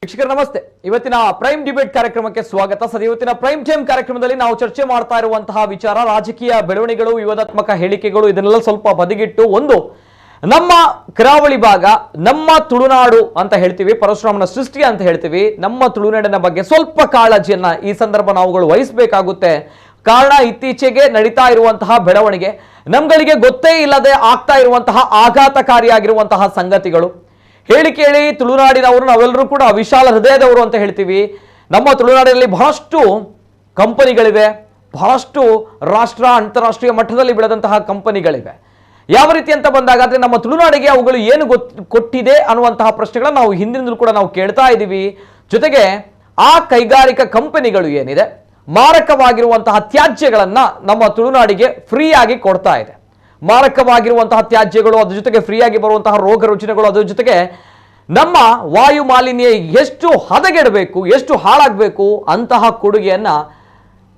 ವೀಕ್ಷಕರ ನಮಸ್ತೆ. ಇವತ್ತಿನ ಪ್ರೈಮ್ ಡಿಬೇಟ್ ಕಾರ್ಯಕ್ರಮಕ್ಕೆ ಸ್ವಾಗತ. ಸರ್, ಇವತ್ತಿನ ಪ್ರೈಮ್ ಟೈಮ್ ಕಾರ್ಯಕ್ರಮದಲ್ಲಿ ನಾವು ಚರ್ಚೆ ಮಾಡ್ತಾ ಇರುವಂತಹ ವಿಚಾರ ರಾಜಕೀಯ ಬೆಳವಣಿಗೆಗಳು, ವಿವಾದಾತ್ಮಕ ಹೇಳಿಕೆಗಳು, ಇದನ್ನೆಲ್ಲ ಸ್ವಲ್ಪ ಬದಿಗಿಟ್ಟು ಒಂದು ನಮ್ಮ ಕರಾವಳಿ ಭಾಗ, ನಮ್ಮ ತುಳುನಾಡು ಅಂತ ಹೇಳ್ತೀವಿ, ಪರಶುರಾಮನ ಸೃಷ್ಟಿ ಅಂತ ಹೇಳ್ತೀವಿ, ನಮ್ಮ ತುಳುನಾಡಿನ ಬಗ್ಗೆ ಸ್ವಲ್ಪ ಕಾಳಜಿಯನ್ನ ಈ ಸಂದರ್ಭ ನಾವುಗಳು ವಹಿಸಬೇಕಾಗುತ್ತೆ. ಕಾರಣ ಇತ್ತೀಚೆಗೆ ನಡೀತಾ ಇರುವಂತಹ ಬೆಳವಣಿಗೆ, ನಮ್ಗಳಿಗೆ ಗೊತ್ತೇ ಇಲ್ಲದೆ ಆಗ್ತಾ ಇರುವಂತಹ ಆಘಾತಕಾರಿಯಾಗಿರುವಂತಹ ಸಂಗತಿಗಳು. ಹೇಳಿ ತುಳುನಾಡಿನವರು ನಾವೆಲ್ಲರೂ ಕೂಡ ವಿಶಾಲ ಹೃದಯದವರು ಅಂತ ಹೇಳ್ತೀವಿ. ನಮ್ಮ ತುಳುನಾಡಿನಲ್ಲಿ ಬಹಳಷ್ಟು ಕಂಪನಿಗಳಿವೆ, ಬಹಳಷ್ಟು ರಾಷ್ಟ್ರ ಅಂತಾರಾಷ್ಟ್ರೀಯ ಮಟ್ಟದಲ್ಲಿ ಬೆಳೆದಂತಹ ಕಂಪನಿಗಳಿವೆ. ಯಾವ ರೀತಿ ಅಂತ ಬಂದಾಗ ನಮ್ಮ ತುಳುನಾಡಿಗೆ ಅವುಗಳು ಏನು ಕೊಟ್ಟಿದೆ ಅನ್ನುವಂತಹ ಪ್ರಶ್ನೆಗಳನ್ನ ನಾವು ಹಿಂದಿನಿಂದಲೂ ಕೂಡ ನಾವು ಕೇಳ್ತಾ ಇದ್ದೀವಿ. ಜೊತೆಗೆ ಆ ಕೈಗಾರಿಕಾ ಕಂಪನಿಗಳು ಏನಿದೆ, ಮಾರಕವಾಗಿರುವಂತಹ ತ್ಯಾಜ್ಯಗಳನ್ನ ನಮ್ಮ ತುಳುನಾಡಿಗೆ ಫ್ರೀ ಆಗಿ ಕೊಡ್ತಾ ಇದೆ. ಮಾರಕವಾಗಿರುವಂತಹ ತ್ಯಾಜ್ಯಗಳು, ಅದ್ರ ಜೊತೆಗೆ ಫ್ರೀಯಾಗಿ ಬರುವಂತಹ ರೋಗ ರುಜಿನಗಳು, ಅದ್ರ ಜೊತೆಗೆ ನಮ್ಮ ವಾಯು ಮಾಲಿನ್ಯ ಎಷ್ಟು ಹದಗೆಡಬೇಕು, ಎಷ್ಟು ಹಾಳಾಗಬೇಕು ಅಂತಹ ಕೊಡುಗೆಯನ್ನ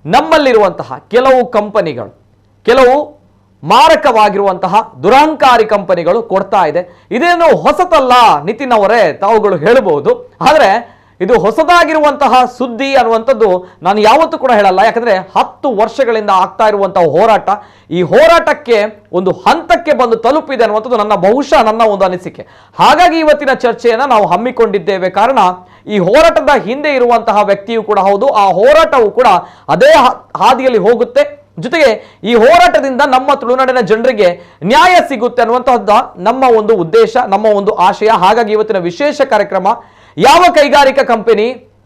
ನಮ್ಮಲ್ಲಿರುವಂತಹ ಕೆಲವು ಕಂಪನಿಗಳು, ಕೆಲವು ಮಾರಕವಾಗಿರುವಂತಹ ದುರಹಂಕಾರಿ ಕಂಪನಿಗಳು ಕೊಡ್ತಾ ಇದೆ. ಇದೇನು ಹೊಸತಲ್ಲ ನಿತಿನ್ ಅವರೇ, ತಾವುಗಳು ಹೇಳಬಹುದು. ಆದರೆ ಇದು ಹೊಸದಾಗಿರುವಂತಹ ಸುದ್ದಿ ಅನ್ನುವಂಥದ್ದು ನಾನು ಯಾವತ್ತೂ ಕೂಡ ಹೇಳಲ್ಲ. ಯಾಕಂದ್ರೆ 10 ವರ್ಷಗಳಿಂದ ಆಗ್ತಾ ಇರುವಂತಹ ಹೋರಾಟ, ಈ ಹೋರಾಟಕ್ಕೆ ಒಂದು ಹಂತಕ್ಕೆ ಬಂದು ತಲುಪಿದೆ ಅನ್ನುವಂಥದ್ದು ಬಹುಶಃ ನನ್ನ ಒಂದು ಅನಿಸಿಕೆ. ಹಾಗಾಗಿ ಇವತ್ತಿನ ಚರ್ಚೆಯನ್ನ ನಾವು ಹಮ್ಮಿಕೊಂಡಿದ್ದೇವೆ. ಕಾರಣ ಈ ಹೋರಾಟದ ಹಿಂದೆ ಇರುವಂತಹ ವ್ಯಕ್ತಿಯು ಕೂಡ ಹೌದು, ಆ ಹೋರಾಟವು ಕೂಡ ಅದೇ ಹಾದಿಯಲ್ಲಿ ಹೋಗುತ್ತೆ. ಜೊತೆಗೆ ಈ ಹೋರಾಟದಿಂದ ನಮ್ಮ ತುಳುನಾಡಿನ ಜನರಿಗೆ ನ್ಯಾಯ ಸಿಗುತ್ತೆ ಅನ್ನುವಂತಹದ್ದು ನಮ್ಮ ಒಂದು ಉದ್ದೇಶ, ನಮ್ಮ ಒಂದು ಆಶಯ. ಹಾಗಾಗಿ ಇವತ್ತಿನ ವಿಶೇಷ ಕಾರ್ಯಕ್ರಮ, ಯಾವ ಕೈಗಾರಿಕಾ ಕಂಪನಿ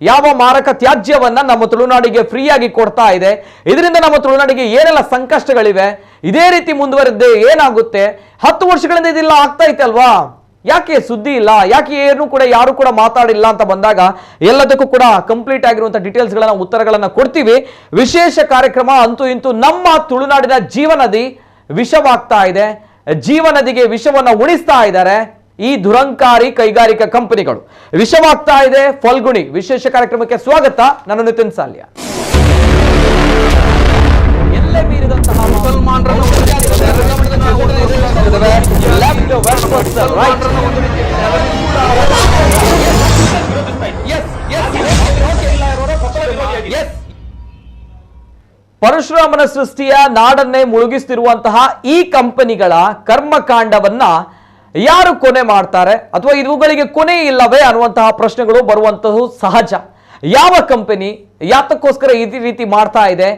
ಯಾವ ಮಾರಕ ತ್ಯಾಜ್ಯವನ್ನ ನಮ್ಮ ತುಳುನಾಡಿಗೆ ಫ್ರೀಯಾಗಿ ಕೊಡ್ತಾ ಇದೆ, ಇದರಿಂದ ನಮ್ಮ ತುಳುನಾಡಿಗೆ ಏನೆಲ್ಲ ಸಂಕಷ್ಟಗಳಿವೆ, ಇದೇ ರೀತಿ ಮುಂದುವರೆದೇ ಏನಾಗುತ್ತೆ, 10 ವರ್ಷಗಳಿಂದ ಇದೆಲ್ಲ ಆಗ್ತಾ ಇತ್ತು ಅಲ್ವಾ, ಯಾಕೆ ಸುದ್ದಿ ಇಲ್ಲ, ಯಾಕೆ ಏನು ಕೂಡ ಯಾರು ಕೂಡ ಮಾತಾಡಿಲ್ಲ ಅಂತ ಬಂದಾಗ ಎಲ್ಲದಕ್ಕೂ ಕೂಡ ಕಂಪ್ಲೀಟ್ ಆಗಿರುವಂತಹ ಡೀಟೇಲ್ಸ್ಗಳನ್ನ, ಉತ್ತರಗಳನ್ನ ಕೊಡ್ತೀವಿ. ವಿಶೇಷ ಕಾರ್ಯಕ್ರಮ. ಅಂತೂ ಇಂತೂ ನಮ್ಮ ತುಳುನಾಡಿನ ಜೀವನದಿ ವಿಷವಾಗ್ತಾ ಇದೆ, ಜೀವನದಿಗೆ ವಿಷವನ್ನ ಉಣಿಸ್ತಾ ಇದ್ದಾರೆ ಈ ದುರಂಕಾರಿ ಕೈಗಾರಿಕಾ ಕಂಪನಿಗಳು. ವಿಷವಾಗ್ತಾ ಇದೆ ಫಲ್ಗುಣಿ. ವಿಶೇಷ ಕಾರ್ಯಕ್ರಮಕ್ಕೆ ಸ್ವಾಗತ. ನಾನು ನಿತಿನ್ ಸಾಲ್ಯ. ಎಲ್ಲೇ ಮೀರಿದಂತಹ ಮುಸಲ್ಮಾನರನ್ನು ಪರಶುರಾಮನ ಸೃಷ್ಟಿಯ ನಾಡನ್ನೇ ಮುಳುಗಿಸುತ್ತಿರುವಂತಹ ಈ ಕಂಪನಿಗಳ ಕರ್ಮಕಾಂಡವನ್ನ ಯಾರು ಕೊನೆ ಮಾಡ್ತಾರೆ, ಅಥವಾ ಇವುಗಳಿಗೆ ಕೊನೆ ಇಲ್ಲವೇ ಅನ್ನುವಂತಹ ಪ್ರಶ್ನೆಗಳು ಬರುವಂತದ್ದು ಸಹಜ. ಯಾವ ಕಂಪನಿ ಯಾತಕ್ಕೋಸ್ಕರ ಈ ರೀತಿ ಮಾಡ್ತಾ ಇದೆ,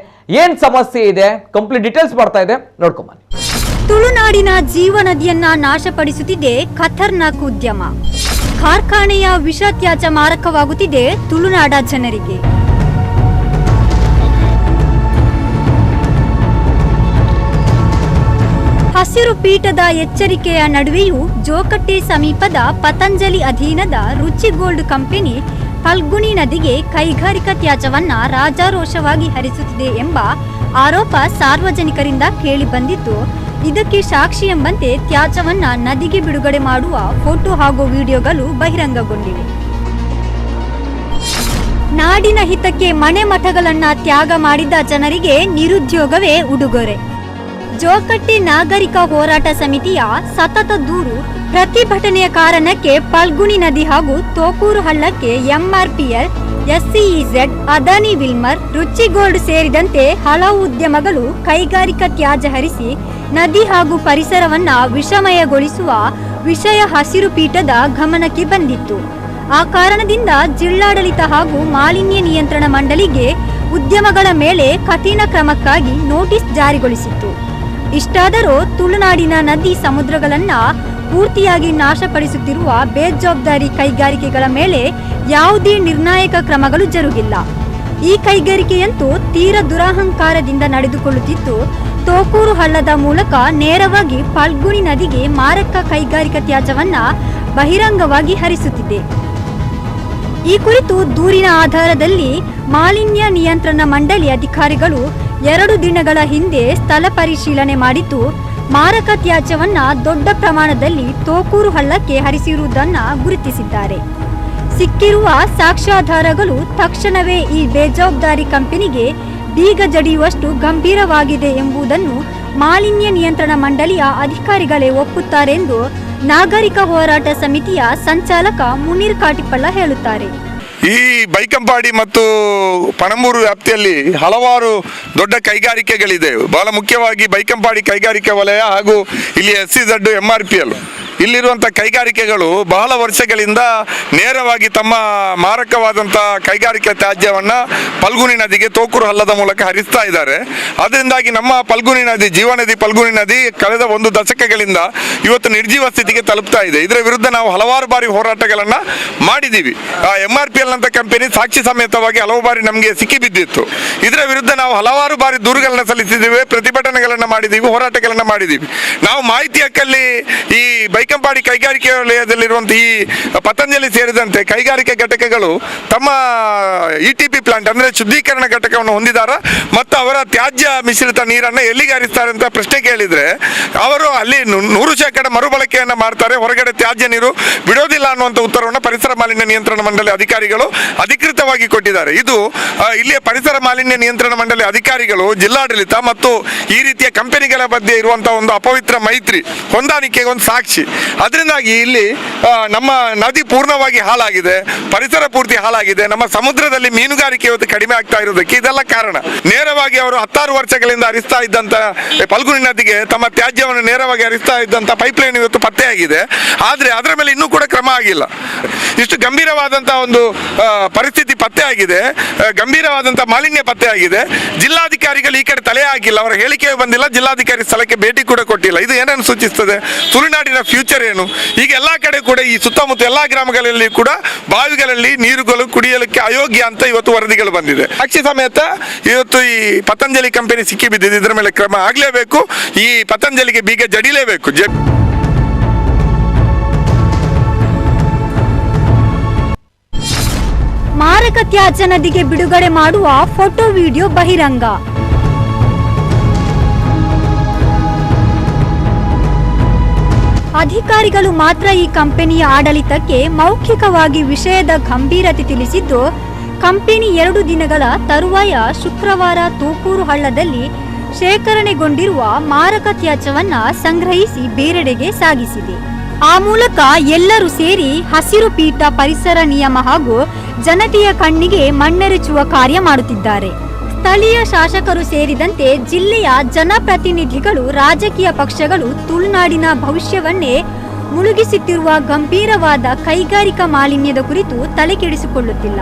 ಏನ್ ಸಮಸ್ಯೆ ಇದೆ, ಕಂಪ್ಲೀಟ್ ಡೀಟೇಲ್ಸ್ ಮಾಡ್ತಾ ಇದೆ, ನೋಡ್ಕೊಂಬನ್ನಿ. ತುಳುನಾಡಿನ ಜೀವನದಿಯನ್ನ ನಾಶಪಡಿಸುತ್ತಿದೆ ಖತರ್ನಾಕ್ ಉದ್ಯಮ. ಕಾರ್ಖಾನೆಯ ವಿಷ ತ್ಯಾಜ್ಯ ಮಾರಕವಾಗುತ್ತಿದೆ ತುಳುನಾಡ ಜನರಿಗೆ. ಹಸಿರು ಪೀಠದ ಎಚ್ಚರಿಕೆಯ ನಡುವೆಯೂ ಜೋಕಟ್ಟೆ ಸಮೀಪದ ಪತಂಜಲಿ ಅಧೀನದ ರುಚಿ ಗೋಲ್ಡ್ ಕಂಪನಿ ಫಲ್ಗುಣಿ ನದಿಗೆ ಕೈಗಾರಿಕಾ ತ್ಯಾಜ್ಯವನ್ನ ರಾಜಾರೋಷವಾಗಿ ಹರಿಸುತ್ತಿದೆ ಎಂಬ ಆರೋಪ ಸಾರ್ವಜನಿಕರಿಂದ ಕೇಳಿಬಂದಿದ್ದು, ಇದಕ್ಕೆ ಸಾಕ್ಷಿ ಎಂಬಂತೆ ತ್ಯಾಜ್ಯವನ್ನ ನದಿಗೆ ಬಿಡುಗಡೆ ಮಾಡುವ ಫೋಟೋ ಹಾಗೂ ವಿಡಿಯೋಗಳು ಬಹಿರಂಗಗೊಂಡಿವೆ. ನಾಡಿನ ಹಿತಕ್ಕೆ ಮನೆ ಮಠಗಳನ್ನ ತ್ಯಾಗ ಮಾಡಿದ ಜನರಿಗೆ ನಿರುದ್ಯೋಗವೇ ಉಡುಗೊರೆ. ಜೋಕಟ್ಟೆ ನಾಗರಿಕ ಹೋರಾಟ ಸಮಿತಿಯ ಸತತ ದೂರು, ಪ್ರತಿಭಟನೆಯ ಕಾರಣಕ್ಕೆ ಫಲ್ಗುಣಿ ನದಿ ಹಾಗೂ ತೋಕೂರು ಹಳ್ಳಕ್ಕೆ ಎಂಆರ್ಪಿಎಲ್, ಎಸ್ಸಿಇಝೆಡ್, ಅದಾನಿ ವಿಲ್ಮರ್, ರುಚಿ ಗೋಲ್ಡ್ ಸೇರಿದಂತೆ ಹಲವು ಉದ್ಯಮಗಳು ಕೈಗಾರಿಕಾ ತ್ಯಾಜ್ಯ ಹರಿಸಿ ನದಿ ಹಾಗೂ ಪರಿಸರವನ್ನ ವಿಷಮಯಗೊಳಿಸುವ ವಿಷಯ ಹಸಿರು ಪೀಠದ ಗಮನಕ್ಕೆ ಬಂದಿತ್ತು. ಆ ಕಾರಣದಿಂದ ಜಿಲ್ಲಾಡಳಿತ ಹಾಗೂ ಮಾಲಿನ್ಯ ನಿಯಂತ್ರಣ ಮಂಡಳಿಗೆ ಉದ್ಯಮಗಳ ಮೇಲೆ ಕಠಿಣ ಕ್ರಮಕ್ಕಾಗಿ ನೋಟಿಸ್ ಜಾರಿಗೊಳಿಸಿತ್ತು. ಇಷ್ಟಾದರೂ ತುಳುನಾಡಿನ ನದಿ ಸಮುದ್ರಗಳನ್ನ ಪೂರ್ತಿಯಾಗಿ ನಾಶಪಡಿಸುತ್ತಿರುವ ಬೇಜವಾಬ್ದಾರಿ ಕೈಗಾರಿಕೆಗಳ ಮೇಲೆ ಯಾವುದೇ ನಿರ್ಣಾಯಕ ಕ್ರಮಗಳು ಜರುಗಿಲ್ಲ. ಈ ಕೈಗಾರಿಕೆಯಂತೂ ತೀರ ದುರಹಂಕಾರದಿಂದ ನಡೆದುಕೊಳ್ಳುತ್ತಿದ್ದು, ತೋಕೂರು ಹಳ್ಳದ ಮೂಲಕ ನೇರವಾಗಿ ಫಲ್ಗುಣಿ ನದಿಗೆ ಮಾರಕ ಕೈಗಾರಿಕಾ ತ್ಯಾಜ್ಯವನ್ನ ಬಹಿರಂಗವಾಗಿ ಹರಿಸುತ್ತಿದೆ. ಈ ಕುರಿತು ದೂರಿನ ಆಧಾರದಲ್ಲಿ ಮಾಲಿನ್ಯ ನಿಯಂತ್ರಣ ಮಂಡಳಿ ಅಧಿಕಾರಿಗಳು 2 ದಿನಗಳ ಹಿಂದೆ ಸ್ಥಳ ಪರಿಶೀಲನೆ ಮಾಡಿದ್ದು, ಮಾರಕ ತ್ಯಾಜ್ಯವನ್ನ ದೊಡ್ಡ ಪ್ರಮಾಣದಲ್ಲಿ ತೋಕೂರು ಹಳ್ಳಕ್ಕೆ ಹರಿಸಿರುವುದನ್ನು ಗುರುತಿಸಿದ್ದಾರೆ. ಸಿಕ್ಕಿರುವ ಸಾಕ್ಷ್ಯಾಧಾರಗಳು ತಕ್ಷಣವೇ ಈ ಬೇಜವಾಬ್ದಾರಿ ಕಂಪನಿಗೆ ಬೀಗ ಜಡಿಯುವಷ್ಟು ಗಂಭೀರವಾಗಿದೆ ಎಂಬುದನ್ನು ಮಾಲಿನ್ಯ ನಿಯಂತ್ರಣ ಮಂಡಳಿಯ ಅಧಿಕಾರಿಗಳೇ ಒಪ್ಪುತ್ತಾರೆಂದು ನಾಗರಿಕ ಹೋರಾಟ ಸಮಿತಿಯ ಸಂಚಾಲಕ ಮುನೀರ್ ಕಾಟಿಪಳ್ಳ ಹೇಳುತ್ತಾರೆ. ಈ ಬೈಕಂಪಾಡಿ ಮತ್ತು ಪಣಂಬೂರು ವ್ಯಾಪ್ತಿಯಲ್ಲಿ ಹಲವಾರು ದೊಡ್ಡ ಕೈಗಾರಿಕೆಗಳಿದೆ. ಬಹಳ ಮುಖ್ಯವಾಗಿ ಬೈಕಂಪಾಡಿ ಕೈಗಾರಿಕೆ ವಲಯ ಹಾಗೂ ಇಲ್ಲಿ SEZ MRPL ಇಲ್ಲಿರುವಂಥ ಕೈಗಾರಿಕೆಗಳು ಬಹಳ ವರ್ಷಗಳಿಂದ ನೇರವಾಗಿ ತಮ್ಮ ಮಾರಕವಾದಂಥ ಕೈಗಾರಿಕೆ ತ್ಯಾಜ್ಯವನ್ನು ಫಲ್ಗುಣಿ ನದಿಗೆ ತೋಕೂರು ಹಳ್ಳದ ಮೂಲಕ ಹರಿಸ್ತಾ ಇದ್ದಾರೆ. ಅದರಿಂದಾಗಿ ನಮ್ಮ ಫಲ್ಗುಣಿ ನದಿ, ಜೀವನದಿ ಫಲ್ಗುಣಿ ನದಿ ಕಳೆದ 1 ದಶಕಗಳಿಂದ ಇವತ್ತು ನಿರ್ಜೀವ ಸ್ಥಿತಿಗೆ ತಲುಪ್ತಾ ಇದೆ. ಇದರ ವಿರುದ್ಧ ನಾವು ಹಲವಾರು ಬಾರಿ ಹೋರಾಟಗಳನ್ನು ಮಾಡಿದ್ದೀವಿ. MRPL ಅಂತ ಕಂಪನಿ ಸಾಕ್ಷಿ ಸಮೇತವಾಗಿ ಹಲವು ಬಾರಿ ನಮಗೆ ಸಿಕ್ಕಿ ಬಿದ್ದಿತ್ತು. ಇದರ ವಿರುದ್ಧ ನಾವು ಹಲವಾರು ಬಾರಿ ದೂರುಗಳನ್ನು ಸಲ್ಲಿಸಿದ್ದೀವಿ, ಪ್ರತಿಭಟನೆಗಳನ್ನು ಮಾಡಿದ್ದೀವಿ, ಹೋರಾಟಗಳನ್ನು ಮಾಡಿದ್ದೀವಿ. ನಾವು ಮಾಹಿತಿ ಹಕ್ಕಲ್ಲಿ ಈ ಬೈಕಂಪಾಡಿ ಕೈಗಾರಿಕೆ ವಲಯದಲ್ಲಿರುವಂಥ ಈ ಪತಂಜಲಿ ಸೇರಿದಂತೆ ಕೈಗಾರಿಕೆ ಘಟಕಗಳು ತಮ್ಮ ETP ಪ್ಲಾಂಟ್ ಅಂದರೆ ಶುದ್ಧೀಕರಣ ಘಟಕವನ್ನು ಹೊಂದಿದ್ದಾರೆ ಮತ್ತು ಅವರ ತ್ಯಾಜ್ಯ ಮಿಶ್ರಿತ ನೀರನ್ನು ಎಲ್ಲಿಗೆ ಹರಿಸ್ತಾರೆ ಅಂತ ಪ್ರಶ್ನೆ ಕೇಳಿದರೆ ಅವರು ಅಲ್ಲಿ 100% ಮರುಬಳಕೆಯನ್ನು ಮಾಡ್ತಾರೆ, ಹೊರಗಡೆ ತ್ಯಾಜ್ಯ ನೀರು ಬಿಡೋದಿಲ್ಲ ಅನ್ನುವಂಥ ಉತ್ತರವನ್ನು ಪರಿಸರ ಮಾಲಿನ್ಯ ನಿಯಂತ್ರಣ ಮಂಡಳಿ ಅಧಿಕಾರಿಗಳು ಅಧಿಕೃತವಾಗಿ ಕೊಟ್ಟಿದ್ದಾರೆ. ಇದು ಇಲ್ಲಿಯ ಪರಿಸರ ಮಾಲಿನ್ಯ ನಿಯಂತ್ರಣ ಮಂಡಳಿ ಅಧಿಕಾರಿಗಳು, ಜಿಲ್ಲಾಡಳಿತ ಮತ್ತು ಈ ರೀತಿಯ ಕಂಪನಿಗಳ ಮಧ್ಯೆ ಇರುವಂತಹ ಒಂದು ಅಪವಿತ್ರ ಮೈತ್ರಿ ಹೊಂದಾಣಿಕೆಗೆ ಒಂದು ಸಾಕ್ಷಿ. ಅದರಿಂದಾಗಿ ಇಲ್ಲಿ ನಮ್ಮ ನದಿ ಪೂರ್ಣವಾಗಿ ಹಾಳಾಗಿದೆ, ಪರಿಸರ ಪೂರ್ತಿ ಹಾಳಾಗಿದೆ, ನಮ್ಮ ಸಮುದ್ರದಲ್ಲಿ ಮೀನುಗಾರಿಕೆ ಇವತ್ತು ಕಡಿಮೆ ಆಗ್ತಾ ಇರೋದಕ್ಕೆ ಇದೆಲ್ಲ ಕಾರಣ. ನೇರವಾಗಿ ಅವರು 16 ವರ್ಷಗಳಿಂದ ಹರಿಸ್ತಾ ಇದ್ದಂಥ ಫಲ್ಗುಣಿ ನದಿಗೆ ತಮ್ಮ ತ್ಯಾಜ್ಯವನ್ನು ನೇರವಾಗಿ ಹರಿಸ್ತಾ ಇದ್ದಂಥ ಪೈಪ್ಲೈನ್ ಇವತ್ತು ಪತ್ತೆಯಾಗಿದೆ. ಆದರೆ ಅದರ ಮೇಲೆ ಇನ್ನೂ ಕೂಡ ಕ್ರಮ ಆಗಿಲ್ಲ. ಇಷ್ಟು ಗಂಭೀರವಾದಂತಹ ಒಂದು ಪರಿಸ್ಥಿತಿ ಪತ್ತೆ ಆಗಿದೆ, ಗಂಭೀರವಾದಂತಹ ಮಾಲಿನ್ಯ ಪತ್ತೆ ಆಗಿದೆ. ಜಿಲ್ಲಾಧಿಕಾರಿಗಳು ಈ ಕಡೆ ತಲೆ ಹಾಕಿಲ್ಲ, ಅವರ ಹೇಳಿಕೆ ಬಂದಿಲ್ಲ, ಜಿಲ್ಲಾಧಿಕಾರಿ ಸ್ಥಳಕ್ಕೆ ಭೇಟಿ ಕೂಡ ಕೊಟ್ಟಿಲ್ಲ. ಇದು ಏನನ್ನು ಸೂಚಿಸ್ತದೆ? ತುಳುನಾಡಿನ ಫ್ಯೂಚರ್ ಏನು? ಈಗ ಎಲ್ಲ ಕಡೆ ಕೂಡ ಈ ಸುತ್ತಮುತ್ತ ಎಲ್ಲ ಗ್ರಾಮಗಳಲ್ಲಿ ಕೂಡ ಬಾವಿಗಳಲ್ಲಿ ನೀರುಗಳು ಕುಡಿಯಲಿಕ್ಕೆ ಅಯೋಗ್ಯ ಅಂತ ಇವತ್ತು ವರದಿಗಳು ಬಂದಿದೆ. ಸಾಕ್ಷಿ ಸಮೇತ ಇವತ್ತು ಈ ಪತಂಜಲಿ ಕಂಪನಿ ಸಿಕ್ಕಿ ಬಿದ್ದಿದೆ. ಇದರ ಮೇಲೆ ಕ್ರಮ ಆಗಲೇಬೇಕು. ಈ ಪತಂಜಲಿಗೆ ಬೀಗ ಜಡಿಲೇಬೇಕು. ಮಾರಕ ತ್ಯಾಜ್ಯ ನದಿಗೆ ಬಿಡುಗಡೆ ಮಾಡುವ ಫೋಟೋ ವಿಡಿಯೋ ಬಹಿರಂಗ. ಅಧಿಕಾರಿಗಳು ಮಾತ್ರ ಈ ಕಂಪನಿಯ ಆಡಳಿತಕ್ಕೆ ಮೌಖಿಕವಾಗಿ ವಿಷಯದ ಗಂಭೀರತೆ ತಿಳಿಸಿದ್ದು, ಕಂಪನಿ 2 ದಿನಗಳ ತರುವಾಯ ಶುಕ್ರವಾರ ತೂಕೂರು ಹಳ್ಳದಲ್ಲಿ ಶೇಖರಣೆಗೊಂಡಿರುವ ಮಾರಕ ತ್ಯಾಜ್ಯವನ್ನ ಸಂಗ್ರಹಿಸಿ ಬೇರೆಡೆಗೆ ಸಾಗಿಸಿದೆ. ಆ ಮೂಲಕ ಎಲ್ಲರೂ ಸೇರಿ ಹಸಿರು ಪೀಠ ಪರಿಸರ ನಿಯಮ ಹಾಗೂ ಜನತೆಯ ಕಣ್ಣಿಗೆ ಮಣ್ಣೆರಚುವ ಕಾರ್ಯ ಮಾಡುತ್ತಿದ್ದಾರೆ. ಸ್ಥಳೀಯ ಶಾಸಕರು ಸೇರಿದಂತೆ ಜಿಲ್ಲೆಯ ಜನಪ್ರತಿನಿಧಿಗಳು, ರಾಜಕೀಯ ಪಕ್ಷಗಳು ತುಳುನಾಡಿನ ಭವಿಷ್ಯವನ್ನೇ ಮುಳುಗಿಸುತ್ತಿರುವ ಗಂಭೀರವಾದ ಕೈಗಾರಿಕಾ ಮಾಲಿನ್ಯದ ಕುರಿತು ತಲೆಕೆಡಿಸಿಕೊಳ್ಳುತ್ತಿಲ್ಲ.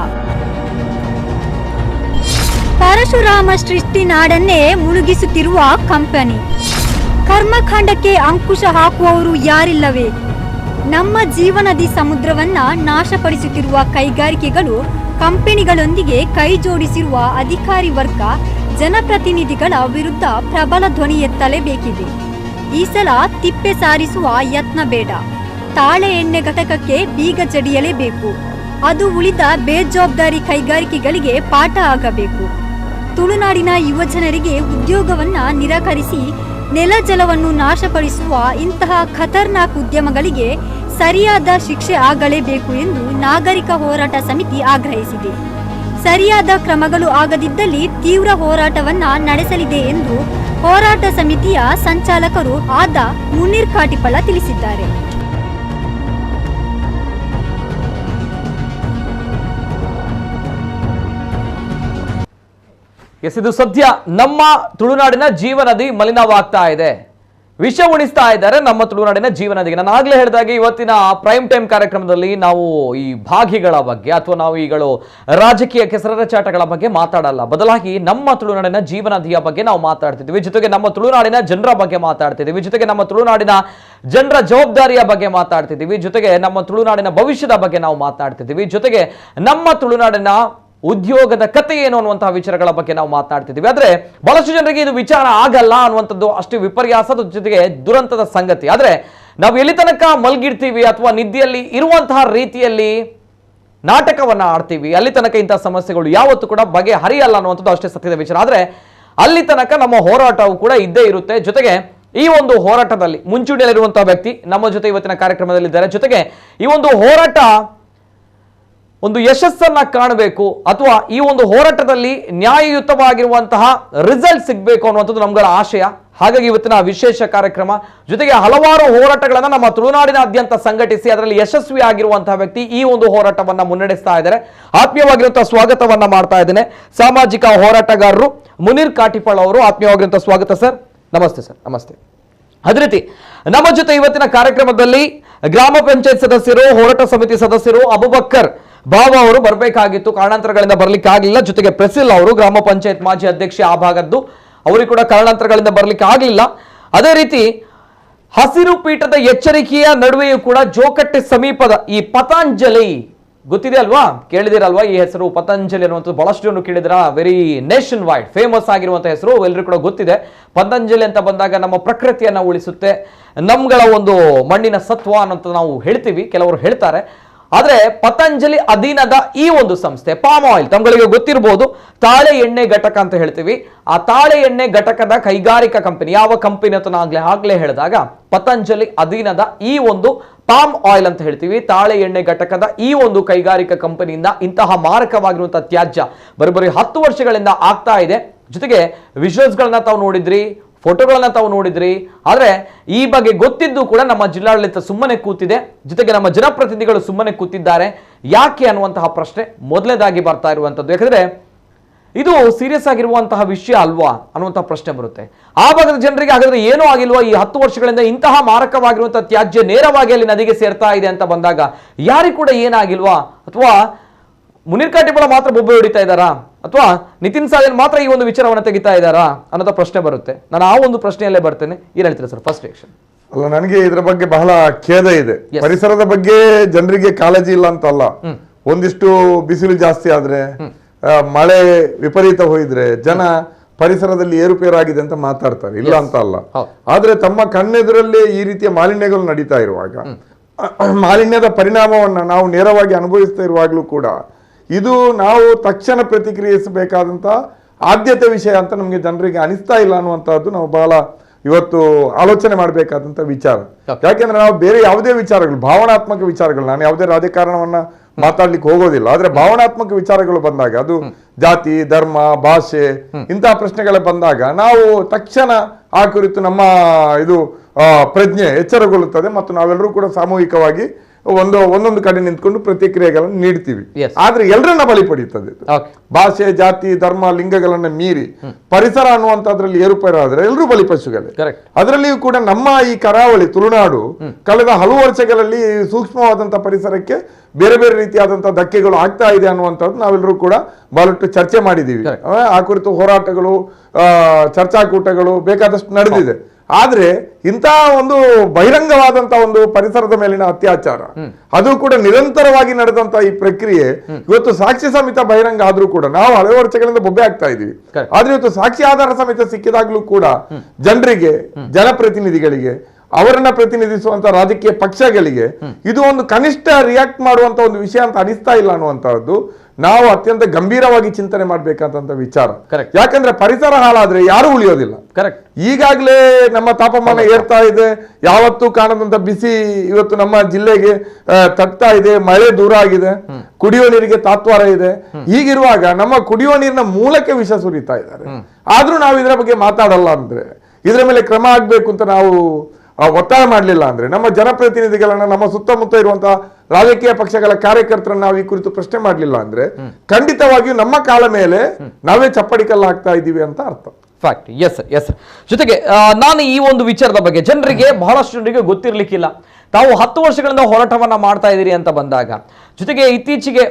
ಪರಶುರಾಮ ಸೃಷ್ಟಿ ನಾಡನ್ನೇ ಮುಳುಗಿಸುತ್ತಿರುವ ಕಂಪನಿ. ಕರ್ಮಕಾಂಡಕ್ಕೆ ಅಂಕುಶ ಹಾಕುವವರು ಯಾರಿಲ್ಲವೇ? ನಮ್ಮ ಜೀವನದಿ ಸಮುದ್ರವನ್ನ ನಾಶಪಡಿಸುತ್ತಿರುವ ಕೈಗಾರಿಕೆಗಳು, ಕಂಪನಿಗಳೊಂದಿಗೆ ಕೈ ಜೋಡಿಸಿರುವ ಅಧಿಕಾರಿ ವರ್ಗ, ಜನಪ್ರತಿನಿಧಿಗಳ ವಿರುದ್ಧ ಪ್ರಬಲ ಧ್ವನಿ ಎತ್ತಲೇಬೇಕಿದೆ. ಈ ಸಲ ತಿಪ್ಪೆ ಸಾರಿಸುವ ಯತ್ನ ಬೇಡ. ತಾಳೆ ಎಣ್ಣೆ ಘಟಕಕ್ಕೆ ಬೀಗ ಜಡಿಯಲೇಬೇಕು. ಅದು ಉಳಿದ ಬೇಜವಾಬ್ದಾರಿ ಕೈಗಾರಿಕೆಗಳಿಗೆ ಪಾಠ ಆಗಬೇಕು. ತುಳುನಾಡಿನ ಯುವಜನರಿಗೆ ಉದ್ಯೋಗವನ್ನ ನಿರಾಕರಿಸಿ ನೆಲ ಜಲವನ್ನು ನಾಶಪಡಿಸುವ ಇಂತಹ ಖತರ್ನಾಕ್ ಉದ್ಯಮಗಳಿಗೆ ಸರಿಯಾದ ಶಿಕ್ಷೆ ಆಗಲೇಬೇಕು ಎಂದು ನಾಗರಿಕ ಹೋರಾಟ ಸಮಿತಿ ಆಗ್ರಹಿಸಿದೆ. ಸರಿಯಾದ ಕ್ರಮಗಳು ಆಗದಿದ್ದಲ್ಲಿ ತೀವ್ರ ಹೋರಾಟವನ್ನ ನಡೆಸಲಿದೆ ಎಂದು ಹೋರಾಟ ಸಮಿತಿಯ ಸಂಚಾಲಕರು ಆದ ಮುನೀರ್ ಕಾಟಿಪಳ ತಿಳಿಸಿದ್ದಾರೆ. ಇದು ಸದ್ಯ ನಮ್ಮ ತುಳುನಾಡಿನ ಜೀವನದಿ ಮಲಿನವಾಗ್ತಾ ಇದೆ, ವಿಷ ಉಣಿಸ್ತಾ ಇದ್ದಾರೆ ನಮ್ಮ ತುಳುನಾಡಿನ ಜೀವನದಿಗೆ. ನಾನು ಆಗ್ಲೇ ಹೇಳಿದಾಗೆ ಇವತ್ತಿನ ಪ್ರೈಮ್ ಟೈಮ್ ಕಾರ್ಯಕ್ರಮದಲ್ಲಿ ನಾವು ಈ ಭಾಗಿಗಳ ಬಗ್ಗೆ ಅಥವಾ ನಾವು ಈಗಳು ರಾಜಕೀಯ ಕೆಸರಚಾಟಗಳ ಬಗ್ಗೆ ಮಾತಾಡಲ್ಲ, ಬದಲಾಗಿ ನಮ್ಮ ತುಳುನಾಡಿನ ಜೀವನದಿಯ ಬಗ್ಗೆ ನಾವು ಮಾತಾಡ್ತಿದ್ವಿ. ಜೊತೆಗೆ ನಮ್ಮ ತುಳುನಾಡಿನ ಜನರ ಬಗ್ಗೆ ಮಾತಾಡ್ತಿದ್ವಿ, ಜೊತೆಗೆ ನಮ್ಮ ತುಳುನಾಡಿನ ಜನರ ಜವಾಬ್ದಾರಿಯ ಬಗ್ಗೆ ಮಾತಾಡ್ತಿದ್ವಿ, ಜೊತೆಗೆ ನಮ್ಮ ತುಳುನಾಡಿನ ಭವಿಷ್ಯದ ಬಗ್ಗೆ ನಾವು ಮಾತಾಡ್ತಿದ್ವಿ, ಜೊತೆಗೆ ನಮ್ಮ ತುಳುನಾಡಿನ ಉದ್ಯೋಗದ ಕತೆ ಏನು ಅನ್ನುವಂತಹ ವಿಚಾರಗಳ ಬಗ್ಗೆ ನಾವು ಮಾತನಾಡ್ತಿದ್ದೀವಿ. ಆದ್ರೆ ಬಹಳಷ್ಟು ಜನರಿಗೆ ಇದು ವಿಚಾರ ಆಗಲ್ಲ ಅನ್ನುವಂಥದ್ದು ಅಷ್ಟು ವಿಪರ್ಯಾಸದ ಜೊತೆಗೆ ದುರಂತದ ಸಂಗತಿ. ಆದ್ರೆ ನಾವು ಎಲ್ಲಿ ತನಕ ಮಲಗಿರ್ತೀವಿ ಅಥವಾ ನಿದ್ದೆಯಲ್ಲಿ ಇರುವಂತಹ ರೀತಿಯಲ್ಲಿ ನಾಟಕವನ್ನ ಆಡ್ತೀವಿ, ಅಲ್ಲಿ ತನಕ ಇಂತಹ ಸಮಸ್ಯೆಗಳು ಯಾವತ್ತೂ ಕೂಡ ಬಗೆ ಹರಿಯಲ್ಲ ಅನ್ನುವಂಥದ್ದು ಅಷ್ಟೇ ಸತ್ಯದ ವಿಚಾರ. ಆದ್ರೆ ಅಲ್ಲಿ ತನಕ ನಮ್ಮ ಹೋರಾಟವು ಕೂಡ ಇದ್ದೇ ಇರುತ್ತೆ. ಜೊತೆಗೆ ಈ ಒಂದು ಹೋರಾಟದಲ್ಲಿ ಮುಂಚೂಣಿಯಲ್ಲಿರುವಂತಹ ವ್ಯಕ್ತಿ ನಮ್ಮ ಜೊತೆ ಇವತ್ತಿನ ಕಾರ್ಯಕ್ರಮದಲ್ಲಿದ್ದಾರೆ. ಜೊತೆಗೆ ಈ ಒಂದು ಹೋರಾಟ ಒಂದು ಯಶಸ್ಸನ್ನ ಕಾಣಬೇಕು ಅಥವಾ ಈ ಒಂದು ಹೋರಾಟದಲ್ಲಿ ನ್ಯಾಯಯುತವಾಗಿರುವಂತಹ ರಿಸಲ್ಟ್ ಸಿಗಬೇಕು ಅನ್ನುವಂಥದ್ದು ನಮ್ಗಳ ಆಶಯ. ಹಾಗಾಗಿ ಇವತ್ತಿನ ವಿಶೇಷ ಕಾರ್ಯಕ್ರಮ ಜೊತೆಗೆ ಹಲವಾರು ಹೋರಾಟಗಳನ್ನ ನಮ್ಮ ತುಳುನಾಡಿನಾದ್ಯಂತ ಸಂಘಟಿಸಿ ಅದರಲ್ಲಿ ಯಶಸ್ವಿ ಆಗಿರುವಂತಹ ವ್ಯಕ್ತಿ ಈ ಒಂದು ಹೋರಾಟವನ್ನ ಮುನ್ನಡೆಸ್ತಾ ಇದ್ದಾರೆ. ಆತ್ಮೀಯವಾಗಿರುವಂತಹ ಸ್ವಾಗತವನ್ನ ಮಾಡ್ತಾ ಇದ್ದೇನೆ. ಸಾಮಾಜಿಕ ಹೋರಾಟಗಾರರು ಮುನೀರ್ ಕಾಟಿಪಾಳ್ ಅವರು, ಆತ್ಮೀಯವಾಗಿರುವಂತಹ ಸ್ವಾಗತ ಸರ್. ನಮಸ್ತೆ ಸರ್. ನಮಸ್ತೆ. ಅದೇ ರೀತಿ ನಮ್ಮ ಜೊತೆ ಇವತ್ತಿನ ಕಾರ್ಯಕ್ರಮದಲ್ಲಿ ಗ್ರಾಮ ಪಂಚಾಯತ್ ಸದಸ್ಯರು, ಹೋರಾಟ ಸಮಿತಿ ಸದಸ್ಯರು ಅಬುಬಕ್ಕರ್ ಬಾಬಾ ಅವರು ಬರಬೇಕಾಗಿತ್ತು, ಕಾರಣಾಂತರಗಳಿಂದ ಬರ್ಲಿಕ್ಕೆ ಆಗಲಿಲ್ಲ. ಜೊತೆಗೆ ಪ್ರೆಸಿಲ್ ಅವರು ಗ್ರಾಮ ಪಂಚಾಯತ್ ಮಾಜಿ ಅಧ್ಯಕ್ಷೆ ಆ ಭಾಗದ್ದು, ಅವರಿಗೆ ಕೂಡ ಕಾರಣಾಂತರಗಳಿಂದ ಬರ್ಲಿಕ್ಕೆ ಆಗಲಿಲ್ಲ. ಅದೇ ರೀತಿ ಹಸಿರು ಪೀಠದ ಎಚ್ಚರಿಕೆಯ ನಡುವೆಯೂ ಕೂಡ ಜೋಕಟ್ಟೆ ಸಮೀಪದ ಈ ಪತಂಜಲಿ ಗೊತ್ತಿದೆ ಅಲ್ವಾ, ಕೇಳಿದಿರಲ್ವಾ ಈ ಹೆಸರು ಪತಂಜಲಿ ಅನ್ನುವಂಥದ್ದು ಬಹಳಷ್ಟು ಜನ ಕೇಳಿದಿರ. ವೆರಿ ನೇಷನ್ ವೈಡ್ ಫೇಮಸ್ ಆಗಿರುವಂತಹ ಹೆಸರು, ಎಲ್ಲರಿಗೂ ಕೂಡ ಗೊತ್ತಿದೆ. ಪತಂಜಲಿ ಅಂತ ಬಂದಾಗ ನಮ್ಮ ಪ್ರಕೃತಿಯನ್ನ ಉಳಿಸುತ್ತೆ, ನಮ್ಗಳ ಒಂದು ಮಣ್ಣಿನ ಸತ್ವ ಅನ್ನೋಂಥ ನಾವು ಹೇಳ್ತೀವಿ, ಕೆಲವರು ಹೇಳ್ತಾರೆ. ಆದ್ರೆ ಪತಂಜಲಿ ಅಧೀನದ ಈ ಒಂದು ಸಂಸ್ಥೆ ಪಾಮ್ ಆಯಿಲ್, ತಮ್ಗಳಿಗೆ ಗೊತ್ತಿರಬಹುದು, ತಾಳೆ ಎಣ್ಣೆ ಘಟಕ ಅಂತ ಹೇಳ್ತೀವಿ. ಆ ತಾಳೆ ಎಣ್ಣೆ ಘಟಕದ ಕೈಗಾರಿಕಾ ಕಂಪನಿ ಯಾವ ಕಂಪನಿ ಅಂತ ಆಗ್ಲೇ ಹೇಳಿದಾಗ ಪತಂಜಲಿ ಅಧೀನದ ಈ ಒಂದು ಪಾಮ್ ಆಯಿಲ್ ಅಂತ ಹೇಳ್ತೀವಿ, ತಾಳೆ ಎಣ್ಣೆ ಘಟಕದ ಈ ಒಂದು ಕೈಗಾರಿಕಾ ಕಂಪನಿಯಿಂದ ಇಂತಹ ಮಾರಕವಾಗಿರುವಂತಹ ತ್ಯಾಜ್ಯ ಬರೋಬ್ಬರಿ 10 ವರ್ಷಗಳಿಂದ ಆಗ್ತಾ ಇದೆ. ಜೊತೆಗೆ ವಿಜುವಲ್ಸ್ಗಳನ್ನ ತಾವು ನೋಡಿದ್ರಿ, ಫೋಟೋಗಳನ್ನ ತಾವು ನೋಡಿದ್ರಿ. ಆದ್ರೆ ಈ ಬಗ್ಗೆ ಗೊತ್ತಿದ್ದು ಕೂಡ ನಮ್ಮ ಜಿಲ್ಲಾಡಳಿತ ಸುಮ್ಮನೆ ಕೂತಿದೆ, ಜೊತೆಗೆ ನಮ್ಮ ಜನಪ್ರತಿನಿಧಿಗಳು ಸುಮ್ಮನೆ ಕೂತಿದ್ದಾರೆ. ಯಾಕೆ ಅನ್ನುವಂತಹ ಪ್ರಶ್ನೆ ಮೊದಲನೇದಾಗಿ ಬರ್ತಾ ಇರುವಂತದ್ದು. ಯಾಕಂದ್ರೆ ಇದು ಸೀರಿಯಸ್ ಆಗಿರುವಂತಹ ವಿಷಯ ಅಲ್ವಾ ಅನ್ನುವಂತಹ ಪ್ರಶ್ನೆ ಬರುತ್ತೆ. ಆ ಭಾಗದ ಜನರಿಗೆ ಹಾಗಾದ್ರೆ ಏನೂ ಆಗಿಲ್ವಾ, ಈ 10 ವರ್ಷಗಳಿಂದ ಇಂತಹ ಮಾರಕವಾಗಿರುವಂತಹ ತ್ಯಾಜ್ಯ ನೇರವಾಗಿ ಅಲ್ಲಿ ನದಿಗೆ ಸೇರ್ತಾ ಇದೆ ಅಂತ ಬಂದಾಗ ಯಾರಿಗೂ ಕೂಡ ಏನಾಗಿಲ್ವಾ, ಅಥವಾ ಮುನೀರ್ ಕಾಟಿಪಾಳ ಮಾತ್ರ ಬೊಬ್ಬೆ ಹೊಡಿತಾ ಇದ್ದಾರಾ, ಅಥವಾ ನಿತಿನ್ ಸಾಗರ್ ಮಾತ್ರ ಈ ಒಂದು ವಿಚಾರವನ್ನು ತೆಗಿತಾ ಇದ್ದಾರಾ ಅನ್ನೋದ ಪ್ರಶ್ನೆ ಬರುತ್ತೆ. ನಾನು ಆ ಒಂದು ಪ್ರಶ್ನೆಯಲ್ಲೇ ಬರ್ತೇನೆ. ಏನ್ ಹೇಳ್ತೀರಾ ಸರ್ ಫಸ್ಟ್ ರಿಯಾಕ್ಷನ್? ಅಲ್ಲ, ನನಗೆ ಇದರ ಬಗ್ಗೆ ಬಹಳ ಖೇದ ಇದೆ. ಪರಿಸರದ ಬಗ್ಗೆ ಜನರಿಗೆ ಕಾಳಜಿ ಇಲ್ಲ ಅಂತ ಅಲ್ಲ, ಒಂದಿಷ್ಟು ಬಿಸಿಲು ಜಾಸ್ತಿ ಆದ್ರೆ, ಮಳೆ ವಿಪರೀತ ಹೋಯಿದ್ರೆ ಜನ ಪರಿಸರದಲ್ಲಿ ಏರುಪೇರಾಗಿದೆ ಅಂತ ಮಾತಾಡ್ತಾರೆ, ಇಲ್ಲ ಅಂತ ಅಲ್ಲ. ಆದ್ರೆ ತಮ್ಮ ಕಣ್ಣೆದುರಲ್ಲೇ ಈ ರೀತಿಯ ಮಾಲಿನ್ಯಗಳು ನಡೀತಾ ಇರುವಾಗ, ಮಾಲಿನ್ಯದ ಪರಿಣಾಮವನ್ನ ನಾವು ನೇರವಾಗಿ ಅನುಭವಿಸ್ತಾ ಇರುವಾಗಲೂ ಕೂಡ ಇದು ನಾವು ತಕ್ಷಣ ಪ್ರತಿಕ್ರಿಯಿಸಬೇಕಾದಂತ ಆದ್ಯತೆ ವಿಷಯ ಅಂತ ನಮಗೆ ಜನರಿಗೆ ಅನಿಸ್ತಾ ಇಲ್ಲ ಅನ್ನುವಂಥದ್ದು ನಾವು ಬಹಳ ಇವತ್ತು ಆಲೋಚನೆ ಮಾಡಬೇಕಾದಂತ ವಿಚಾರ. ಯಾಕೆಂದ್ರೆ ನಾವು ಬೇರೆ ಯಾವುದೇ ವಿಚಾರಗಳು, ಭಾವನಾತ್ಮಕ ವಿಚಾರಗಳು, ನಾನು ಯಾವುದೇ ರಾಜಕಾರಣವನ್ನ ಮಾತಾಡ್ಲಿಕ್ಕೆ ಹೋಗೋದಿಲ್ಲ, ಆದ್ರೆ ಭಾವನಾತ್ಮಕ ವಿಚಾರಗಳು ಬಂದಾಗ, ಅದು ಜಾತಿ, ಧರ್ಮ, ಭಾಷೆ ಇಂತಹ ಪ್ರಶ್ನೆಗಳ ಬಂದಾಗ ನಾವು ತಕ್ಷಣ ಆ ಕುರಿತು ನಮ್ಮ ಇದು ಪ್ರಜ್ಞೆ ಎಚ್ಚರಗೊಳ್ಳುತ್ತದೆ ಮತ್ತು ನಾವೆಲ್ಲರೂ ಕೂಡ ಸಾಮೂಹಿಕವಾಗಿ ಒಂದೊಂದು ಕಡೆ ನಿಂತ್ಕೊಂಡು ಪ್ರತಿಕ್ರಿಯೆಗಳನ್ನು ನೀಡ್ತೀವಿ. ಆದ್ರೆ ಎಲ್ಲರನ್ನ ಬಲಿ ಪಡೀತದೆ. ಭಾಷೆ, ಜಾತಿ, ಧರ್ಮ, ಲಿಂಗಗಳನ್ನ ಮೀರಿ ಪರಿಸರ ಅನ್ನುವಂಥದ್ರಲ್ಲಿ ಏರುಪೇರಾದ್ರೆ ಎಲ್ಲರೂ ಬಲಿಪಶುಗಳೇ. ಅದರಲ್ಲಿಯೂ ಕೂಡ ನಮ್ಮ ಈ ಕರಾವಳಿ ತುಳುನಾಡು ಕಳೆದ ಹಲವು ವರ್ಷಗಳಲ್ಲಿ ಸೂಕ್ಷ್ಮವಾದಂತಹ ಪರಿಸರಕ್ಕೆ ಬೇರೆ ಬೇರೆ ರೀತಿಯಾದಂತಹ ಧಕ್ಕೆಗಳು ಆಗ್ತಾ ಇದೆ ಅನ್ನುವಂಥದ್ದು ನಾವೆಲ್ಲರೂ ಕೂಡ ಬಹಳಷ್ಟು ಚರ್ಚೆ ಮಾಡಿದೀವಿ. ಆ ಕುರಿತು ಹೋರಾಟಗಳು, ಚರ್ಚಾಕೂಟಗಳು ಬೇಕಾದಷ್ಟು ನಡೆದಿದೆ. ಆದ್ರೆ ಇಂತಹ ಒಂದು ಬಹಿರಂಗವಾದಂತಹ ಒಂದು ಪರಿಸರದ ಮೇಲಿನ ಅತ್ಯಾಚಾರ, ಅದು ಕೂಡ ನಿರಂತರವಾಗಿ ನಡೆದಂತ ಈ ಪ್ರಕ್ರಿಯೆ ಇವತ್ತು ಸಾಕ್ಷಿ ಸಮೇತ ಬಹಿರಂಗ ಆದ್ರೂ ಕೂಡ ನಾವು ಹಲವು ವರ್ಷಗಳಿಂದ ಬೊಬ್ಬೆ ಆಗ್ತಾ ಇದೀವಿ. ಆದ್ರೆ ಇವತ್ತು ಸಾಕ್ಷಿ ಆಧಾರ ಸಮೇತ ಸಿಕ್ಕಿದಾಗ್ಲೂ ಕೂಡ ಜನರಿಗೆ, ಜನಪ್ರತಿನಿಧಿಗಳಿಗೆ, ಅವರನ್ನ ಪ್ರತಿನಿಧಿಸುವಂತ ರಾಜಕೀಯ ಪಕ್ಷಗಳಿಗೆ ಇದು ಒಂದು ಕನಿಷ್ಠ ರಿಯಾಕ್ಟ್ ಮಾಡುವಂತ ಒಂದು ವಿಷಯ ಅಂತ ಅನಿಸ್ತಾ ಇಲ್ಲ ಅನ್ನುವಂತಹದ್ದು ನಾವು ಅತ್ಯಂತ ಗಂಭೀರವಾಗಿ ಚಿಂತನೆ ಮಾಡ್ಬೇಕಂತ ವಿಚಾರ. ಯಾಕಂದ್ರೆ ಪರಿಸರ ಹಾಳಾದ್ರೆ ಯಾರು ಉಳಿಯೋದಿಲ್ಲ. ಈಗಾಗಲೇ ನಮ್ಮ ತಾಪಮಾನ ಏರ್ತಾ ಇದೆ, ಯಾವತ್ತೂ ಕಾಣದಂತ ಬಿಸಿ ಇವತ್ತು ನಮ್ಮ ಜಿಲ್ಲೆಗೆ ತಟ್ತಾ ಇದೆ, ಮಳೆ ದೂರ ಆಗಿದೆ, ಕುಡಿಯುವ ನೀರಿಗೆ ತಾತ್ವಾರ ಇದೆ. ಹೀಗಿರುವಾಗ ನಮ್ಮ ಕುಡಿಯುವ ನೀರಿನ ಮೂಲಕ್ಕೆ ವಿಷ ಸುರಿತಾ ಇದ್ದಾರೆ. ಆದ್ರೂ ನಾವು ಇದರ ಬಗ್ಗೆ ಮಾತಾಡಲ್ಲ ಅಂದ್ರೆ, ಇದರ ಮೇಲೆ ಕ್ರಮ ಆಗ್ಬೇಕು ಅಂತ ನಾವು ಒತ್ತಾಯ ಮಾಡಲಿಲ್ಲ ಅಂದ್ರೆ, ನಮ್ಮ ಜನಪ್ರತಿನಿಧಿಗಳನ್ನ, ನಮ್ಮ ಸುತ್ತಮುತ್ತ ಇರುವಂತಹ ರಾಜಕೀಯ ಪಕ್ಷಗಳ ಕಾರ್ಯಕರ್ತರನ್ನ ನಾವು ಈ ಕುರಿತು ಪ್ರಶ್ನೆ ಮಾಡಲಿಲ್ಲ ಅಂದ್ರೆ ಖಂಡಿತವಾಗಿಯೂ ನಮ್ಮ ಕಾಲ ಮೇಲೆ ನಾವೇ ಚಪ್ಪಡಿ ಕಲ್ಲು ಹಾಕ್ತಾ ಇದ್ದೀವಿ ಅಂತ ಅರ್ಥ. ಫ್ಯಾಕ್ಟ್. ಎಸ್. ಜೊತೆಗೆ ನಾನು ಈ ಒಂದು ವಿಚಾರದ ಬಗ್ಗೆ ಜನರಿಗೆ, ಬಹಳಷ್ಟು ಜನರಿಗೆ ಗೊತ್ತಿರ್ಲಿಕ್ಕಿಲ್ಲ. ತಾವು 10 ವರ್ಷಗಳಿಂದ ಹೋರಾಟವನ್ನ ಮಾಡ್ತಾ ಇದ್ದೀರಿ ಅಂತ ಬಂದಾಗ, ಜೊತೆಗೆ ಇತ್ತೀಚೆಗೆ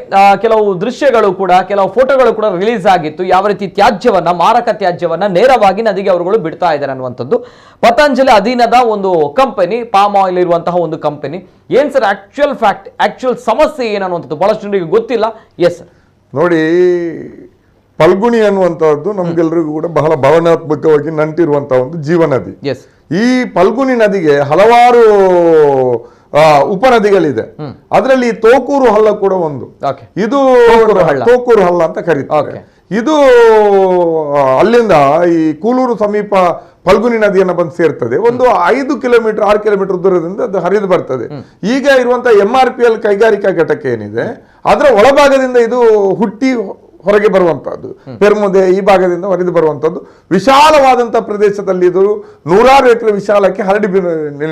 ಕೆಲವು ದೃಶ್ಯಗಳು ಕೂಡ, ಕೆಲವು ಫೋಟೋಗಳು ಕೂಡ ರಿಲೀಸ್ ಆಗಿತ್ತು, ಯಾವ ರೀತಿ ತ್ಯಾಜ್ಯವನ್ನ, ಮಾರಕ ತ್ಯಾಜ್ಯವನ್ನ ನೇರವಾಗಿ ನದಿಗೆ ಅವರುಗಳು ಬಿಡ್ತಾ ಇದ್ದಾರೆ ಅನ್ನುವಂಥದ್ದು. ಪತಂಜಲಿ ಅಧೀನದ ಒಂದು ಕಂಪನಿ, ಪಾಮ್ ಆಯಿಲ್ ಇರುವಂತಹ ಒಂದು ಕಂಪನಿ. ಏನ್ ಸರ್ ಆಕ್ಚುಯಲ್ ಫ್ಯಾಕ್ಟ್, ಆಕ್ಚುಯಲ್ ಸಮಸ್ಯೆ ಏನನ್ನುವಂಥದ್ದು ಬಹಳಷ್ಟು ಜನರಿಗೆ ಗೊತ್ತಿಲ್ಲ. ಎಸ್ ನೋಡಿ, ಫಲ್ಗುಣಿ ಅನ್ನುವಂಥದ್ದು ನಮ್ಗೆಲ್ರಿಗೂ ಕೂಡ ಬಹಳ ಭಾವನಾತ್ಮಕವಾಗಿ ನಂಟಿರುವಂತಹ ಒಂದು ಜೀವನದಿ. ಈ ಫಲ್ಗುಣಿ ನದಿಗೆ ಹಲವಾರು ಉಪನದಿಗಳಿದೆ. ಅದರಲ್ಲಿ ತೋಕೂರು ಹಳ್ಳ ಕೂಡ ಒಂದು. ಇದು ತೋಕೂರು ಹಳ್ಳ ಅಂತ ಕರೀತಾರೆ. ಇದು ಅಲ್ಲಿಂದ ಈ ಕೂಲೂರು ಸಮೀಪ ಫಲ್ಗುಣಿ ನದಿಯನ್ನು ಬಂದು ಸೇರ್ತದೆ. ಒಂದು 5 ಕಿಲೋಮೀಟರ್ 6 ಕಿಲೋಮೀಟರ್ ದೂರದಿಂದ ಅದು ಹರಿದು ಬರ್ತದೆ. ಈಗ ಇರುವಂತಹ MRPL ಕೈಗಾರಿಕಾ ಘಟಕ ಏನಿದೆ ಅದರ ಒಳಭಾಗದಿಂದ ಇದು ಹುಟ್ಟಿ ಹೊರಗೆ ಬರುವಂತಹದ್ದು, ಪೆರ್ಮುದೆ ಈ ಭಾಗದಿಂದ ಹೊರಗೆ ಬರುವಂತದ್ದು ವಿಶಾಲವಾದಂತಹ ಪ್ರದೇಶದಲ್ಲಿ ಇದು 100 ಎಕರೆ ವಿಶಾಲಕ್ಕೆ ಹರಡಿ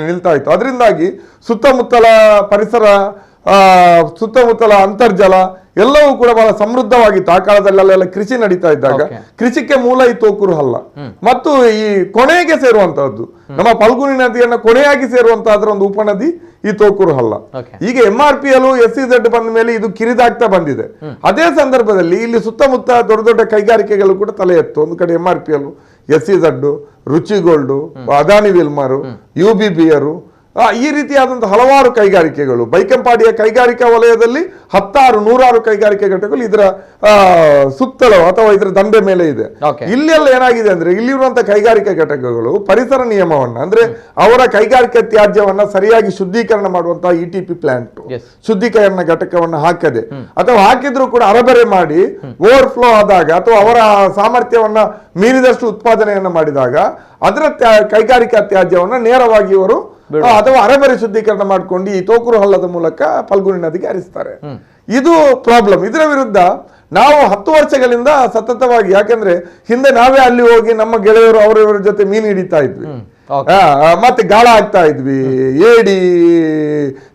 ನಿಲ್ತಾ ಇತ್ತು. ಅದರಿಂದಾಗಿ ಸುತ್ತಮುತ್ತಲ ಪರಿಸರ, ಸುತ್ತಮುತ್ತಲ ಅಂತರ್ಜಲ ಎಲ್ಲವೂ ಕೂಡ ಬಹಳ ಸಮೃದ್ಧವಾಗಿತ್ತು. ಆ ಕಾಲದಲ್ಲಿ ಅಲ್ಲೆಲ್ಲ ಕೃಷಿ ನಡೀತಾ ಇದ್ದಾಗ ಕೃಷಿಗೆ ಮೂಲ ಈ ತೋಕೂರು ಹಲ್ಲ ಮತ್ತು ಈ ಕೊನೆಗೆ ಸೇರುವಂತಹದ್ದು, ನಮ್ಮ ಫಲ್ಗುಣಿ ನದಿಯನ್ನ ಕೊನೆಯಾಗಿ ಸೇರುವಂತಹದ್ರ ಒಂದು ಉಪನದಿ ಈ ತೋಕೂರು ಹಲ್ಲ. ಈಗ MRPL SEZ ಬಂದ ಮೇಲೆ ಇದು ಕಿರಿದಾಗ್ತಾ ಬಂದಿದೆ. ಅದೇ ಸಂದರ್ಭದಲ್ಲಿ ಇಲ್ಲಿ ಸುತ್ತಮುತ್ತ ದೊಡ್ಡ ದೊಡ್ಡ ಕೈಗಾರಿಕೆಗಳು ಕೂಡ ತಲೆ ಎತ್ತು. ಒಂದು ಕಡೆ MRPL, SEZ, Ruchi Gold, Adani ವಿಲ್ಮರ್, UBBR, ಈ ರೀತಿಯಾದಂತಹ ಹಲವಾರು ಕೈಗಾರಿಕೆಗಳು, ಬೈಕಂಪಾಡಿಯ ಕೈಗಾರಿಕಾ ವಲಯದಲ್ಲಿ 100 ಕೈಗಾರಿಕೆ ಘಟಕಗಳು ಇದರ ಸುತ್ತಲೂ ಅಥವಾ ಇದರ ದಂಡೆ ಮೇಲೆ ಇದೆ. ಇಲ್ಲೆಲ್ಲ ಏನಾಗಿದೆ ಅಂದ್ರೆ ಇಲ್ಲಿರುವಂತಹ ಕೈಗಾರಿಕಾ ಘಟಕಗಳು ಪರಿಸರ ನಿಯಮವನ್ನ ಅಂದ್ರೆ ಅವರ ಕೈಗಾರಿಕಾ ತ್ಯಾಜ್ಯವನ್ನ ಸರಿಯಾಗಿ ಶುದ್ಧೀಕರಣ ಮಾಡುವಂತಹ ETP ಪ್ಲಾಂಟ್, ಶುದ್ಧೀಕರಣ ಘಟಕವನ್ನ ಹಾಕದೆ ಅಥವಾ ಹಾಕಿದ್ರು ಕೂಡ ಅರಬರೆ ಮಾಡಿ ಓವರ್ಫ್ಲೋ ಆದಾಗ ಅಥವಾ ಅವರ ಸಾಮರ್ಥ್ಯವನ್ನ ಮೀರಿದಷ್ಟು ಉತ್ಪಾದನೆಯನ್ನ ಮಾಡಿದಾಗ ಅದರ ಕೈಗಾರಿಕಾ ತ್ಯಾಜ್ಯವನ್ನ ನೇರವಾಗಿ ಇವರು ಅಥವಾ ಅರೆಬರೆ ಶುದ್ಧೀಕರಣ ಮಾಡ್ಕೊಂಡು ಈ ತೋಕೂರು ಹಳ್ಳದ ಮೂಲಕ ಫಲ್ಗುಣಿ ನದಿಗೆ ಹರಿಸ್ತಾರೆ. ಇದು ಪ್ರಾಬ್ಲಮ್. ಇದರ ವಿರುದ್ಧ ನಾವು 10 ವರ್ಷಗಳಿಂದ ಸತತವಾಗಿ, ಯಾಕಂದ್ರೆ ಹಿಂದೆ ನಾವೇ ಅಲ್ಲಿ ಹೋಗಿ ನಮ್ಮ ಗೆಳೆಯರು ಅವರವರ ಜೊತೆ ಮೀನು ಹಿಡಿತಾ ಇದ್ವಿ, ಮತ್ತೆ ಗಾಳ ಹಾಕ್ತಾ ಇದ್ವಿ, ಏಡಿ,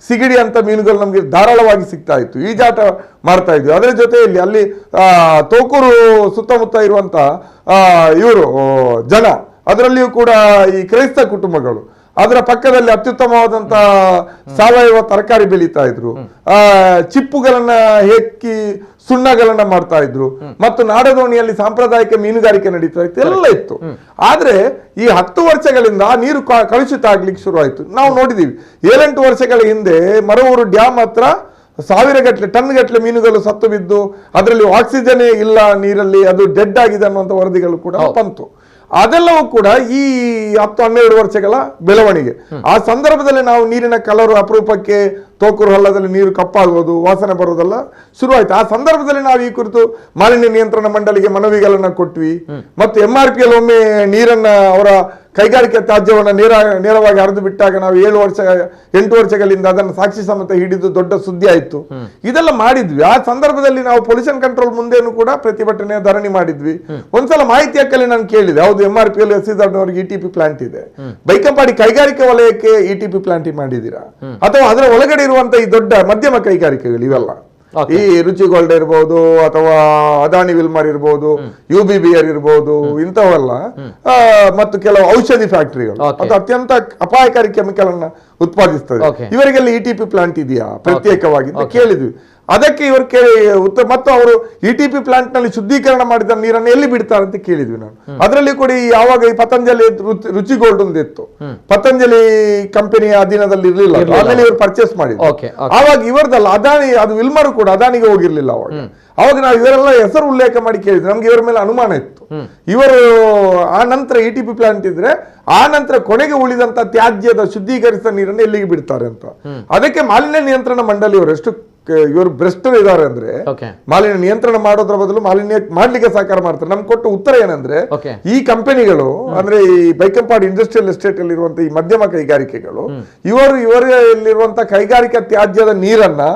ಸಿಗಡಿ ಅಂತ ಮೀನುಗಳು ನಮ್ಗೆ ಧಾರಾಳವಾಗಿ ಸಿಗ್ತಾ ಇತ್ತು, ಈಜಾಟ ಮಾಡ್ತಾ ಇದ್ವಿ. ಅದರ ಜೊತೆಯಲ್ಲಿ ಅಲ್ಲಿ ತೋಕೂರು ಸುತ್ತಮುತ್ತ ಇರುವಂತ ಇವರು ಜನ, ಅದರಲ್ಲಿಯೂ ಕೂಡ ಈ ಕ್ರೈಸ್ತ ಕುಟುಂಬಗಳು, ಅದರ ಪಕ್ಕದಲ್ಲಿ ಅತ್ಯುತ್ತಮವಾದಂತ ಸಾವಯವ ತರಕಾರಿ ಬೆಳೀತಾ ಇದ್ರು, ಚಿಪ್ಪುಗಳನ್ನ ಹೆಕ್ಕಿ ಸುಣ್ಣಗಳನ್ನ ಮಾಡ್ತಾ ಇದ್ರು, ಮತ್ತು ನಾಡದೋಣಿಯಲ್ಲಿ ಸಾಂಪ್ರದಾಯಿಕ ಮೀನುಗಾರಿಕೆ ನಡೀತಾ ಇತ್ತು, ಎಲ್ಲ ಇತ್ತು. ಆದ್ರೆ ಈ 10 ವರ್ಷಗಳಿಂದ ನೀರು ಕಲುಷಿತ ಆಗ್ಲಿಕ್ಕೆ ಶುರು ಆಯ್ತು. ನಾವು ನೋಡಿದೀವಿ 7-8 ವರ್ಷಗಳ ಹಿಂದೆ ಮರವೂರು ಡ್ಯಾಮ್ ಹತ್ರ 1000 ಟನ್ ಗಟ್ಟಲೆ ಮೀನುಗಳು ಸತ್ತು ಬಿದ್ದು ಅದರಲ್ಲಿ ಆಕ್ಸಿಜನ್ ಇಲ್ಲ ನೀರಲ್ಲಿ, ಅದು ಡೆಡ್ ಆಗಿದೆ ಅನ್ನುವಂಥ ವರದಿಗಳು ಕೂಡ ಬಂತು. ಅದೆಲ್ಲವೂ ಕೂಡ ಈ 10-12 ವರ್ಷಗಳ ಬೆಳವಣಿಗೆ. ಆ ಸಂದರ್ಭದಲ್ಲಿ ನಾವು ನೀರಿನ ಕಲರು ಅಪರೂಪಕ್ಕೆ ತೋಕೂರು ಹಳ್ಳದಲ್ಲಿ ನೀರು ಕಪ್ಪಾಗುವುದು, ವಾಸನೆ ಬರುವುದೆಲ್ಲ ಶುರುವಾಯ್ತು. ಆ ಸಂದರ್ಭದಲ್ಲಿ ನಾವು ಈ ಕುರಿತು ಮಾಲಿನ್ಯ ನಿಯಂತ್ರಣ ಮಂಡಳಿಗೆ ಮನವಿಗಳನ್ನ ಕೊಟ್ವಿ. ಮತ್ತು MRPL ಒಮ್ಮೆ ನೀರನ್ನ ಅವರ ಕೈಗಾರಿಕಾ ತ್ಯಾಜ್ಯವನ್ನ ನೇರವಾಗಿ ಹರಿದು ಬಿಟ್ಟಾಗ ನಾವು 7-8 ವರ್ಷಗಳಿಂದ ಅದನ್ನು ಸಾಕ್ಷಿ ಸಮೇತ ಹಿಡಿದು ದೊಡ್ಡ ಸುದ್ದಿ ಆಯ್ತು. ಇದೆಲ್ಲ ಮಾಡಿದ್ವಿ. ಆ ಸಂದರ್ಭದಲ್ಲಿ ನಾವು ಪೊಲ್ಯೂಷನ್ ಕಂಟ್ರೋಲ್ ಮುಂದೆನೂ ಕೂಡ ಪ್ರತಿಭಟನೆ, ಧರಣಿ ಮಾಡಿದ್ವಿ. ಒಂದ್ಸಲ ಮಾಹಿತಿ ಹಕ್ಕಲ್ಲಿ ನಾನು ಕೇಳಿದೆ, ಹೌದು MRPL SEZ ಅವರಿಗೆ ETP ಪ್ಲಾಂಟ್ ಇದೆ, ಬೈಕಂಪಾಡಿ ಕೈಗಾರಿಕಾ ವಲಯಕ್ಕೆ ETP ಪ್ಲಾಂಟ್ ಮಾಡಿದ್ದೀರಾ, ಅಥವಾ ಅದರ ಒಳಗಡೆ ಇರುವಂತ ಈ ದೊಡ್ಡ ಮಧ್ಯಮ ಕೈಗಾರಿಕೆಗಳು ಇವೆಲ್ಲ, ಈ ರುಚಿಗೋಲ್ಡ್ ಇರ್ಬೋದು ಅಥವಾ ಅದಾನಿ ವಿಲ್ಮರ್ ಇರ್ಬೋದು, UBBR ಇರ್ಬೋದು, ಇಂಥವೆಲ್ಲ, ಮತ್ತು ಕೆಲವು ಔಷಧಿ ಫ್ಯಾಕ್ಟರಿಗಳು, ಅದು ಅತ್ಯಂತ ಅಪಾಯಕಾರಿ ಕೆಮಿಕಲ್ ಅನ್ನ ಉತ್ಪಾದಿಸ್ತದೆ, ಇವರಿಗೆಲ್ಲ ETP ಪ್ಲಾಂಟ್ ಇದೆಯಾ ಪ್ರತ್ಯೇಕವಾಗಿ ಅಂತ ಕೇಳಿದ್ವಿ. ಅದಕ್ಕೆ ಇವರು ಮತ್ತು ಅವರು ETP ಪ್ಲಾಂಟ್ ನಲ್ಲಿ ಶುದ್ಧೀಕರಣ ಮಾಡಿದ ನೀರನ್ನು ಎಲ್ಲಿ ಬಿಡ್ತಾರೆ ಅಂತ ಕೇಳಿದ್ವಿ ನಾವು. ಅದರಲ್ಲಿ ಕೂಡ ಯಾವಾಗ ಈ ಪತಂಜಲಿ ರುಚಿಗೋಲ್ಡ್ ಒಂದು ಇತ್ತು, ಪತಂಜಲಿ ಕಂಪನಿಯ ಅಧೀನದಲ್ಲಿ ಇರ್ಲಿಲ್ಲ, ಆಮೇಲೆ ಇವರು ಪರ್ಚೇಸ್ ಮಾಡಿದ್ರು. ಆವಾಗ ಇವರದಲ್ಲ ಅದಾನಿ, ಅದು ವಿಲ್ಮರ್ ಕೂಡ ಅದಾನಿಗೆ ಹೋಗಿರ್ಲಿಲ್ಲ ಅವಾಗ ನಾವು ಇವರೆಲ್ಲ ಹೆಸರು ಉಲ್ಲೇಖ ಮಾಡಿ ಕೇಳಿದ್ವಿ. ನಮ್ಗೆ ಇವರ ಮೇಲೆ ಅನುಮಾನ ಇತ್ತು, ಇವರು ಆ ನಂತರ ETP ಪ್ಲಾಂಟ್ ಇದ್ರೆ ಆ ನಂತರ ಕೊನೆಗೆ ಉಳಿದಂತ ತ್ಯಾಜ್ಯದ ಶುದ್ಧೀಕರಿಸಿದ ನೀರನ್ನು ಎಲ್ಲಿಗೆ ಬಿಡ್ತಾರೆ ಅಂತ. ಅದಕ್ಕೆ ಮಾಲಿನ್ಯ ನಿಯಂತ್ರಣ ಮಂಡಳಿಯವರು ಎಷ್ಟು ಇವರು ಭ್ರಷ್ಟರು ಇದ್ದಾರೆ ಅಂದ್ರೆ, ಮಾಲಿನ್ಯ ನಿಯಂತ್ರಣ ಮಾಡೋದ್ರ ಬದಲು ಮಾಲಿನ್ಯ ಮಾಡ್ಲಿಕ್ಕೆ ಸಹಕಾರ ಮಾಡ್ತಾರೆ. ನಮ್ಗೆ ಕೊಟ್ಟ ಉತ್ತರ ಏನಂದ್ರೆ, ಈ ಕಂಪನಿಗಳು ಅಂದ್ರೆ ಈ ಬೈಕಂಪಾಡಿ ಇಂಡಸ್ಟ್ರಿಯಲ್ ಎಸ್ಟೇಟ್ ಅಲ್ಲಿ ಇರುವಂತ ಈ ಮಧ್ಯಮ ಕೈಗಾರಿಕೆಗಳು ಇವರಲ್ಲಿರುವಂತ ಕೈಗಾರಿಕಾ ತ್ಯಾಜ್ಯದ ನೀರನ್ನ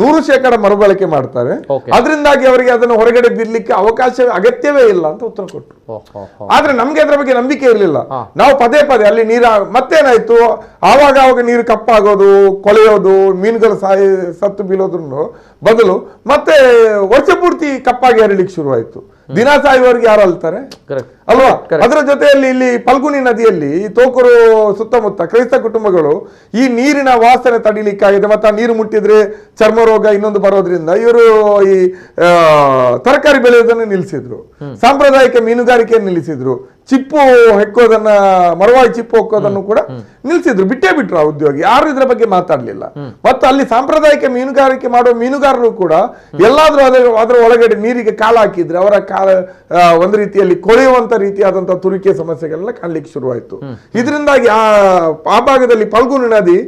100% ಮರುಬಳಕೆ ಮಾಡ್ತಾರೆ. ಅದರಿಂದಾಗಿ ಅವರಿಗೆ ಅದನ್ನು ಹೊರಗಡೆ ಬಿಡ್ಲಿಕ್ಕೆ ಅಗತ್ಯವೇ ಇಲ್ಲ ಅಂತ ಉತ್ತರ ಕೊಟ್ಟರು. ಆದ್ರೆ ನಮ್ಗೆ ಅದ್ರ ಬಗ್ಗೆ ನಂಬಿಕೆ ಇರಲಿಲ್ಲ. ನಾವು ಪದೇ ಅಲ್ಲಿ ನೀರ ಮತ್ತೇನಾಯ್ತು, ಆವಾಗ ನೀರು ಕಪ್ಪಾಗೋದು, ಕೊಳೆಯೋದು, ಮೀನುಗಳು ಸತ್ತು ಬೀಳೋದು ಬದಲು ಮತ್ತೆ ವರ್ಷ ಪೂರ್ತಿ ಕಪ್ಪಾಗಿ ಹರಿಲಿಕ್ಕೆ ಶುರುವಾಯಿತು. ದಿನ ಸಾಯುವವರೆಗೆ ಯಾರು ಅಲ್ತಾರೆ ಅಲ್ವಾ? ಅದರ ಜೊತೆಯಲ್ಲಿ ಇಲ್ಲಿ ಫಲ್ಗುಣಿ ನದಿಯಲ್ಲಿ ತೋಕೂರು ಸುತ್ತಮುತ್ತ ಕ್ರೈಸ್ತ ಕುಟುಂಬಗಳು ಈ ನೀರಿನ ವಾಸನೆ ತಡಿಲಿಕ್ಕಾಗಿದೆ, ಮತ್ತೆ ಆ ನೀರು ಮುಟ್ಟಿದ್ರೆ ಚರ್ಮ ರೋಗ ಇನ್ನೊಂದು ಬರೋದ್ರಿಂದ ಇವರು ಈ ತರಕಾರಿ ಬೆಳೆಯೋದನ್ನು ನಿಲ್ಲಿಸಿದ್ರು, ಸಾಂಪ್ರದಾಯಿಕ ಮೀನುಗಾರಿಕೆಯನ್ನು ನಿಲ್ಲಿಸಿದ್ರು, ಚಿಪ್ಪು ಹೆಕ್ಕೋದನ್ನ, ಮರವಾಗಿ ಚಿಪ್ಪು ಹೊಕ್ಕೋದನ್ನು ಕೂಡ ನಿಲ್ಸಿದ್ರು, ಬಿಟ್ಟೇ ಬಿಟ್ರು ಆ ಉದ್ಯೋಗಿ. ಯಾರು ಇದರ ಬಗ್ಗೆ ಮಾತಾಡ್ಲಿಲ್ಲ. ಮತ್ತು ಅಲ್ಲಿ ಸಾಂಪ್ರದಾಯಿಕ ಮೀನುಗಾರಿಕೆ ಮಾಡುವ ಮೀನುಗಾರರು ಕೂಡ ಎಲ್ಲಾದ್ರೂ ಅದರ ಒಳಗಡೆ ನೀರಿಗೆ ಕಾಲು ಹಾಕಿದ್ರೆ ಅವರ ಒಂದು ರೀತಿಯಲ್ಲಿ ಕೊಳೆಯುವಂತ ರೀತಿಯಾದಂತಹ ತುರಿಕೆ ಸಮಸ್ಯೆಗಳೆಲ್ಲ ಕಾಣ್ಲಿಕ್ಕೆ ಶುರುವಾಯಿತು. ಇದರಿಂದಾಗಿ ಆ ಭಾಗದಲ್ಲಿ ಫಲ್ಗುಣಿ ನದಿ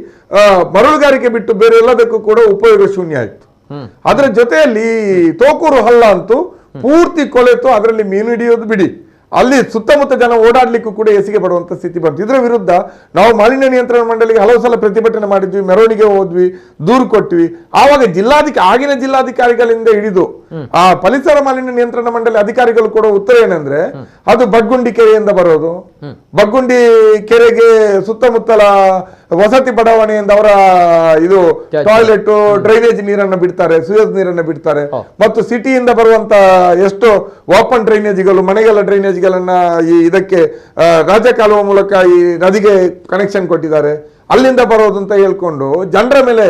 ಮರಳುಗಾರಿಕೆ ಬಿಟ್ಟು ಬೇರೆ ಎಲ್ಲದಕ್ಕೂ ಕೂಡ ಉಪಯೋಗ ಶೂನ್ಯ ಆಯ್ತು. ಅದರ ಜೊತೆಯಲ್ಲಿ ತೋಕೂರು ಹಳ್ಳ ಅಂತೂ ಪೂರ್ತಿ ಕೊಳೆತು. ಅದರಲ್ಲಿ ಮೀನು ಹಿಡಿಯೋದು ಬಿಡಿ, ಅಲ್ಲಿ ಸುತ್ತಮುತ್ತ ಜನ ಓಡಾಡ್ಲಿಕ್ಕೂ ಕೂಡ ಎಸಿಗೆ ಬರುವಂತ ಸ್ಥಿತಿ ಬಂತು. ಇದರ ವಿರುದ್ಧ ನಾವು ಮಾಲಿನ್ಯ ನಿಯಂತ್ರಣ ಮಂಡಳಿಗೆ ಹಲವು ಸಲ ಪ್ರತಿಭಟನೆ ಮಾಡಿದ್ವಿ, ಮೆರವಣಿಗೆ ಹೋದ್ವಿ, ದೂರು ಕೊಟ್ವಿ. ಆವಾಗ ಆಗಿನ ಜಿಲ್ಲಾಧಿಕಾರಿಗಳಿಂದ ಹಿಡಿದು ಆ ಪರಿಸರ ಮಾಲಿನ್ಯ ನಿಯಂತ್ರಣ ಮಂಡಳಿ ಅಧಿಕಾರಿಗಳು ಕೊಡೋ ಉತ್ತರ ಏನಂದ್ರೆ ಅದು ಬಗ್ಗುಂಡಿ ಕೆರೆಯಿಂದ ಬರೋದು, ಬಗ್ಗುಂಡಿ ಕೆರೆಗೆ ಸುತ್ತಮುತ್ತಲ ವಸತಿ ಬಡಾವಣೆಯಿಂದ ಅವರ ಇದು ಟಾಯ್ಲೆಟ್ ಡ್ರೈನೇಜ್ ನೀರನ್ನು ಬಿಡ್ತಾರೆ, ಸುಯಸ್ ನೀರನ್ನು ಬಿಡ್ತಾರೆ. ಮತ್ತು ಸಿಟಿಯಿಂದ ಬರುವಂತ ಎಷ್ಟೋ ಓಪನ್ ಡ್ರೈನೇಜ್ಗಳು, ಮನೆಗಳ ಡ್ರೈನೇಜ್ಗಳನ್ನ ಈ ಇದಕ್ಕೆ ರಾಜಕಾಲುವೆ ಮೂಲಕ ಈ ನದಿಗೆ ಕನೆಕ್ಷನ್ ಕೊಟ್ಟಿದ್ದಾರೆ, ಅಲ್ಲಿಂದ ಬರೋದು ಅಂತ ಹೇಳ್ಕೊಂಡು ಜನರ ಮೇಲೆ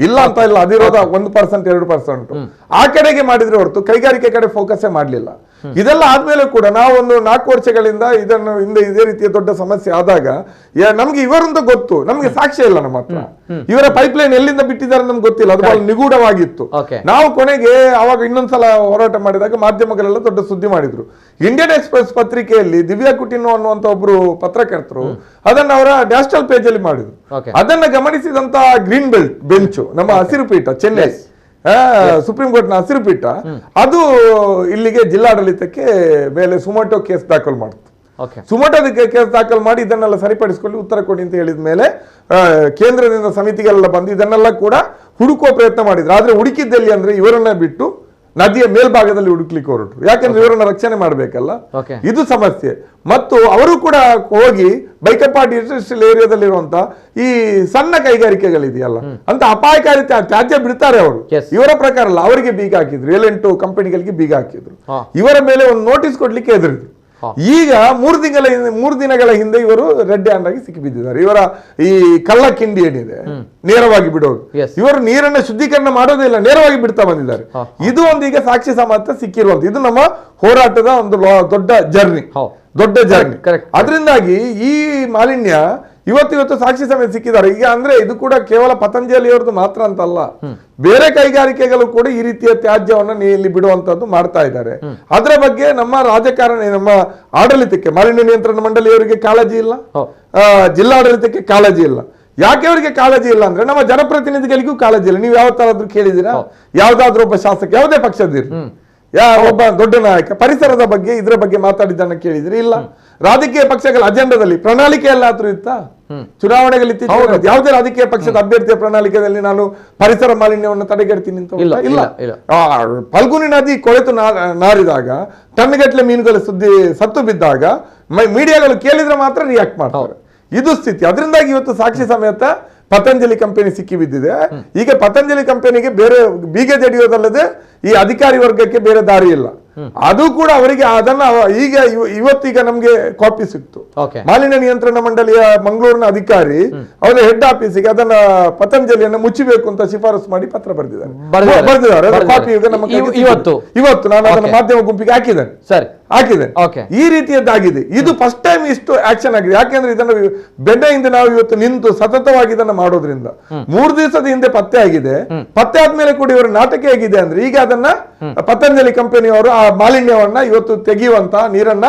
ಇಲ್ಲ ಅಂತ ಇಲ್ಲ, ಅದಿರೋದ 1% 2% ಆ ಕಡೆಗೆ ಮಾಡಿದ್ರೆ ಹೊರತು ಕೈಗಾರಿಕೆ ಕಡೆ ಫೋಕಸ್ಸೇ ಮಾಡಲಿಲ್ಲ. ಇದೆಲ್ಲ ಆದ್ಮೇಲೆ ಕೂಡ ನಾವು ಒಂದು 4 ವರ್ಷಗಳಿಂದ ಇದನ್ನು ಹಿಂದೆ ಇದೇ ರೀತಿಯ ದೊಡ್ಡ ಸಮಸ್ಯೆ ಆದಾಗ ನಮ್ಗೆ ಇವರಿಂದ ಗೊತ್ತು, ನಮ್ಗೆ ಸಾಕ್ಷ್ಯ ಇಲ್ಲ ನಮ್ಮ ಹತ್ರ. ಇವರ ಪೈಪ್ಲೈನ್ ಎಲ್ಲಿಂದ ಬಿಟ್ಟಿದ್ದಾರೆ ನಮ್ಗೆ ಗೊತ್ತಿಲ್ಲ, ಅದು ಬಹಳ ನಿಗೂಢವಾಗಿತ್ತು. ನಾವು ಕೊನೆಗೆ ಅವಾಗ ಇನ್ನೊಂದ್ಸಲ ಹೋರಾಟ ಮಾಡಿದಾಗ ಮಾಧ್ಯಮಗಳೆಲ್ಲ ದೊಡ್ಡ ಸುದ್ದಿ ಮಾಡಿದ್ರು. ಇಂಡಿಯನ್ ಎಕ್ಸ್ಪ್ರೆಸ್ ಪತ್ರಿಕೆಯಲ್ಲಿ ದಿವ್ಯಾ ಕುಟಿನೋ ಅನ್ನುವಂತ ಒಬ್ರು ಪತ್ರಕರ್ತರು ಅದನ್ನ ಅವರ ನ್ಯಾಷನಲ್ ಪೇಜ್ ಅಲ್ಲಿ ಮಾಡಿದ್ರು. ಅದನ್ನ ಗಮನಿಸಿದಂತ ಗ್ರೀನ್ ಬೆಲ್ಟ್ ಬೆಂಚು, ನಮ್ಮ ಹಸಿರು ಪೀಠ ಚೆನ್ನೈ ಸುಪ್ರೀಂ ಕೋರ್ಟ್ ನ ಹಸಿರು ಪೀಠ, ಅದು ಇಲ್ಲಿಗೆ ಜಿಲ್ಲಾಡಳಿತಕ್ಕೆ ಮೇಲೆ ಸುಮೋಟೋ ಕೇಸ್ ದಾಖಲು ಮಾಡ್ತು. ಸುಮೋಟೋದಕ್ಕೆ ಕೇಸ್ ದಾಖಲು ಮಾಡಿ ಇದನ್ನೆಲ್ಲ ಸರಿಪಡಿಸಿಕೊಂಡು ಉತ್ತರ ಕೊಡಿ ಅಂತ ಹೇಳಿದ ಮೇಲೆ ಕೇಂದ್ರದಿಂದ ಸಮಿತಿಗಳೆಲ್ಲ ಬಂದು ಇದನ್ನೆಲ್ಲ ಕೂಡ ಹುಡುಕುವ ಪ್ರಯತ್ನ ಮಾಡಿದ್ರು. ಆದ್ರೆ ಹುಡುಕಿದ್ದಲ್ಲಿ ಅಂದ್ರೆ ಇವರನ್ನ ಬಿಟ್ಟು ನದಿಯ ಮೇಲ್ಭಾಗದಲ್ಲಿ ಹುಡುಕ್ಲಿಕ್ಕೆ ಹೊರಟರು. ಯಾಕಂದ್ರೆ ಇವರನ್ನ ರಕ್ಷಣೆ ಮಾಡಬೇಕಲ್ಲ, ಇದು ಸಮಸ್ಯೆ. ಮತ್ತು ಅವರು ಕೂಡ ಹೋಗಿ ಬೈಕಂಪಾಡಿ ಇಂಡಸ್ಟ್ರಿಯಲ್ ಏರಿಯಾದಲ್ಲಿರುವಂತ ಈ ಸಣ್ಣ ಕೈಗಾರಿಕೆಗಳಿದೆಯಲ್ಲ ಅಂತ ಅಪಾಯಕಾರಿ ತ್ಯಾಜ್ಯ ಬಿಡ್ತಾರೆ ಅವರು. ಇವರ ಪ್ರಕಾರ ಅಲ್ಲ, ಅವರಿಗೆ ಬೀಗ ಹಾಕಿದ್ರು, 7-8 ಕಂಪನಿಗಳಿಗೆ ಬೀಗ ಹಾಕಿದ್ರು. ಇವರ ಮೇಲೆ ಒಂದು ನೋಟಿಸ್ ಕೊಡ್ಲಿಕ್ಕೆ ಎದುರಿದ್ರು. ಈಗ 3 ದಿನಗಳ ಹಿಂದೆ ಇವರು ರೆಡ್ ಹ್ಯಾಂಡ್ ಆಗಿ ಸಿಕ್ಕಿಬಿದ್ದಿದ್ದಾರೆ. ಇವರ ಈ ಕಳ್ಳ ಕಿಂಡಿ ಏನಿದೆ ನೇರವಾಗಿ ಬಿಡೋದು, ಇವರು ನೀರನ್ನ ಶುದ್ಧೀಕರಣ ಮಾಡೋದೇ ಇಲ್ಲ, ನೇರವಾಗಿ ಬಿಡ್ತಾ ಬಂದಿದ್ದಾರೆ. ಇದು ಒಂದು ಈಗ ಸಾಕ್ಷಿ ಸಮಾಪ್ತ ಸಿಕ್ಕಿರುವಂತ, ಇದು ನಮ್ಮ ಹೋರಾಟದ ಒಂದು ದೊಡ್ಡ ಜರ್ನಿ. ಅದರಿಂದಾಗಿ ಈ ಮಾಲಿನ್ಯ ಇವತ್ತು ಸಾಕ್ಷಿ ಸಮೇತ ಸಿಕ್ಕಿದ್ದಾರೆ. ಈಗ ಅಂದ್ರೆ ಇದು ಕೂಡ ಕೇವಲ ಪತಂಜಲಿಯವರದ್ದು ಮಾತ್ರ ಅಂತಲ್ಲ, ಬೇರೆ ಕೈಗಾರಿಕೆಗಳು ಕೂಡ ಈ ರೀತಿಯ ತ್ಯಾಜ್ಯವನ್ನ ಇಲ್ಲಿ ಬಿಡುವಂತದ್ದು ಮಾಡ್ತಾ ಇದ್ದಾರೆ. ಅದರ ಬಗ್ಗೆ ನಮ್ಮ ರಾಜಕಾರಣಿ, ನಮ್ಮ ಆಡಳಿತಕ್ಕೆ, ಮಾಲಿನ್ಯ ನಿಯಂತ್ರಣ ಮಂಡಳಿಯವರಿಗೆ ಕಾಳಜಿ ಇಲ್ಲ, ಜಿಲ್ಲಾಡಳಿತಕ್ಕೆ ಕಾಳಜಿ ಇಲ್ಲ. ಯಾಕೆ ಅವರಿಗೆ ಕಾಳಜಿ ಇಲ್ಲ ಅಂದ್ರೆ ನಮ್ಮ ಜನಪ್ರತಿನಿಧಿಗಳಿಗೂ ಕಾಳಜಿ ಇಲ್ಲ. ನೀವು ಯಾವತ್ತಾದ್ರೂ ಕೇಳಿದಿರಾ ಯಾವ್ದಾದ್ರು ಒಬ್ಬ ಶಾಸಕ, ಯಾವುದೇ ಪಕ್ಷದಿರ್ಲಿ, ಒಬ್ಬ ದೊಡ್ಡ ನಾಯಕ ಪರಿಸರದ ಬಗ್ಗೆ ಇದರ ಬಗ್ಗೆ ಮಾತಾಡಿದ್ದನ್ನ ಕೇಳಿದ್ರಿ? ಇಲ್ಲ. ರಾಜಕೀಯ ಪಕ್ಷಗಳ ಅಜೆಂಡಾದಲ್ಲಿ ಪ್ರಣಾಳಿಕೆ ಎಲ್ಲಾದ್ರೂ ಇತ್ತಾ? ಚುನಾವಣೆಗಳಲ್ಲಿ ಯಾವುದೇ ರಾಜಕೀಯ ಪಕ್ಷದ ಅಭ್ಯರ್ಥಿಯ ಪ್ರಣಾಳಿಕೆಯಲ್ಲಿ ನಾನು ಪರಿಸರ ಮಾಲಿನ್ಯವನ್ನು ತಡೆಗಟ್ತೀನಿ ಅಂತ ಇಲ್ಲ. ಫಲ್ಗುನಿ ನದಿ ಕೊಳೆತು ನಾರಿದಾಗ, ಟನ್ಗಟ್ಟಲೆ ಮೀನುಗಳ ಸತ್ತು ಬಿದ್ದಾಗ ಮೀಡಿಯಾಗಳು ಕೇಳಿದ್ರೆ ಮಾತ್ರ ರಿಯಾಕ್ಟ್ ಮಾಡ್ತಾರೆ. ಇದು ಸ್ಥಿತಿ. ಅದರಿಂದಾಗಿ ಇವತ್ತು ಸಾಕ್ಷಿ ಸಮೇತ ಪತಂಜಲಿ ಕಂಪನಿ ಸಿಕ್ಕಿ ಬಿದ್ದಿದೆ. ಈಗ ಪತಂಜಲಿ ಕಂಪನಿಗೆ ಬೇರೆ ಬೀಗ ಜಡಿಯೋದಲ್ಲದೆ ಈ ಅಧಿಕಾರಿ ವರ್ಗಕ್ಕೆ ಬೇರೆ ದಾರಿ ಇಲ್ಲ. ಅದು ಕೂಡ ಅವರಿಗೆ ಅದನ್ನ ಈಗ ಇವತ್ತೀಗ ನಮ್ಗೆ ಕಾಪಿ ಸಿಕ್ತು. ಮಾಲಿನ್ಯ ನಿಯಂತ್ರಣ ಮಂಡಳಿಯ ಮಂಗಳೂರಿನ ಅಧಿಕಾರಿ ಅವರ ಹೆಡ್ ಆಫೀಸಿಗೆ ಅದನ್ನ ಪತಂಜಲಿಯನ್ನು ಮುಚ್ಚಬೇಕು ಅಂತ ಶಿಫಾರಸು ಮಾಡಿ ಪತ್ರ ಬರೆದಿದ್ದಾರೆ. ಕಾಪಿ ಇವತ್ತು ನಾನು ಅದನ್ನ ಮಾಧ್ಯಮ ಗುಂಪಿಗೆ ಹಾಕಿದ್ದೇನೆ. ಈ ರೀತಿಯದ್ದಾಗಿದೆ. ಇದು ಫಸ್ಟ್ ಟೈಮ್ ಇಷ್ಟು ಆಕ್ಷನ್ ಆಗಿದೆ. ಯಾಕೆಂದ್ರೆ ಇದನ್ನು ಬೆನ್ನೆಯಿಂದ ನಾವು ಇವತ್ತು ನಿಂತು ಸತತವಾಗಿ ಇದನ್ನ ಮಾಡೋದ್ರಿಂದ 3 ದಿವಸದ ಹಿಂದೆ ಪತ್ತೆ ಆಗಿದೆ. ಪತ್ತೆ ಆದ್ಮೇಲೆ ಕೂಡ ಇವರ ನಾಟಕ ಹೇಗಿದೆ ಅಂದ್ರೆ ಈಗ ಅದನ್ನ ಪತಂಜಲಿ ಕಂಪನಿಯವರು ಆ ಮಾಲಿನ್ಯವನ್ನ ಇವತ್ತು ತೆಗೆಯುವಂತ ನೀರನ್ನ,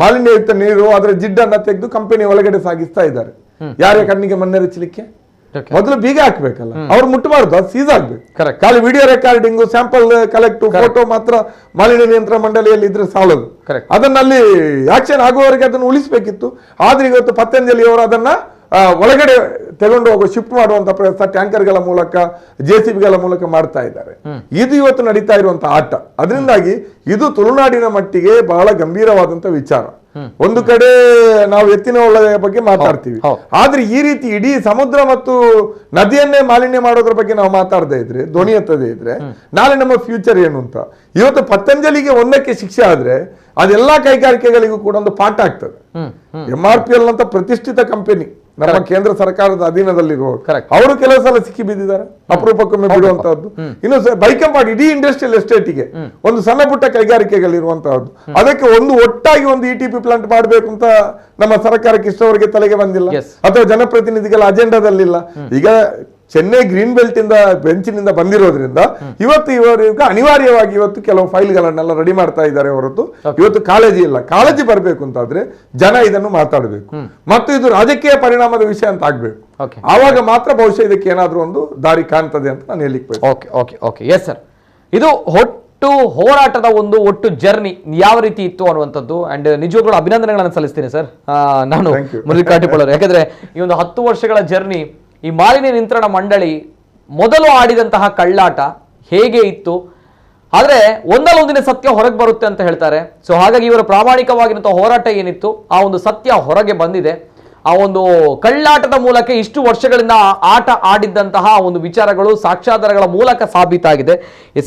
ಮಾಲಿನ್ಯಯುಕ್ತ ನೀರು, ಅದರ ಜಿಡ್ಡನ್ನ ತೆಗೆದು ಕಂಪನಿ ಒಳಗಡೆ ಸಾಗಿಸ್ತಾ ಇದ್ದಾರೆ. ಯಾರ ಕಣ್ಣಿಗೆ ಮಣ್ಣೆರಚಲಿಕ್ಕೆ ಮೊದಲು ಬೀಗ ಹಾಕ್ಬೇಕಲ್ಲ, ಅವ್ರು ಮುಟ್ಟಬಾರ್ದು, ಅದು ಸೀಸ್ ಆಗ್ಬೇಕು. ಖಾಲಿ video recording, sample collect, photo ಮಾತ್ರ ಮಾಲಿನ್ಯ ನಿಯಂತ್ರಣ ಮಂಡಳಿಯಲ್ಲಿ ಇದ್ರೆ ಸಾಲದು. ಅದನ್ನಲ್ಲಿ ಆಕ್ಷನ್ ಆಗುವವರೆಗೆ ಅದನ್ನು ಉಳಿಸಬೇಕಿತ್ತು. ಆದ್ರೆ ಇವತ್ತು ಪತಂಜಲಿ ಅವರು ಅದನ್ನ ಒಳಗಡೆ ತಗೊಂಡು ಹೋಗೋ ಶಿಫ್ಟ್ ಮಾಡುವಂತ ಪ್ರಯತ್ನ ಟ್ಯಾಂಕರ್ಗಳ ಮೂಲಕ, JCBಗಳ ಮೂಲಕ ಮಾಡ್ತಾ ಇದ್ದಾರೆ. ಇದು ಇವತ್ತು ನಡೀತಾ ಇರುವಂತ ಆಟ. ಅದರಿಂದಾಗಿ ಇದು ತುಳುನಾಡಿನ ಮಟ್ಟಿಗೆ ಬಹಳ ಗಂಭೀರವಾದಂತ ವಿಚಾರ. ಒಂದು ಕಡೆ ನಾವು ಎತ್ತಿನ ಹೊಳೆಯ ಬಗ್ಗೆ ಮಾತಾಡ್ತೀವಿ, ಆದ್ರೆ ಈ ರೀತಿ ಇಡೀ ಸಮುದ್ರ ಮತ್ತು ನದಿಯನ್ನೇ ಮಾಲಿನ್ಯ ಮಾಡೋದ್ರ ಬಗ್ಗೆ ನಾವು ಮಾತಾಡದೇ ಇದ್ರೆ, ಧ್ವನಿ ಎತ್ತದೇ ಇದ್ರೆ ನಾಳೆ ನಮ್ಮ ಫ್ಯೂಚರ್ ಏನು ಅಂತ. ಇವತ್ತು ಪತಂಜಲಿಗೆ ಒಂದಕ್ಕೆ ಶಿಕ್ಷೆ ಆದ್ರೆ ಅದೆಲ್ಲಾ ಕೈಗಾರಿಕೆಗಳಿಗೂ ಕೂಡ ಒಂದು ಪಾಠ ಆಗ್ತದೆ. MRPL ಅಂತ ಪ್ರತಿಷ್ಠಿತ ಕಂಪನಿ ನಮ್ಮ ಕೇಂದ್ರ ಸರ್ಕಾರದ ಅಧೀನದಲ್ಲಿರುವವರು, ಅವರು ಕೆಲವು ಸಲ ಸಿಕ್ಕಿ ಬಿದ್ದಿದ್ದಾರೆ, ಅಪರೂಪಕ್ಕೊಮ್ಮೆ ಬಿಡುವಂತಹದ್ದು. ಇನ್ನು ಬೈಕಂಪಾಡಿ ಇಡೀ ಇಂಡಸ್ಟ್ರಿಯಲ್ ಎಸ್ಟೇಟಿಗೆ ಒಂದು ಸಣ್ಣ ಪುಟ್ಟ ಕೈಗಾರಿಕೆಗಳಿರುವಂತಹದ್ದು, ಅದಕ್ಕೆ ಒಟ್ಟಾಗಿ ಒಂದು ETP ಪ್ಲಾಂಟ್ ಮಾಡಬೇಕು ಅಂತ ನಮ್ಮ ಸರ್ಕಾರಕ್ಕೆ ಇಷ್ಟವರೆಗೆ ತಲೆಗೆ ಬಂದಿಲ್ಲ, ಅಥವಾ ಜನಪ್ರತಿನಿಧಿಗಳ ಅಜೆಂಡಾದಲ್ಲಿಲ್ಲ. ಈಗ ಚೆನ್ನೈ ಗ್ರೀನ್ ಬೆಲ್ಟ್ ಇಂದ ಬೆಂಚಿನಿಂದ ಬಂದಿರೋದ್ರಿಂದ ಇವತ್ತು ಇವರಿಗೆ ಅನಿವಾರ್ಯವಾಗಿ ಇವತ್ತು ಕೆಲವು ಫೈಲ್ಗಳನ್ನೆಲ್ಲ ರೆಡಿ ಮಾಡ್ತಾ ಇದ್ದಾರೆ ಹೊರತು ಇವತ್ತು ಕಾಳಜಿ ಇಲ್ಲ. ಕಾಳಜಿ ಬರಬೇಕು ಅಂತಾದ್ರೆ ಜನ ಇದನ್ನು ಮಾತಾಡಬೇಕು ಮತ್ತು ಇದು ರಾಜಕೀಯ ಪರಿಣಾಮದ ವಿಷಯ ಅಂತ ಆಗ್ಬೇಕು. ಆವಾಗ ಮಾತ್ರ ಬಹುಶಃ ಇದಕ್ಕೆ ಏನಾದ್ರೂ ಒಂದು ದಾರಿ ಕಾಣ್ತದೆ ಅಂತ ನಾನು ಹೇಳಿಕ್. ಓಕೆ. ಎಸ್ ಸರ್, ಇದು ಒಟ್ಟು ಹೋರಾಟದ ಒಟ್ಟು ಜರ್ನಿ ಯಾವ ರೀತಿ ಇತ್ತು ಅನ್ನುವಂಥದ್ದು ಅಂಡ್ ನಿಜವಾಗ್ಲೂ ಅಭಿನಂದನೆಗಳನ್ನು ಸಲ್ಲಿಸ್ತೀನಿ ಸರ್ ನಾನು ಮುರಳಿ ಕಾಟಿಪಾಳರು. ಯಾಕಂದ್ರೆ ಈ ಒಂದು 10 ವರ್ಷಗಳ ಜರ್ನಿ, ಈ ಮಾಲಿನ್ಯ ನಿಯಂತ್ರಣ ಮಂಡಳಿ ಮೊದಲು ಆಡಿದಂತಹ ಕಳ್ಳಾಟ ಹೇಗೆ ಇತ್ತು, ಆದ್ರೆ ಒಂದಲ್ಲ ಒಂದಿನ ಸತ್ಯ ಹೊರಗೆ ಬರುತ್ತೆ ಅಂತ ಹೇಳ್ತಾರೆ. ಸೊ ಹಾಗಾಗಿ ಇವರ ಪ್ರಾಮಾಣಿಕವಾಗಿರುವಂತಹ ಹೋರಾಟ ಏನಿತ್ತು ಆ ಒಂದು ಸತ್ಯ ಹೊರಗೆ ಬಂದಿದೆ. ಆ ಒಂದು ಕಳ್ಳಾಟದ ಮೂಲಕ ಇಷ್ಟು ವರ್ಷಗಳಿಂದ ಆಟ ಆಡಿದ್ದಂತಹ ಒಂದು ವಿಚಾರಗಳು ಸಾಕ್ಷ್ಯಾಧಾರಗಳ ಮೂಲಕ ಸಾಬೀತಾಗಿದೆ.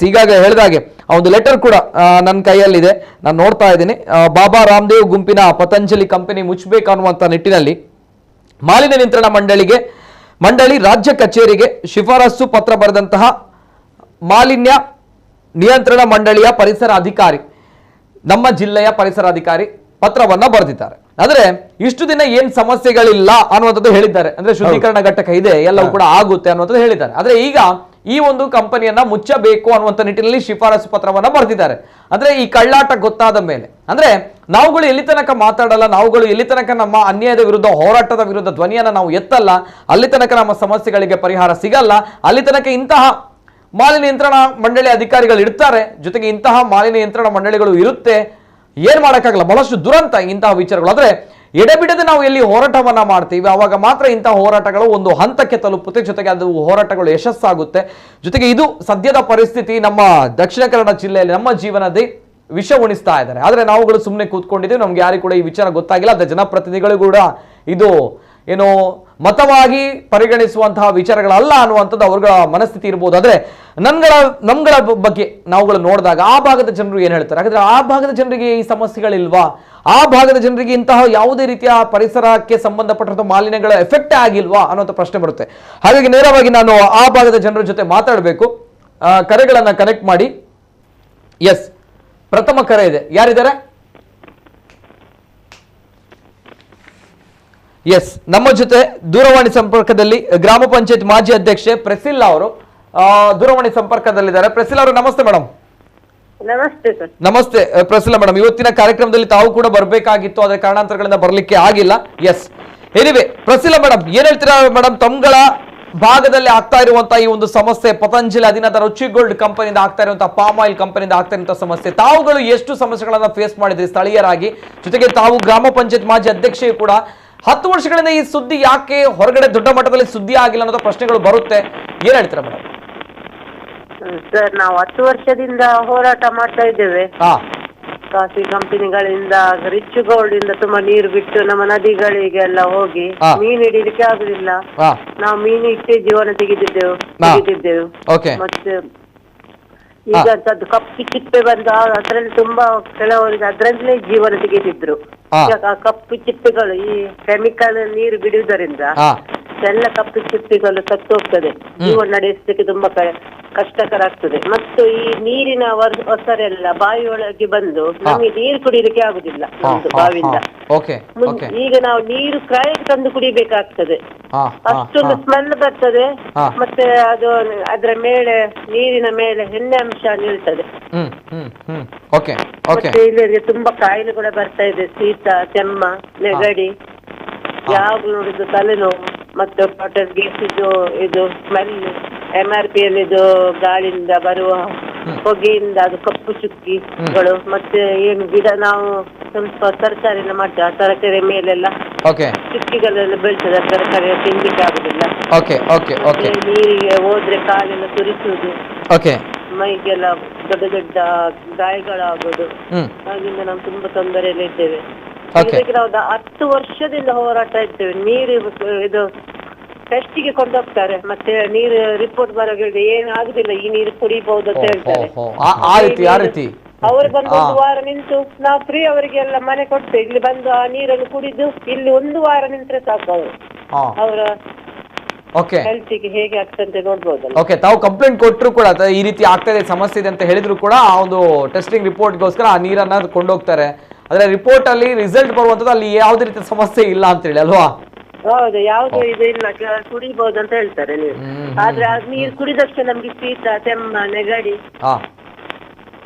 ಈಗಾಗ ಹೇಳಿದಾಗೆ ಆ ಒಂದು ಲೆಟರ್ ಕೂಡ ನನ್ನ ಕೈಯಲ್ಲಿದೆ, ನಾನು ನೋಡ್ತಾ ಇದ್ದೀನಿ. ಬಾಬಾ ರಾಮದೇವ್ ಗುಂಪಿನ ಪತಂಜಲಿ ಕಂಪನಿ ಮುಚ್ಚಬೇಕು ಅನ್ನುವಂಥ ನಿಟ್ಟಿನಲ್ಲಿ ಮಾಲಿನ್ಯ ನಿಯಂತ್ರಣ ಮಂಡಳಿ ರಾಜ್ಯ ಕಚೇರಿಗೆ ಶಿಫಾರಸು ಪತ್ರ ಬರೆದಂತಹ ಮಾಲಿನ್ಯ ನಿಯಂತ್ರಣ ಮಂಡಳಿಯ ಪರಿಸರ ಅಧಿಕಾರಿ, ನಮ್ಮ ಜಿಲ್ಲೆಯ ಪರಿಸರ ಅಧಿಕಾರಿ ಪತ್ರವನ್ನ ಬರೆದಿದ್ದಾರೆ. ಅಂದ್ರೆ ಇಷ್ಟು ದಿನ ಏನ್ ಸಮಸ್ಯೆಗಳಿಲ್ಲ ಅನ್ನುವಂಥದ್ದು ಹೇಳಿದ್ದಾರೆ. ಅಂದ್ರೆ ಶುದ್ಧೀಕರಣ ಘಟಕ ಇದೆ, ಎಲ್ಲವೂ ಕೂಡ ಆಗುತ್ತೆ ಅನ್ನುವಂಥದ್ದು ಹೇಳಿದ್ದಾರೆ. ಆದ್ರೆ ಈಗ ಈ ಒಂದು ಕಂಪನಿಯನ್ನ ಮುಚ್ಚಬೇಕು ಅನ್ನುವಂಥ ನಿಟ್ಟಿನಲ್ಲಿ ಶಿಫಾರಸು ಪತ್ರವನ್ನ ಬರೆದಿದ್ದಾರೆ. ಅಂದ್ರೆ ಈ ಕಳ್ಳಾಟ ಗೊತ್ತಾದ ಮೇಲೆ, ಅಂದ್ರೆ ನಾವುಗಳು ಎಲ್ಲಿ ತನಕ ಮಾತಾಡಲ್ಲ, ನಾವುಗಳು ಎಲ್ಲಿ ತನಕ ನಮ್ಮ ಅನ್ಯಾಯದ ವಿರುದ್ಧ ಹೋರಾಟದ ವಿರುದ್ಧ ಧ್ವನಿಯನ್ನ ನಾವು ಎತ್ತಲ್ಲ, ಅಲ್ಲಿ ತನಕ ನಮ್ಮ ಸಮಸ್ಯೆಗಳಿಗೆ ಪರಿಹಾರ ಸಿಗಲ್ಲ. ಅಲ್ಲಿ ತನಕ ಇಂತಹ ಮಾಲಿನ್ಯ ನಿಯಂತ್ರಣ ಮಂಡಳಿ ಅಧಿಕಾರಿಗಳು ಇರ್ತಾರೆ, ಜೊತೆಗೆ ಇಂತಹ ಮಾಲಿನ್ಯ ನಿಯಂತ್ರಣ ಮಂಡಳಿಗಳು ಇರುತ್ತೆ. ಏನ್ ಮಾಡೋಕ್ಕಾಗಲ್ಲ, ಬಹಳಷ್ಟು ದುರಂತ ಇಂತಹ ವಿಚಾರಗಳು. ಆದ್ರೆ ಎಡೆಬಿಡದೆ ನಾವು ಎಲ್ಲಿ ಹೋರಾಟವನ್ನ ಮಾಡ್ತೀವಿ ಅವಾಗ ಮಾತ್ರ ಇಂತಹ ಹೋರಾಟಗಳು ಒಂದು ಹಂತಕ್ಕೆ ತಲುಪುತ್ತೆ, ಜೊತೆಗೆ ಅದು ಹೋರಾಟಗಳು ಯಶಸ್ಸಾಗುತ್ತೆ. ಜೊತೆಗೆ ಇದು ಸದ್ಯದ ಪರಿಸ್ಥಿತಿ ನಮ್ಮ ದಕ್ಷಿಣ ಕನ್ನಡ ಜಿಲ್ಲೆಯಲ್ಲಿ ನಮ್ಮ ಜೀವನದ ವಿಷ ಉಣಿಸ್ತಾ ಇದ್ದಾರೆ. ಆದ್ರೆ ನಾವುಗಳು ಸುಮ್ಮನೆ ಕೂತ್ಕೊಂಡಿದ್ದೀವಿ, ನಮ್ಗೆ ಯಾರಿಗೂ ಕೂಡ ಈ ವಿಚಾರ ಗೊತ್ತಾಗಿಲ್ಲ. ಅದೇ ಜನಪ್ರತಿನಿಧಿಗಳು ಕೂಡ ಇದು ಏನು ಮತವಾಗಿ ಪರಿಗಣಿಸುವಂತಹ ವಿಚಾರಗಳಲ್ಲ ಅನ್ನುವಂಥದ್ದು ಅವ್ರ ಮನಸ್ಥಿತಿ ಇರ್ಬೋದು. ಆದ್ರೆ ನಮ್ಗಳ ಬಗ್ಗೆ ನಾವುಗಳು ನೋಡಿದಾಗ ಆ ಭಾಗದ ಜನರು ಏನ್ ಹೇಳ್ತಾರೆ, ಯಾಕಂದ್ರೆ ಆ ಭಾಗದ ಜನರಿಗೆ ಈ ಸಮಸ್ಯೆಗಳಿಲ್ವಾ, ಆ ಭಾಗದ ಜನರಿಗೆ ಇಂತಹ ಯಾವುದೇ ರೀತಿಯ ಪರಿಸರಕ್ಕೆ ಸಂಬಂಧಪಟ್ಟಂತ ಮಾಲಿನ್ಯಗಳ ಎಫೆಕ್ಟ್ ಆಗಿಲ್ವಾ ಅನ್ನೋಂಥ ಪ್ರಶ್ನೆ ಬರುತ್ತೆ. ಹಾಗಾಗಿ ನೇರವಾಗಿ ನಾನು ಆ ಭಾಗದ ಜನರ ಜೊತೆ ಮಾತಾಡಬೇಕು. ಕರೆಗಳನ್ನ ಕನೆಕ್ಟ್ ಮಾಡಿ. ಎಸ್, ಪ್ರಥಮ ಕರೆ ಇದೆ, ಯಾರಿದ್ದಾರೆ? ಎಸ್, ನಮ್ಮ ಜೊತೆ ದೂರವಾಣಿ ಸಂಪರ್ಕದಲ್ಲಿ ಗ್ರಾಮ ಪಂಚಾಯತ್ ಮಾಜಿ ಅಧ್ಯಕ್ಷೆ ಪ್ರೆಸಿಲ್ಲಾ ಅವರು ದೂರವಾಣಿ ಸಂಪರ್ಕದಲ್ಲಿದ್ದಾರೆ. ಪ್ರೆಸಿಲ್ಲಾ ಅವರು ನಮಸ್ತೆ ಮೇಡಮ್. ನಮಸ್ತೆ ಸರ್. ನಮಸ್ತೆ ಪ್ರೆಸಿಲ್ಲಾ ಮೇಡಮ್, ಇವತ್ತಿನ ಕಾರ್ಯಕ್ರಮದಲ್ಲಿ ತಾವು ಕೂಡ ಬರಬೇಕಾಗಿತ್ತು, ಆದ್ರೆ ಕಾರಣಾಂತರಗಳಿಂದ ಬರ್ಲಿಕ್ಕೆ ಆಗಿಲ್ಲ. ಎಸ್, ಎನಿವೆ ಪ್ರೆಸಿಲ್ಲಾ ಮೇಡಮ್ ಏನ್ ಹೇಳ್ತೀರಾ ಮೇಡಮ್, ತಮ್ಗಳ ಭಾಗದಲ್ಲಿ ಆಗ್ತಾ ಇರುವಂತಹ ಈ ಒಂದು ಸಮಸ್ಯೆ, ಪತಂಜಲಿ ಅಧೀನದ ರುಚಿಗೋಲ್ಡ್ ಕಂಪನಿಯಿಂದ ಆಗ್ತಾ ಇರುವಂತಹ ಪಾಮ್ ಆಯಿಲ್ ಕಂಪನಿಯಿಂದ ಆಗ್ತಾ ಇರುವಂತಹ ಸಮಸ್ಯೆ, ತಾವುಗಳು ಎಷ್ಟು ಸಮಸ್ಯೆಗಳನ್ನ ಫೇಸ್ ಮಾಡಿದ್ರಿ ಸ್ಥಳೀಯರಾಗಿ, ಜೊತೆಗೆ ತಾವು ಗ್ರಾಮ ಪಂಚಾಯತ್ ಮಾಜಿ ಅಧ್ಯಕ್ಷೆ ಕೂಡ 10 ವರ್ಷಗಳಿಂದ ಈ ಸುದ್ದಿ ಯಾಕೆ ಹೊರಗಡೆ ದೊಡ್ಡ ಮಟ್ಟದಲ್ಲಿ ಸುದ್ದಿ ಆಗಿಲ್ಲ ಅನ್ನೋ ಪ್ರಶ್ನೆಗಳು ಬರುತ್ತೆ, ಏನ್ ಹೇಳ್ತೀರಾ ಮೇಡಮ್? ಸರ್, ನಾವು 10 ವರ್ಷದಿಂದ ಹೋರಾಟ ಮಾಡ್ತಾ ಇದ್ದೇವೆ. ಕಾಫಿ ಕಂಪನಿಗಳಿಂದ ರಿಚ್ ಗೋಲ್ಡ್ ಇಂದ ತುಂಬಾ ನೀರು ಬಿಟ್ಟು ನಮ್ಮ ನದಿಗಳಿಗೆಲ್ಲ ಹೋಗಿ ಮೀನು ಹಿಡಿಲಿಕ್ಕೆ ಆಗುದಿಲ್ಲ. ನಾವು ಮೀನು ಇಟ್ಟೆ ಜೀವನ ತೆಗೆದಿದ್ದೆವು. ಮತ್ತೆ ಈಗ ಅದು ಕಪ್ಪಿ ಚಿಪ್ಪೆ ಬಂದು ಅದ್ರಲ್ಲಿ ತುಂಬಾ ಕೆಲವರಿಗೆ ಅದ್ರಲ್ಲೇ ಜೀವನ ತೆಗೆದಿದ್ರು. ಕಪ್ಪು ಚಿಪ್ಪೆಗಳು ಈ ಕೆಮಿಕಲ್ ನೀರು ಬಿಡುವುದರಿಂದ ಎಲ್ಲ ಕಪ್ಪು ಚಿಪ್ಪೆಗಳು ಸತ್ತು ಹೋಗ್ತದೆ, ಜೀವನ ನಡೆಸಲಿಕ್ಕೆ ತುಂಬಾ ಕಷ್ಟಕರ ಆಗ್ತದೆ. ಮತ್ತು ಈ ನೀರಿನ ಒಸರೆಲ್ಲ ಬಾವಿ ಒಳಗೆ ಬಂದು ನಮಗೆ ನೀರು ಕುಡಿಲಿಕ್ಕೆ ಆಗುದಿಲ್ಲ ನಮ್ದು ಬಾವಿಯಿಂದ. ಈಗ ನಾವು ನೀರು ಕ್ರಾಯಕ್ಕೆ ತಂದು ಕುಡಿಬೇಕಾಗ್ತದೆ, ಅಷ್ಟೊಂದು ಸ್ಮೆಲ್ ಬರ್ತದೆ. ಮತ್ತೆ ಅದು ಅದರ ಮೇಲೆ ನೀರಿನ ಮೇಲೆ ಎಣ್ಣೆ ಅಂಶ ನಿಲ್ತದೆ. ಮತ್ತೆ ಇಲ್ಲಿ ತುಂಬಾ ಕಾಯಿಲೆ ಕೂಡ ಬರ್ತಾ ಇದೆ, ಶೀತ, ಕೆಮ್ಮ, ನೆಗಡಿ, ಯಾವಾಗ್ಲೂ ನೋಡಿದ್ದು ತಲೆನೋವು, ಮತ್ತೆ ವಾಟರ್ ಗ್ಯಾಸ್ ಇದು ಸ್ಮೆಲ್, MRPL ಇದು ಗಾಳಿಯಿಂದ ಬರುವ ಹೊಗೆಯಿಂದ ಅದು ಕಪ್ಪು ಚುಕ್ಕಿಗಳು, ಮತ್ತೆ ಏನು ಗಿಡ ನಾವು ಸ್ವಲ್ಪ ತರಕಾರಿ ಎಲ್ಲ ಮಾಡ್ತೇವೆ, ಆ ತರಕಾರಿ ಮೇಲೆಲ್ಲ ಚುಕ್ಕಿಗಳೆಲ್ಲ ಬೀಳ್ತದೆ, ತರಕಾರಿ ತಿನ್ಲಿಕ್ಕೆ ಆಗುದಿಲ್ಲ. ನೀರಿಗೆ ಹೋದ್ರೆ ಕಾಲೆಲ್ಲ ತುರಿಸುವುದು, ಮೈಗೆಲ್ಲ ದೊಡ್ಡ ದೊಡ್ಡ ಗಾಯಗಳಾಗೋದು, ಹಾಗಿಂದ ನಾವು ತುಂಬಾ ತೊಂದರೆಯಲ್ಲಿ ಇದ್ದೇವೆ. ನಾವು 10 ವರ್ಷದಿಂದ ಹೋರಾಟ ಇದ್ದೇವೆ. ನೀರು ಇದು ಟೆಸ್ಟಿಗೆ ಕೊಂಡೋಗ್ತಾರೆ, ಮತ್ತೆ ನೀರು ರಿಪೋರ್ಟ್ ಬರೋಗಿದೆ, ಏನು ಆಗುದಿಲ್ಲ, ಈ ನೀರು ಕುಡಿಬಹುದು ಅಂತ ಹೇಳ್ತಾರೆ. ಅವರು ಬಂದು 1 ವಾರ ನಿಂತು ನಾವು ಫ್ರೀ ಅವರಿಗೆಲ್ಲ ಮನೆ ಕೊಡ್ತೇವೆ, ಇಲ್ಲಿ ಬಂದು ಆ ನೀರನ್ನು ಕುಡಿದು ಇಲ್ಲಿ 1 ವಾರ ನಿಂತ್ರೆ ಸಾಕು. ಅವರು ಅವರ ಹೆಲ್ತಿಗೆ ಹೇಗೆ ಆಗ್ತದೆ ನೋಡ್ಬೋದಲ್ಲ. ತಾವು ಕಂಪ್ಲೇಂಟ್ ಕೊಟ್ಟರು ಕೂಡ ಈ ರೀತಿ ಆಗ್ತಾ ಇದೆ, ಸಮಸ್ಯೆ ಇದೆ ಅಂತ ಹೇಳಿದ್ರು ಕೂಡ ಆ ಒಂದು ಟೆಸ್ಟಿಂಗ್ ರಿಪೋರ್ಟ್ಗೋಸ್ಕರ ಆ ನೀರನ್ನ ಕೊಂಡೋಗ್ತಾರೆ. ಆದ್ರೆ ರಿಪೋರ್ಟ್ ಅಲ್ಲಿ ರಿಸಲ್ಟ್ ಬರುವಂತದ್ದು ಅಲ್ಲಿ ಯಾವುದೇ ರೀತಿಯ ಸಮಸ್ಯೆ ಇಲ್ಲ ಅಂತ ಹೇಳಿ ಅಲ್ವಾ? ಹೌದು, ಯಾವ್ದು ಇದು ಇಲ್ಲ, ಕುಡಿಬಹುದು ಅಂತ ಹೇಳ್ತಾರೆ ನೀರು. ಆದ್ರೆ ಆ ನೀರು ಕುಡಿದಷ್ಟು ನಮ್ಗೆ ಶೀತ, ಕೆಮ್ಮ, ನೆಗಡಿ.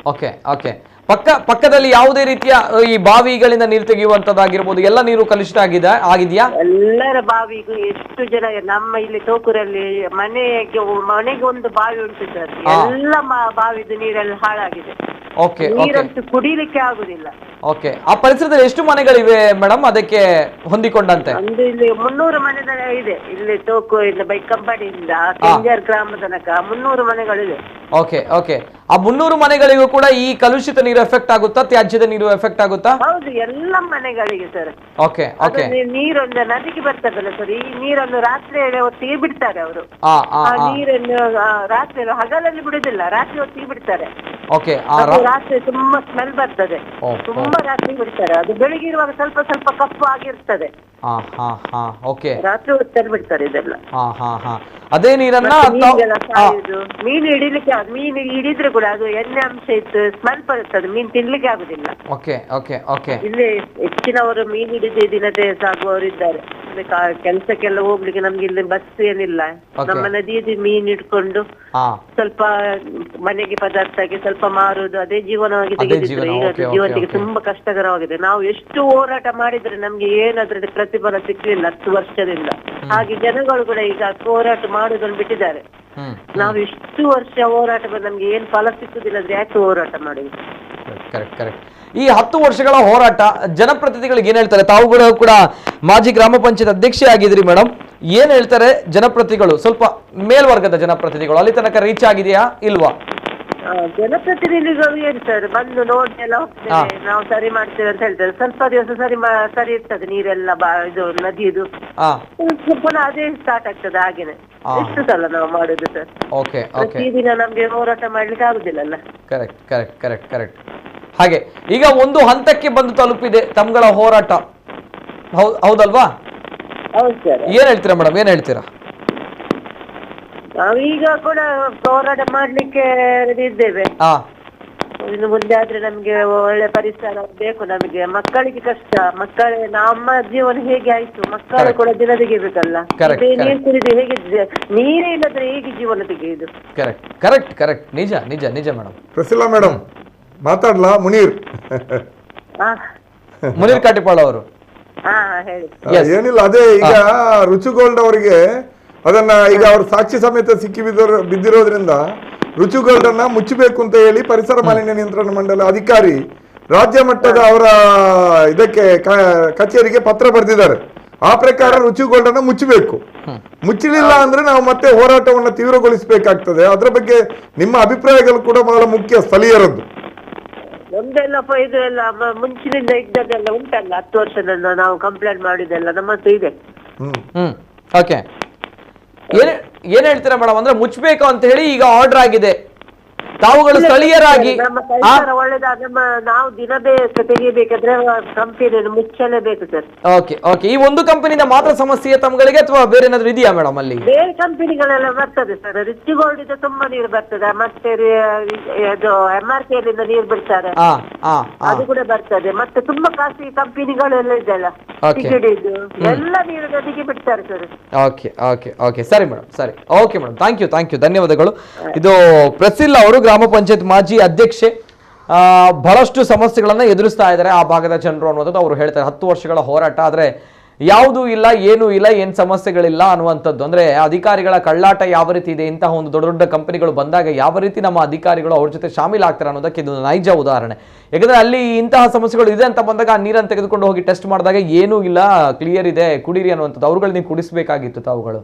ಪಕ್ಕದಲ್ಲಿ ಯಾವುದೇ ರೀತಿಯ ಈ ಬಾವಿಗಳಿಂದ ನೀರು ತೆಗೆಯುವಂತದ್ದಾಗಿರ್ಬೋದು ಎಲ್ಲ ನೀರು ಕಲುಷಿತ ಆಗಿದೆಯಾ? ಎಲ್ಲರ ಬಾವಿಗೂ ಎಷ್ಟು ಜನ ನಮ್ಮ ಇಲ್ಲಿ ತೋಕೂರಲ್ಲಿ ಮನೆಗೆ ಒಂದು ಬಾವಿ ಉಂಟು ಸರ್. ಎಲ್ಲ ಬಾವಿದು ನೀರೆಲ್ಲ ಹಾಳಾಗಿದೆ. ಓಕೆ ನೀರಂತೂ ಕುಡಿಲಿಕ್ಕೆ ಆಗುದಿಲ್ಲ. ಓಕೆ, ಆ ಪರಿಸರದಲ್ಲಿ ಎಷ್ಟು ಮನೆಗಳಿವೆ ಮೇಡಮ್ ಅದಕ್ಕೆ ಹೊಂದಿಕೊಂಡಂತೆ? ಒಂದು ಇಲ್ಲಿ 300 ಮನೆ ಇದೆ. ಇಲ್ಲಿ ತೋಕು ಇಲ್ಲ ಬೈಕಂಪಾಡಿಯಿಂದ ಕೆಂಜಾರ್ ಗ್ರಾಮ ತನಕ 300 ಮನೆಗಳಿದೆ. ಓಕೆ ಓಕೆ, ಆ 300 ಮನೆಗಳಿಗೂ ಕೂಡ ಈ ಕಲುಷಿತ ನೀರು ಎಫೆಕ್ಟ್ ಆಗುತ್ತಾ, ತ್ಯಾಜ್ಯದ ನೀರು ಎಫೆಕ್ಟ್ ಆಗುತ್ತಾ? ಹೌದು, ಎಲ್ಲ ಮನೆಗಳಿಗೆ ಸರ್. ಓಕೆ ಓಕೆ, ನೀರೊಂದು ನದಿಗೆ ಬರ್ತದಲ್ಲ ಸರ್, ಈ ನೀರನ್ನು ರಾತ್ರಿ ಹೊತ್ತಿಗೆ ಬಿಡ್ತಾರೆ ಅವರು. ಆ ನೀರನ್ನು ರಾತ್ರಿ ಹಗಲಲ್ಲಿ ಬಿಡುದಿಲ್ಲ, ರಾತ್ರಿ ಹೊತ್ತಿಗೆ ಬಿಡ್ತಾರೆ. ಓಕೆ, ರಾತ್ರಿ ತುಂಬಾ ಸ್ಮೆಲ್ ಬರ್ತದೆ, ತುಂಬಾ ರಾತ್ರಿ ಬಿಡ್ತಾರೆ. ಅದು ಬೆಳಿಗ್ಗೆ ಇರುವಾಗ ಸ್ವಲ್ಪ ಸ್ವಲ್ಪ ಕಪ್ಪು ಆಗಿರ್ತದೆ. ಓಕೆ, ರಾತ್ರಿ ಹೊತ್ತಲ್ಲಿ ಬಿಡ್ತಾರೆ ಇದೆಲ್ಲ. ಅದೇ ನೀರನ್ನ ಮೀನು ಹಿಡಿಲಿಕ್ಕೆ, ಮೀನು ಹಿಡಿದ್ರೆ ಕೂಡ ಅದು ಎಣ್ಣೆ ಅಂಶ ಇತ್ತು, ಸ್ಮೆಲ್ ಬರ್ತದೆ, ಮೀನು ತಿನ್ಲಿಕ್ಕೆ ಆಗುದಿಲ್ಲ. ಓಕೆ ಓಕೆ ಓಕೆ, ಇಲ್ಲಿ ಹೆಚ್ಚಿನವರು ಮೀನು ಹಿಡಿದು ದಿನದೇ ಸಾಗುವವರು ಇದ್ದಾರೆ. ಕೆಲಸಕ್ಕೆಲ್ಲ ಹೋಗ್ಲಿಕ್ಕೆ ನಮ್ಗೆ ಇಲ್ಲಿ ಬಸ್ ಏನಿಲ್ಲ. ನಮ್ಮ ನದಿಯಲ್ಲಿ ಮೀನು ಹಿಡ್ಕೊಂಡು ಸ್ವಲ್ಪ ಮನೆಗೆ ಪದಾರ್ಥಕ್ಕೆ ಸ್ವಲ್ಪ ಮಾರುದು, ಅದೇ ಜೀವನವಾಗಿ ತೆಗೆದಿದ್ರು. ಈಗ ಜೀವನಕ್ಕೆ ತುಂಬಾ ಕಷ್ಟಕರವಾಗಿದೆ. ನಾವು ಎಷ್ಟು ಹೋರಾಟ ಮಾಡಿದ್ರೆ ನಮ್ಗೆ ಏನಾದ್ರೂ ಪ್ರತಿಫಲ ಸಿಕ್ಲಿಲ್ಲ 10 ವರ್ಷದಿಂದ. ಹಾಗೆ ಜನಗಳು ಕೂಡ ಈಗ ಹೋರಾಟ ಮಾಡುವುದನ್ನು ಬಿಟ್ಟಿದ್ದಾರೆ. ನಾವು ಇಷ್ಟು ವರ್ಷ ಹೋರಾಟ ನಮ್ಗೆ ಏನ್ ಫಲ ಸಿಕ್ಕುದಿಲ್ಲ ಅಂದ್ರೆ ಯಾಕೆ ಹೋರಾಟ ಮಾಡಿದ್ವಿ? Correct correct. ಈ 10 ವರ್ಷಗಳ ಹೋರಾಟ ಜನಪ್ರತಿನಿಧಿಗಳಿಗೆ ಏನ್ ಹೇಳ್ತಾರೆ? ತಾವುಗಳು ಕೂಡ ಮಾಜಿ ಗ್ರಾಮ ಪಂಚಾಯತ್ ಅಧ್ಯಕ್ಷೆ ಆಗಿದ್ರಿ ಮೇಡಮ್, ಏನ್ ಹೇಳ್ತಾರೆ ಜನಪ್ರತಿನಿಧಿಗಳು? ಸ್ವಲ್ಪ ಮೇಲ್ವರ್ಗದ ಜನಪ್ರತಿನಿಧಿಗಳು ಅಲ್ಲಿ ತನಕ ರೀಚ್ ಆಗಿದೆಯಾ ಇಲ್ವಾ? ಜನಪ್ರತಿನಿಧಿಗಳು ಏನ್ ಸರ್, ಬಂದು ನೋಡಿ ಎಲ್ಲ ಹೋಗ್ತೇವೆ, ನಾವು ಸರಿ ಮಾಡ್ತೇವೆ ಅಂತ ಹೇಳ್ತಾರೆ. ಸ್ವಲ್ಪ ದಿವಸ ಸರಿ ಇರ್ತದೆ ನೀರೆಲ್ಲ, ಇದು ನದಿದು ಪುನಃ ಅದೇ ಸ್ಟಾರ್ಟ್ ಆಗ್ತದೆ. ಹಾಗೇನೆ ಎಷ್ಟು ಸಲ ನಾವು ಮಾಡುದು ಸರ್. ಪ್ರತಿದಿನ ನಮ್ಗೆ ಹೋರಾಟ ಮಾಡ್ಲಿಕ್ಕೆ ಆಗುದಿಲ್ಲಲ್ಲ. Correct correct correct correct. ಹಾಗೆ ಈಗ ಒಂದು ಹಂತಕ್ಕೆ ಬಂದು ತಲುಪಿದೆ ತಮ್ಗಳ ಹೋರಾಟ, ಹೌದಲ್ವಾ? ಹೌದು ಸರ್. ಏನ್ ಹೇಳ್ತೀರಾ ಮೇಡಮ್, ಏನ್ ಹೇಳ್ತೀರಾ? ನಾವೀಗ ಕೂಡ ಹೋರಾಟ ಮಾಡ್ಲಿಕ್ಕೆ ರೆಡಿ ಇದ್ದೇವೆ. ಇನ್ನು ಮುಂದೆ ಆದ್ರೆ ನಮ್ಗೆ ಒಳ್ಳೆ ಪರಿಸರ ಬೇಕು. ನಮಗೆ ಮಕ್ಕಳಿಗೆ ಕಷ್ಟ, ನಮ್ಮ ಜೀವನ ಹೇಗೆ ಆಯ್ತು, ಮಕ್ಕಳು ಕೂಡ ದಿನ ತೆಗಿಬೇಕಲ್ಲ. ನೀರು ಕುಡಿದು ಹೇಗೆ, ನೀರೇ ಇಲ್ಲದ್ರೆ ಹೇಗೆ ಜೀವನ ತೆಗೆಯುದು? ಕರೆಕ್ಟ್ ಕರೆಕ್ಟ್ ಕರೆಕ್ಟ್, ನಿಜ ನಿಜ ನಿಜ ಮೇಡಮ್. ಪ್ರಸಿಲ್ಲ ಮೇಡಮ್ ಮಾತಾಡ್ಲಾ? ಮುನೀರ್ ಕಾಟಿಪಾಳ ಅವರು ಏನಿಲ್ಲ, ಅದೇ ಈಗ ರುಚುಗೋಲ್ಡ್ ಅವರಿಗೆ ಅದನ್ನ ಈಗ ಅವ್ರ ಸಾಕ್ಷಿ ಸಮೇತ ಸಿಕ್ಕಿ ಬಿದ್ದಿರೋದ್ರಿಂದ ರುಚುಗೋಲ್ಡ್ ಅನ್ನ ಮುಚ್ಚಬೇಕು ಅಂತ ಹೇಳಿ ಪರಿಸರ ಮಾಲಿನ್ಯ ನಿಯಂತ್ರಣ ಮಂಡಳಿ ಅಧಿಕಾರಿ ರಾಜ್ಯ ಮಟ್ಟದ ಅವರ ಇದಕ್ಕೆ ಕಚೇರಿಗೆ ಪತ್ರ ಬರೆದಿದ್ದಾರೆ. ಆ ಪ್ರಕಾರ ರುಚುಗೋಲ್ಡ್ ಅನ್ನ ಮುಚ್ಚಬೇಕು. ಮುಚ್ಚಲಿಲ್ಲ ಅಂದ್ರೆ ನಾವು ಮತ್ತೆ ಹೋರಾಟವನ್ನು ತೀವ್ರಗೊಳಿಸಬೇಕಾಗ್ತದೆ. ಅದರ ಬಗ್ಗೆ ನಿಮ್ಮ ಅಭಿಪ್ರಾಯಗಳು ಕೂಡ ಬಹಳ ಮುಖ್ಯ, ಸ್ಥಳೀಯರದ್ದು. ನಮ್ದೆಲ್ಲ ಇದು ಎಲ್ಲ ಮುಂಚಿನಿಂದ ಇದ್ದದೆಲ್ಲ ಉಂಟಲ್ಲ, 10 ವರ್ಷದಿಂದ ನಾವು ಕಂಪ್ಲೇಂಟ್ ಮಾಡಿದೆಲ್ಲ ನಮ್ಮ ಹತ್ರ ಇದೆ. ಓಕೆ, ಏನ್ ಹೇಳ್ತೀರಾ ಮೇಡಮ್? ಅಂದ್ರೆ ಮುಚ್ಚಬೇಕು ಅಂತ ಹೇಳಿ ಈಗ ಆರ್ಡರ್ ಆಗಿದೆ. ತಾವುಗಳು ಸ್ಥಳೀಯರಾಗಿ ನಾವು ದಿನ ತೆಗಿಬೇಕಾದ್ರೆ ಕಂಪನಿ ಮುಚ್ಚಲೇಬೇಕು ಸರ್. ಓಕೆ ಓಕೆ, ಈ ಒಂದು ಕಂಪನಿಯಿಂದ ಮಾತ್ರ ಸಮಸ್ಯೆ ತಮ್ಗಳಿಗೆ ಅಥವಾ ಬೇರೆ ಏನಾದ್ರು ಇದೆಯಾ ಮೇಡಮ್? ಅಲ್ಲಿ ಬೇರೆ ಕಂಪನಿಗಳೆಲ್ಲ ಬರ್ತದೆ ಸರ್. ರಿಚ್ಗೋಲ್ಡ್ ಇದೆ, ತುಂಬಾ ನೀರು ಬರ್ತದೆ. ಮತ್ತೆ ಅದು MRP ಅಲ್ಲಿಂದ ನೀರು ಬಿಡ್ತಾರೆ, ಅದು ಕೂಡ ಬರ್ತದೆ. ಮತ್ತೆ ತುಂಬಾ ಖಾಸಗಿ ಕಂಪನಿಗಳೆಲ್ಲ ಇದೆಲ್ಲ, ಎಲ್ಲ ನೀರು ನದಿಗೆ ಬಿಡ್ತಾರೆ ಸರ್. ಓಕೆ ಓಕೆ ಓಕೆ, ಸರಿ ಮೇಡಮ್, ಸರಿ. ಓಕೆ ಮೇಡಮ್, ಥ್ಯಾಂಕ್ ಯು ಧನ್ಯವಾದಗಳು. ಇದು ಪ್ರಸಿಲ್ಲ ಅವರು ಗ್ರಾಮ ಪಂಚಾಯತ್ ಮಾಜಿ ಅಧ್ಯಕ್ಷೆ. ಬಹಳಷ್ಟು ಸಮಸ್ಯೆಗಳನ್ನ ಎದುರಿಸ್ತಾ ಇದ್ದಾರೆ ಆ ಭಾಗದ ಜನರು ಅನ್ನೋದು ಅವರು ಹೇಳ್ತಾರೆ. 10 ವರ್ಷಗಳ ಹೋರಾಟ, ಆದ್ರೆ ಯಾವುದೂ ಇಲ್ಲ, ಏನೂ ಇಲ್ಲ, ಏನ್ ಸಮಸ್ಯೆಗಳಿಲ್ಲ ಅನ್ನುವಂಥದ್ದು. ಅಂದ್ರೆ ಅಧಿಕಾರಿಗಳ ಕಳ್ಳಾಟ ಯಾವ ರೀತಿ ಇದೆ, ಇಂತಹ ಒಂದು ದೊಡ್ಡ ದೊಡ್ಡ ಕಂಪನಿಗಳು ಬಂದಾಗ ಯಾವ ರೀತಿ ನಮ್ಮ ಅಧಿಕಾರಿಗಳು ಅವ್ರ ಜೊತೆ ಶಾಮೀಲಾಗ್ತಾರೆ ಅನ್ನೋದಕ್ಕೆ ಇದು ನೈಜ ಉದಾಹರಣೆ. ಯಾಕಂದ್ರೆ ಅಲ್ಲಿ ಇಂತಹ ಸಮಸ್ಯೆಗಳು ಇದೆ ಅಂತ ಬಂದಾಗ ಆ ನೀರನ್ನು ತೆಗೆದುಕೊಂಡು ಹೋಗಿ ಟೆಸ್ಟ್ ಮಾಡಿದಾಗ ಏನೂ ಇಲ್ಲ, ಕ್ಲಿಯರ್ ಇದೆ, ಕುಡೀರಿ ಅನ್ನುವಂಥದ್ದು. ಅವ್ರುಗಳು ನೀವು ಕುಡಿಸ್ಬೇಕಾಗಿತ್ತು ತಾವುಗಳು.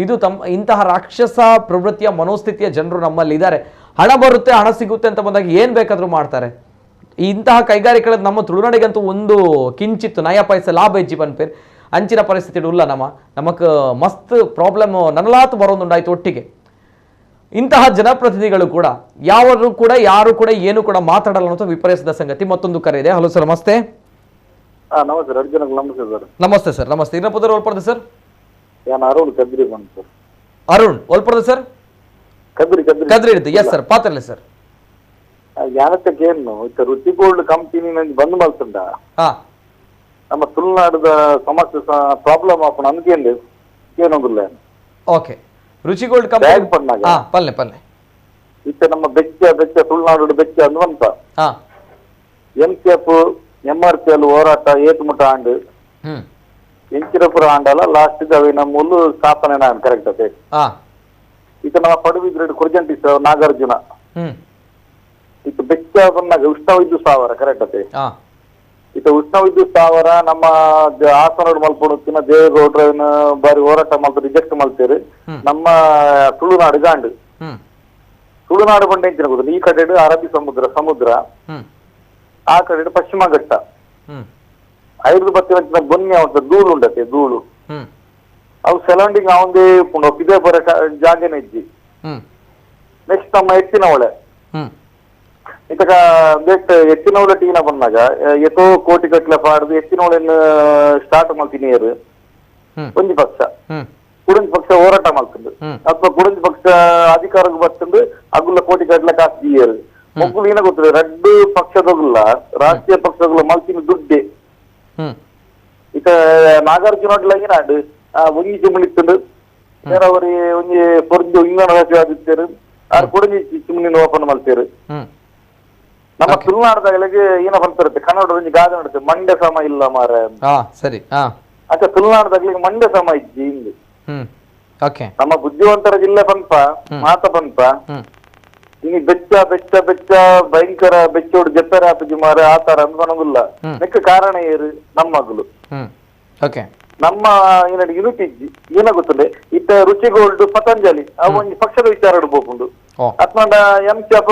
ಇದು ಇಂತಹ ರಾಕ್ಷಸ ಪ್ರವೃತ್ತಿಯ ಮನೋಸ್ಥಿತಿಯ ಜನರು ನಮ್ಮಲ್ಲಿ ಇದ್ದಾರೆ. ಹಣ ಬರುತ್ತೆ, ಹಣ ಸಿಗುತ್ತೆ ಅಂತ ಬಂದಾಗ ಏನ್ ಬೇಕಾದ್ರೂ ಮಾಡ್ತಾರೆ. ಇಂತಹ ಕೈಗಾರಿಕೆಗಳ ನಮ್ಮ ತುಳುನಾಡಿಗಂತೂ ಒಂದು ಕಿಂಚಿತ್ತು ನಯ ಪೈಸೆ ಲಾಭ ಹೆಚ್ಚಿ ಪನ್ಪೇರ್ ಅಂಚಿನ ಪರಿಸ್ಥಿತಿ ಇಲ್ಲ. ನಮಕ್ ಮಸ್ತ್ ಪ್ರಾಬ್ಲಮ್ ನನಲಾತು ಬರೋದುಂಡಾಯ್ತು ಒಟ್ಟಿಗೆ. ಇಂತಹ ಜನಪ್ರತಿನಿಧಿಗಳು ಕೂಡ ಯಾರು ಕೂಡ ಏನು ಕೂಡ ಮಾತಾಡಲ್ಲ ಅನ್ನೋ ವಿಪರ್ಯಾಸದ ಸಂಗತಿ. ಮತ್ತೊಂದು ಕರೆ ಇದೆ. ಹಲೋ ಸರ್, ನಮಸ್ತೆ. ನಮಸ್ತೆ ಸರ್, ನಮಸ್ತೆ. ಇನ್ನೊಬ್ಬರು ಒಲ್ಪಡ್ದೆ ಸರ್? ಅರುಣ್ ಒಲ್ಪಡ್ದೆ ಸರ್? ಕದ್ರಿ ಹಿಡಿದು. ಎಸ್ ಸರ್, ಪಾತ್ರಲೆ ಸರ್. ಯಾನಕ್ಕೇನು ರುಚಿಗೋಲ್ಡ್ ಕಂಪನಿ ಬಂದ್ ಮಾಡ್ತಂಡ ನಮ್ಮ ತುಳುನಾಡದ ಸಮಸ್ಯೆ ಪ್ರಾಬ್ಲಮ್ ಆಪಣ ಅನ್ಕೇಂದು ಏನೊಂದಿಲ್ಲ. ಓಕೆ, ರುಚಿಗೋಲ್ಡ್ ಕಂಪನಿ ಪಲ್ಲೆ ಇತ್ತ ನಮ್ಮ ಬೆಚ್ಚ ತುಳುನಾಡು ಬೆಚ್ಚ ಅನ್ನುವಂತ MCF MRPL ಹೋರಾಟ ಏತುಮುಟ್ಟ ಆಂಡು ಎಂಚಿರಪುರ ಆಂಡಲ ಲಾಸ್ಟ್ ಅವಿನ ಮೂಲು ಸ್ಥಾಪನೆ ನಾನು ಕರೆಕ್ಟ್ ಅದೇ ಇತ ನಮ್ಮ ಪಡುಬಿದ್ರೆಡ್ ಕುರ್ಜಂಟಿ ನಾಗಾರ್ಜುನ ಇತ ಬೆಚ್ಚ ಬಂದಾಗ ಉಷ್ಣ ವಿದ್ಯುತ್ ಸ್ಥಾವರ ಕರೆಕ್ಟ್ ಅದೇ ಇತ ಉಷ್ಣ ವಿದ್ಯುತ್ ಸ್ಥಾವರ ನಮ್ಮ ಹಾಸನೋಡ್ ಮಲ್ಪೊಡುತ್ತಿನ ದೇವೇಗೌಡ್ರ ಬಾರಿ ಹೋರಾಟ ಮಲ್ಪ ರಿಜೆಕ್ಟ್ ಮಲ್ತೇರು ನಮ್ಮ ತುಳುನಾಡು ಗಾಂಡು ತುಳುನಾಡು ಬಂಡೆ ಇಂಚಿನ ಗೊತ್ತಿಲ್ಲ ಈ ಕಡೆ ಅರಬ್ಬಿ ಸಮುದ್ರ ಆ ಕಡೆ ಪಶ್ಚಿಮ ಘಟ್ಟ 5 ಬೊನ್ನೆ ಧೂಳು ಉಂಡತೆ ಧೂಳು ಅವು ಸರೌಂಡಿಂಗ್ ಅವಂದೇ ಇದೇ ಬರ ಜಾಗನೇ ಇಜ್ಜಿ ನೆಕ್ಸ್ಟ್ ನಮ್ಮ ಎತ್ತಿನ ಹೊಳೆ ಇತಕ ಎತ್ತಿನ ಹೊಳೆ ಟೀನ ಬಂದಾಗ ಎಷ್ಟೋ ಕೋಟಿ ಗಟ್ಟಲೆ ಪಾಡ್ದು ಎತ್ತಿನ ಹೊಳೆಯನ್ನು ಸ್ಟಾರ್ಟ್ ಮಾಡ್ತೀನಿ ಒಂಜಿ ಪಕ್ಷ ಕುಡಂಜಿ ಪಕ್ಷ ಹೋರಾಟ ಮಾಡ್ತಂದು ಅಥವಾ ಕುಡಂಜಿ ಪಕ್ಷ ಅಧಿಕಾರಕ್ಕೆ ಬರ್ತಂದು ಅಗುಲ್ಲ ಕೋಟಿ ಗಟ್ಟಲೆ ಕಾಸು ದೀಯರು ಮಕ್ಕಳು ಏನ ಗೊತ್ತಿದೆ ರೆಡ್ ಪಕ್ಷದಗುಲ್ಲ ರಾಷ್ಟ್ರೀಯ ಪಕ್ಷದಗುಲ್ಲ ಮಲ್ತಿನ ದುಡ್ಡೆ ಇತ ನಾಗಾರ್ಜುನ ಏನಾಡು ಒಂಜಿ ಚಿಮ್ಮಳಿತ್ತಂಡು ಬೇರೆಯವರಿ ಒಂಜಿ ಪೊರ್ಜು ಇಂಗಣ ರಾಜ್ಯವಾದಿತ್ತೇರು ಆರು ಕುಡಂಜಿ ಚಿಮ್ಮಣಿನ ಓಪನ್ ಮಾಡ್ತೇರು ನಮ್ಮ ತುಳುನಾಡದಾಗಲಿಗೆ ಏನ ಬಂತಿರುತ್ತೆ ಕನ್ನಡ ಒಂಜಿ ಗಾದೆ ನಡುತ್ತೆ ಮಂಡ್ಯ ಸಮ ಇಲ್ಲ ಮಾರ ಸರಿ ಅಕ್ಕ ತುಳುನಾಡದಾಗಲಿಗೆ ಮಂಡ್ಯ ಸಮ ಇಜ್ಜಿ ಹಿಂದೆ ನಮ್ಮ ಬುದ್ಧಿವಂತರ ಜಿಲ್ಲೆ ಪಂಪ ಮಾತ ಪಂಪ ಇನ್ನು ಬೆಚ್ಚ ಬೆಚ್ಚ ಬೆಚ್ಚ ಭಯಂಕರ ಬೆಚ್ಚೋಡು ಜಪ್ಪರ ಆಪಜಿ ಮಾರ ಆತರ ಅನ್ಕೊಳಂಗಿಲ್ಲ ನೆಕ್ಕ ಕಾರಣ ಏರು ನಮ್ಮಗಳು ನಮ್ಮ ಏನಾಡಿ ಯೂನಿಟಿ ಏನ ಗೊತ್ತದೆ ಇತ್ತ ರುಚಿಗೋಲ್ಡ್ ಪತಂಜಲಿ ಅವು ಒಂದು ಪಕ್ಷದ ವಿಚಾರ ಬೋಪುಂಡು ಅತ್ಮಂಡ MCF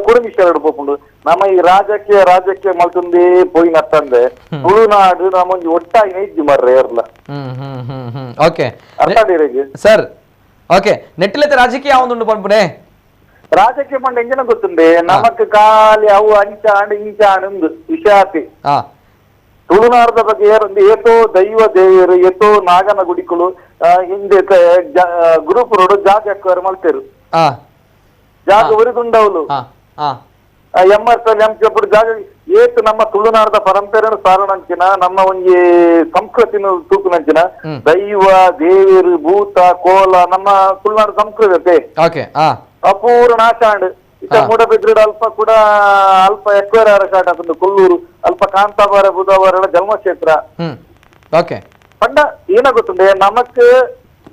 ಕುಡುಂಬ ವಿಚಾರ ಬೋಪುಂಡು ನಮ್ಮ ಈ ರಾಜಕೀಯ ಮಲ್ತುಂದೇ ಪೋಯಿ ನತ್ತಂದೆ ತುಳುನಾಡು ನಮ್ಮ ಒಂದು ಒಟ್ಟಾಗಿ ಇಜ್ಜಿ ಮರ್ರೆ ಇರಲ್ಲ ಅರ್ಥಾಡಿರಿಗೆ ಸರ್ ನೆಟ್ಟಿಲತೆ ರಾಜಕೀಯ ಯಾವುದು ಪಂಪುನೆ ರಾಜಕೀಯ ಮಂಡ ಎಂಜನ ಗೊತ್ತುಂಡೆ ನಮಕ್ ಖಾಲಿ ಅವು ಅಂಚಾಂಡು ಇಂಚಾಂಡು ವಿಷಾತಿ ತುಳುನಾಡದ ಬಗ್ಗೆ ಏತೋ ದೈವ ದೇವಿಯರು ಏತೋ ನಾಗನ ಗುಡಿಕುಲು ಹಿಂದೆ ಗ್ರೂಪ್ ರೋಡ್ ಜಾಗ ಎಕ್ಕವರು ಮಲ್ತೇರು ಜಾಗ ಉರಿದುಂಡವಲು MRPL MCF ಜಾಗ ಏತು ನಮ್ಮ ತುಳುನಾಡದ ಪರಂಪರೆಯನ್ನು ಸಾರಣಂಚಿನ ನಮ್ಮ ಒಂಜಿ ಸಂಸ್ಕೃತಿನ ತೂಕುನಂಚಿನ ದೈವ ದೇವಿಯರು ಭೂತ ಕೋಲ ನಮ್ಮ ತುಳುನಾಡು ಸಂಸ್ಕೃತಿ ಅಪೂರ್ಣ ನಾಶಾಂಡ್ ಇತ್ತ ಮೂಡಬಿದ್ರಿಡ ಅಲ್ಪ ಎಕ್ವೇರ ಸ್ಟಾರ್ಟ್ ಆಗ್ತದೆ ಕೊಲ್ಲೂರು ಅಲ್ಪ ಕಾಂತಾವರ ಬುಧವಾರ ಜನ್ಮಕ್ಷೇತ್ರ ಪಂಡ ಏನ ಗೊತ್ತುಂಡೆ ನಮಕ್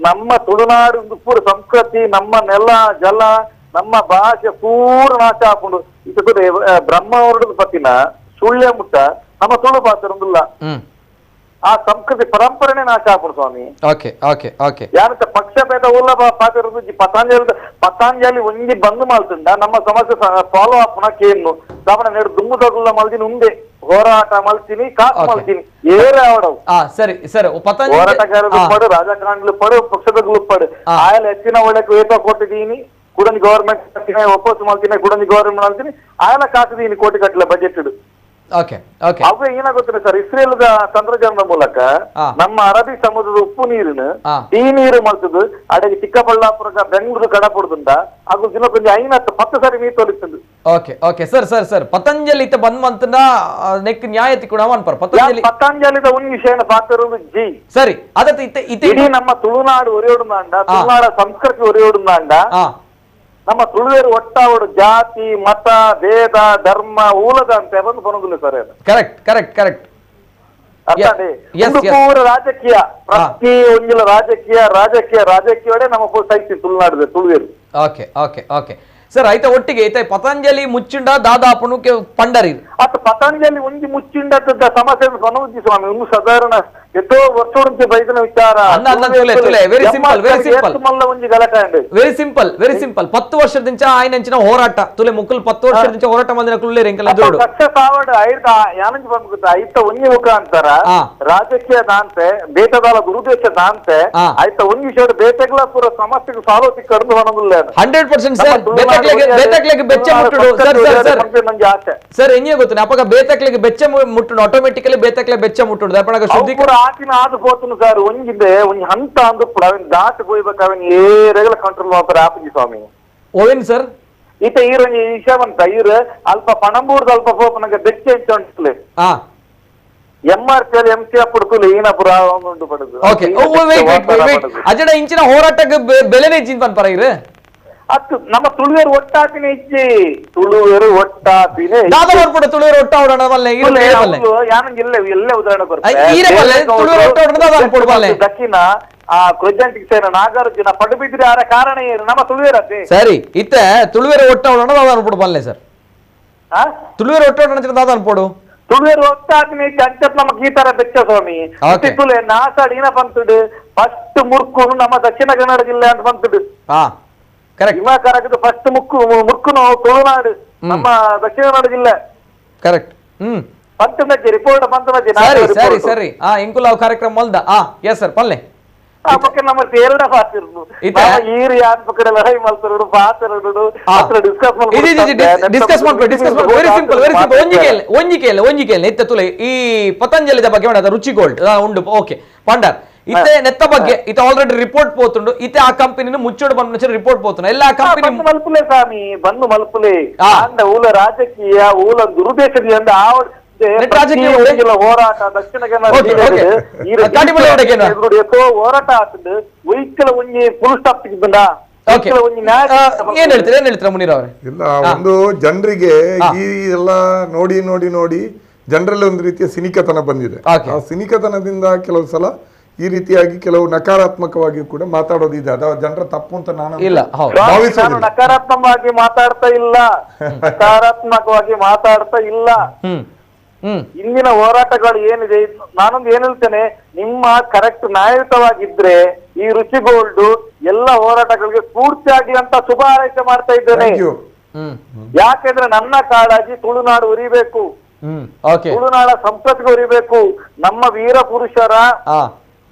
ನಮ್ಮ ತುಳುನಾಡು ಪೂರ ಸಂಸ್ಕೃತಿ ನಮ್ಮ ನೆಲ ಜಲ ನಮ್ಮ ಭಾಷೆ ಪೂರ್ಣ ನಾಶ ಹಾಕೊಂಡು ಇತ್ತ ಬ್ರಹ್ಮ ಹೊರಡದ ಪತ್ತಿನ ಸುಳ್ಯ ಮುಟ್ಟ ನಮ್ಮ ತುಳು ಭಾಷೆ ಆ ಸಂಸ್ಕೃತಿ ಪರಂಪರೆನೇ ನಾಶ ಹಾಕೊಂಡು ಸ್ವಾಮಿ ಯಾರಂತ ಪಕ್ಷಭೇದ ಉಲ್ಲ ಪಾತಿರೋದು ಪತಾಂಜಲಿ ಒಂಜಿ ಬಂದು ಮಾಲ್ತುಂಡ ನಮ್ಮ ಸಮಸ್ಯೆ ಫಾಲೋ ಅಪ್ ಕೇನು ದಾವಣ ನೆಡು ದುಮ್ಮುದಗುಲ್ಲ ಮಲ್ದಿನಿ ಉಂಡೆ ಹೋರಾಟ ಮಲ್ತೀನಿ ಕಾಸು ಮಲ್ತೀನಿ ಏರೇ ಆವಡವು ಸರಿ ಹೋರಾಟಗಾರರು ಪಡು ರಾಜಕಾರಣಿಗಳು ಪಡು ಪಕ್ಷದಗಳು ಪಡು ಆಯಲ್ ಹೆಚ್ಚಿನ ಒಳಗೆ ವೇತ ಕೊಟ್ಟಿದ್ದೀನಿ ಕುಡಂಜಿ ಗವರ್ಮೆಂಟ್ ಒಪ್ಪೋಸ್ ಮಾಡ್ತೀನಿ ಕುಡಂಜಿ ಗವರ್ಮೆಂಟ್ ಮಾಡ್ತೀನಿ ಆಯಲ ಕಾಸಿದೀನಿ ಕೋಟಿ ಗಟ್ಟಲೆ ಬಜೆಟ್ ಇಡು ಅವು ಏನಾಗುತ್ತೆ ಸರ್ ಇಸ್ರೇಲ್ ತಂತ್ರಜ್ಞಾನದ ಮೂಲಕ ನಮ್ಮ ಅರಬ್ಬಿ ಸಮುದ್ರದ ಉಪ್ಪು ನೀರಿನ ಈ ನೀರು ಮಲ್ತದ್ದು ಅಡೆಗೆ ಚಿಕ್ಕಬಳ್ಳಾಪುರ ಬೆಂಗಳೂರು ಕಡಪುರದಿಂದ ಹಾಗೂ ದಿನ ಕೊಂಚ 10 ಸಾರಿ ನೀರು ತೋರಿಸ್ತದೆ ಸರ್ ಪತಂಜಲಿ ಬಂದ್ ಮಂತನ ನೆಕ್ ನ್ಯಾಯತಿ ಕೂಡ ಪತಂಜಲಿದ ಒಂದು ವಿಷಯನ ಪಾತಿರೋದು ಜಿ ಸರಿ ಇಡೀ ನಮ್ಮ ತುಳುನಾಡು ಒರೆಯೋಡುಂದಾಂಡ ತುಳುನಾಡ ಸಂಸ್ಕೃತಿ ಒರೆಯೋಡುಂದಾಂಡ ನಮ್ಮ ತುಳುವೇರು ಒಟ್ಟಾವಡು ಜಾತಿ ಮತ ಭೇದ ಧರ್ಮ ಊಲದ ಅಂತ ಬಂದು ಬರೋದಿಲ್ಲ ಸರ್ ಕರೆಕ್ಟ್ ಪೂರ ರಾಜಕೀಯ ಪ್ರತಿ ಒಂಜಿಲ ರಾಜಕೀಯ ನಮ್ಮ ಸೈತಿ ತುಳುನಾಡಿದೆ ತುಳುವೇರು ಸರ್ ಐತ ಒಟ್ಟಿಗೆ ಐತ ಪತಂಜಲಿ ಮುಚ್ಚಿಂಡ ದಾದಾಪುನು ಪಂಡರಿ ಅತ್ತ ಪತಂಜಲಿ ಒಂಜಿ ಮುಚ್ಚಿಂಡ ಸಮಸ್ಯೆ ಬನವುಜ್ಜಿ ಸ್ವಾಮಿ ಒಂದು ಸಾಧಾರಣ ಎಷ್ಟೋ ವರ್ಷ ಬೈದಿನ ವಿಚಾರ ವೆರಿ ಸಿಂಪಲ್ 10 ವರ್ಷದಿಂದ ಆಯ್ನಂಚಿನ ಹೋರಾಟ ತುಲೆ ಮುಕ್ಕಲ್ 10 ವರ್ಷದಿಂದ ಹೋರಾಟ ಮಾಡಿನ ಕುಳ್ಳೆ ರೆಂಕಲ ಜೋಡು ಸಕ್ಸಸ್ ಆವಡ್ ಯಾನಂಜಿ ಬಂದ್ಬಿಟ್ಟು ಐತ ಒಂಜಿ ಮುಖಾಂತರ ರಾಜಕೀಯ ದಾಂತೆ ಬೇಟದಾಲ ದುರುದ್ದೇಶ ದಾಂತೆ ಐತ ಒಂಜಿ ವಿಷಯ ಬೇಟೆಗಳ ಪೂರ ಸಮಸ್ಯೆಗೆ ಸಾಲ್ವ್ ಸಿಕ್ಕರ್ದು ಬನವುಲ್ಲ 100% ಸರ್ ಬೇತಕ್ಲೆಗೆ ಬೆಚ್ಚ ಮುಟ್ಟುಡು ಸರ್ ಎಂಗೆ ಗೊತ್ತಿನ ಅಪಗ ಬೇತಕ್ಲೆಗೆ ಬೆಚ್ಚ ಮುಟ್ಟುಡು ಆಟೋಮೆಟಿಕಲಿ ಬೇತಕ್ಲೆ ಬೆಚ್ಚ ಮುಟ್ಟುಡು ಅಪಗ ಶುದ್ಧೀಕರಣ ಆಕಿನ ಆದು ಹೋತನು ಸರ್ ಒಂಜಿಂದೆ ಒಂಜಿ ಹಂತ ಅಂದುಪ್ಪಡು ಅವನ್ ದಾಟ್ ಹೋಯ್ಬೇಕು ಅವನ್ ಏರೆಗಳ ಕಂಟ್ರೋಲ್ ಮಾಡ್ತಾರೆ ಆಪಂಜಿ ಸ್ವಾಮಿ ಓವೇನ್ ಸರ್ ಈತ ಈರೊಂಜಿ ವಿಷಯ ಬಂತ ಈರ್ ಅಲ್ಪ ಪಣಂಬೂರ್ದ ಅಲ್ಪ ಪೋಪನಗ ಬೆಚ್ಚ ಹೆಚ್ಚು ಉಂಟು MRPL MCF ಪುಡ್ಕುಲು ಏನ ಪುರ ಉಂಟು ಪಡುದು ಅಜಡ ಇಂಚಿನ ಹೋರಾಟಕ್ಕೆ ಬೆಲೆನೇ ಇಜ್ಜಿನ ಪನ್ಪರ ಇರು ಅತ್ತು ನಮ್ಮ ತುಳುವೇರು ಒಟ್ಟಾಪಿನ ಇಜ್ಜಿ ತುಳುವೇರು ಒಟ್ಟಾಪಿನ ದಾದ ಬರ್ಬಿಡು ತುಳುವೇರು ಒಟ್ಟಾವಣ ಬಲ್ಲೆ ಯಾನಂಗೆ ಎಲ್ಲೇ ಉದಾಹರಣೆ ಬರ್ತದೆ ದಕ್ಷಿಣ ಆ ಕ್ರೊಜ್ಜಂಟಿಗೆ ಸೇರ ನಾಗಾರ್ಜುನ ಪಡುಬಿದ್ರಿ ಆರ ಕಾರಣ ಏನು ನಮ್ಮ ತುಳುವೇರತ್ತೆ ಸರಿ ಇತ್ತೆ ತುಳುವೇರು ಒಟ್ಟಾವಣ ದಾದ ಅನ್ಬಿಡು ಬಲ್ಲೆ ಸರ್ ತುಳುವೇರು ಒಟ್ಟಾವಣ ದಾದ ಅನ್ಪೋಡು ತುಳುವೇರು ಒಟ್ಟಾಪಿನ ಅಂಚತ್ ನಮ್ಮ ಗೀತಾರ ಬೆಚ್ಚ ಸ್ವಾಮಿ ತುಳು ನಾಸಾಡ್ ಏನ ಬಂತುಡು ಫಸ್ಟ್ ಮುರ್ಕುನು ನಮ್ಮ ದಕ್ಷಿಣ ಕನ್ನಡ ಜಿಲ್ಲೆ ಅಂತ ಬಂತುಡು ಹಿಮಾಕಾರಕ್ಕೆ ಫಸ್ಟ್ ಮುರ್ಕುನು ತುಳುನಾಡು ನಮ್ಮ ದಕ್ಷಿಣ ಕನ್ನಡ ಜಿಲ್ಲೆ ಕರೆಕ್ಟ್ ಪಂಚಮಜ್ಜಿ ರಿಪೋರ್ಟ್ ಪಂಚಮಜ್ಜಿ ಸರಿ ಸರಿ ಸರಿ ಇಂಕುಲಾವ್ ಕಾರ್ಯಕ್ರಮ ಮಲ್ದ ಎಸ್ ಸರ್ ಪಲ್ಲೆ ಪಕ್ಕ ನಮ್ಮ ಎರಡ ಪಾತಿರ್ನು ಈರಿ ಯಾನ್ ಪಕ್ಕಡೆ ಲಹೈ ಮಲ್ತರುಡು ಪಾತರುಡು ಅತ್ರ ಡಿಸ್ಕಸ್ ಮಾಡ್ಕೊಳ್ಳಿ ವೆರಿ ಸಿಂಪಲ್ ಒಂಜಿಕೆಯಲ್ಲಿ ಇತ್ತ ತುಲೆ ಈ ಪತಂಜಲಿದ ಬಗ್ಗೆ ಮಾಡೋದು ರುಚಿ ಗೋಲ್ಡ್ ಉಂಡು ಓಕೆ ಪಂಡರ್ ಇತ್ತೆ ನೆತ್ತ ಬಗ್ಗೆ ಇತ್ತ ಆಲ್ರೆಡಿ ರಿಪೋರ್ಟ್ ಪೋತುಂಡು ಇತ್ತೆ ಆ ಕಂಪನಿನ ಮುಚ್ಚೋಡು ಬಂದ ರಿಪೋರ್ಟ್ ಪೋತುಂಡು ಎಲ್ಲ ಕಂಪನಿ ಮಲ್ಪುಲೆ ಸ್ವಾಮಿ ಬಂದು ಮಲ್ಪುಲೆ ಊಲ ರಾಜಕೀಯ ಊಲ ದುರುದ್ದೇಶದಿಂದ ಹೋರಾಟ ದಕ್ಷಿಣ ಕನ್ನಡ ಹೋರಾಟ ಆಗ್ತದೆ ವೈಕಲ ಒಂಜಿ ಫುಲ್ ಸ್ಟಾಪ್ ಸಿಗ್ತದ ಏನ್ ಹೇಳ್ತೀರಾ ಮುನೀರ್ ಅವರೇ? ಇಲ್ಲ ಒಂದು ಜನರಿಗೆ ಈ ಎಲ್ಲ ನೋಡಿ ನೋಡಿ ನೋಡಿ ಜನರಲ್ಲಿ ಒಂದು ರೀತಿಯ ಸಿನಿಕತನ ಬಂದಿದೆ. ಆ ಸಿನಿಕತನದಿಂದ ಕೆಲವು ಸಲ ಈ ರೀತಿಯಾಗಿ ಕೆಲವು ನಕಾರಾತ್ಮಕವಾಗಿ ಕೂಡ ಮಾತಾಡೋದಿದೆ. ಅದು ಜನರ ತಪ್ಪು ಅಂತ ನಾನು ನಕಾರಾತ್ಮಕವಾಗಿ ಮಾತಾಡ್ತಾ ಇಲ್ಲ, ನಕಾರಾತ್ಮಕವಾಗಿ ಮಾತಾಡ್ತಾ ಇಲ್ಲ. ಇಂದಿನ ಹೋರಾಟಗಳು ಏನಿದೆ, ನಾನೊಂದು ಏನ್ ಹೇಳ್ತೇನೆ, ನಿಮ್ಮ ಕರೆಕ್ಟ್ ನ್ಯಾಯಯುತವಾಗಿದ್ರೆ ಈ ರುಚಿಗೋಲ್ಡ್ ಎಲ್ಲ ಹೋರಾಟಗಳಿಗೆ ಸ್ಫೂರ್ತಿಯಾಗಿ ಅಂತ ಶುಭ ಹಾರೈಕೆ ಮಾಡ್ತಾ ಇದ್ದೇನೆ. ಯಾಕೆಂದ್ರೆ ನನ್ನ ಕಾಳಜಿ ತುಳುನಾಡು ಉರಿಬೇಕು, ತುಳುನಾಡ ಸಂಸ್ಕೃತಿಗೆ ಉರಿಬೇಕು. ನಮ್ಮ ವೀರ ಪುರುಷರ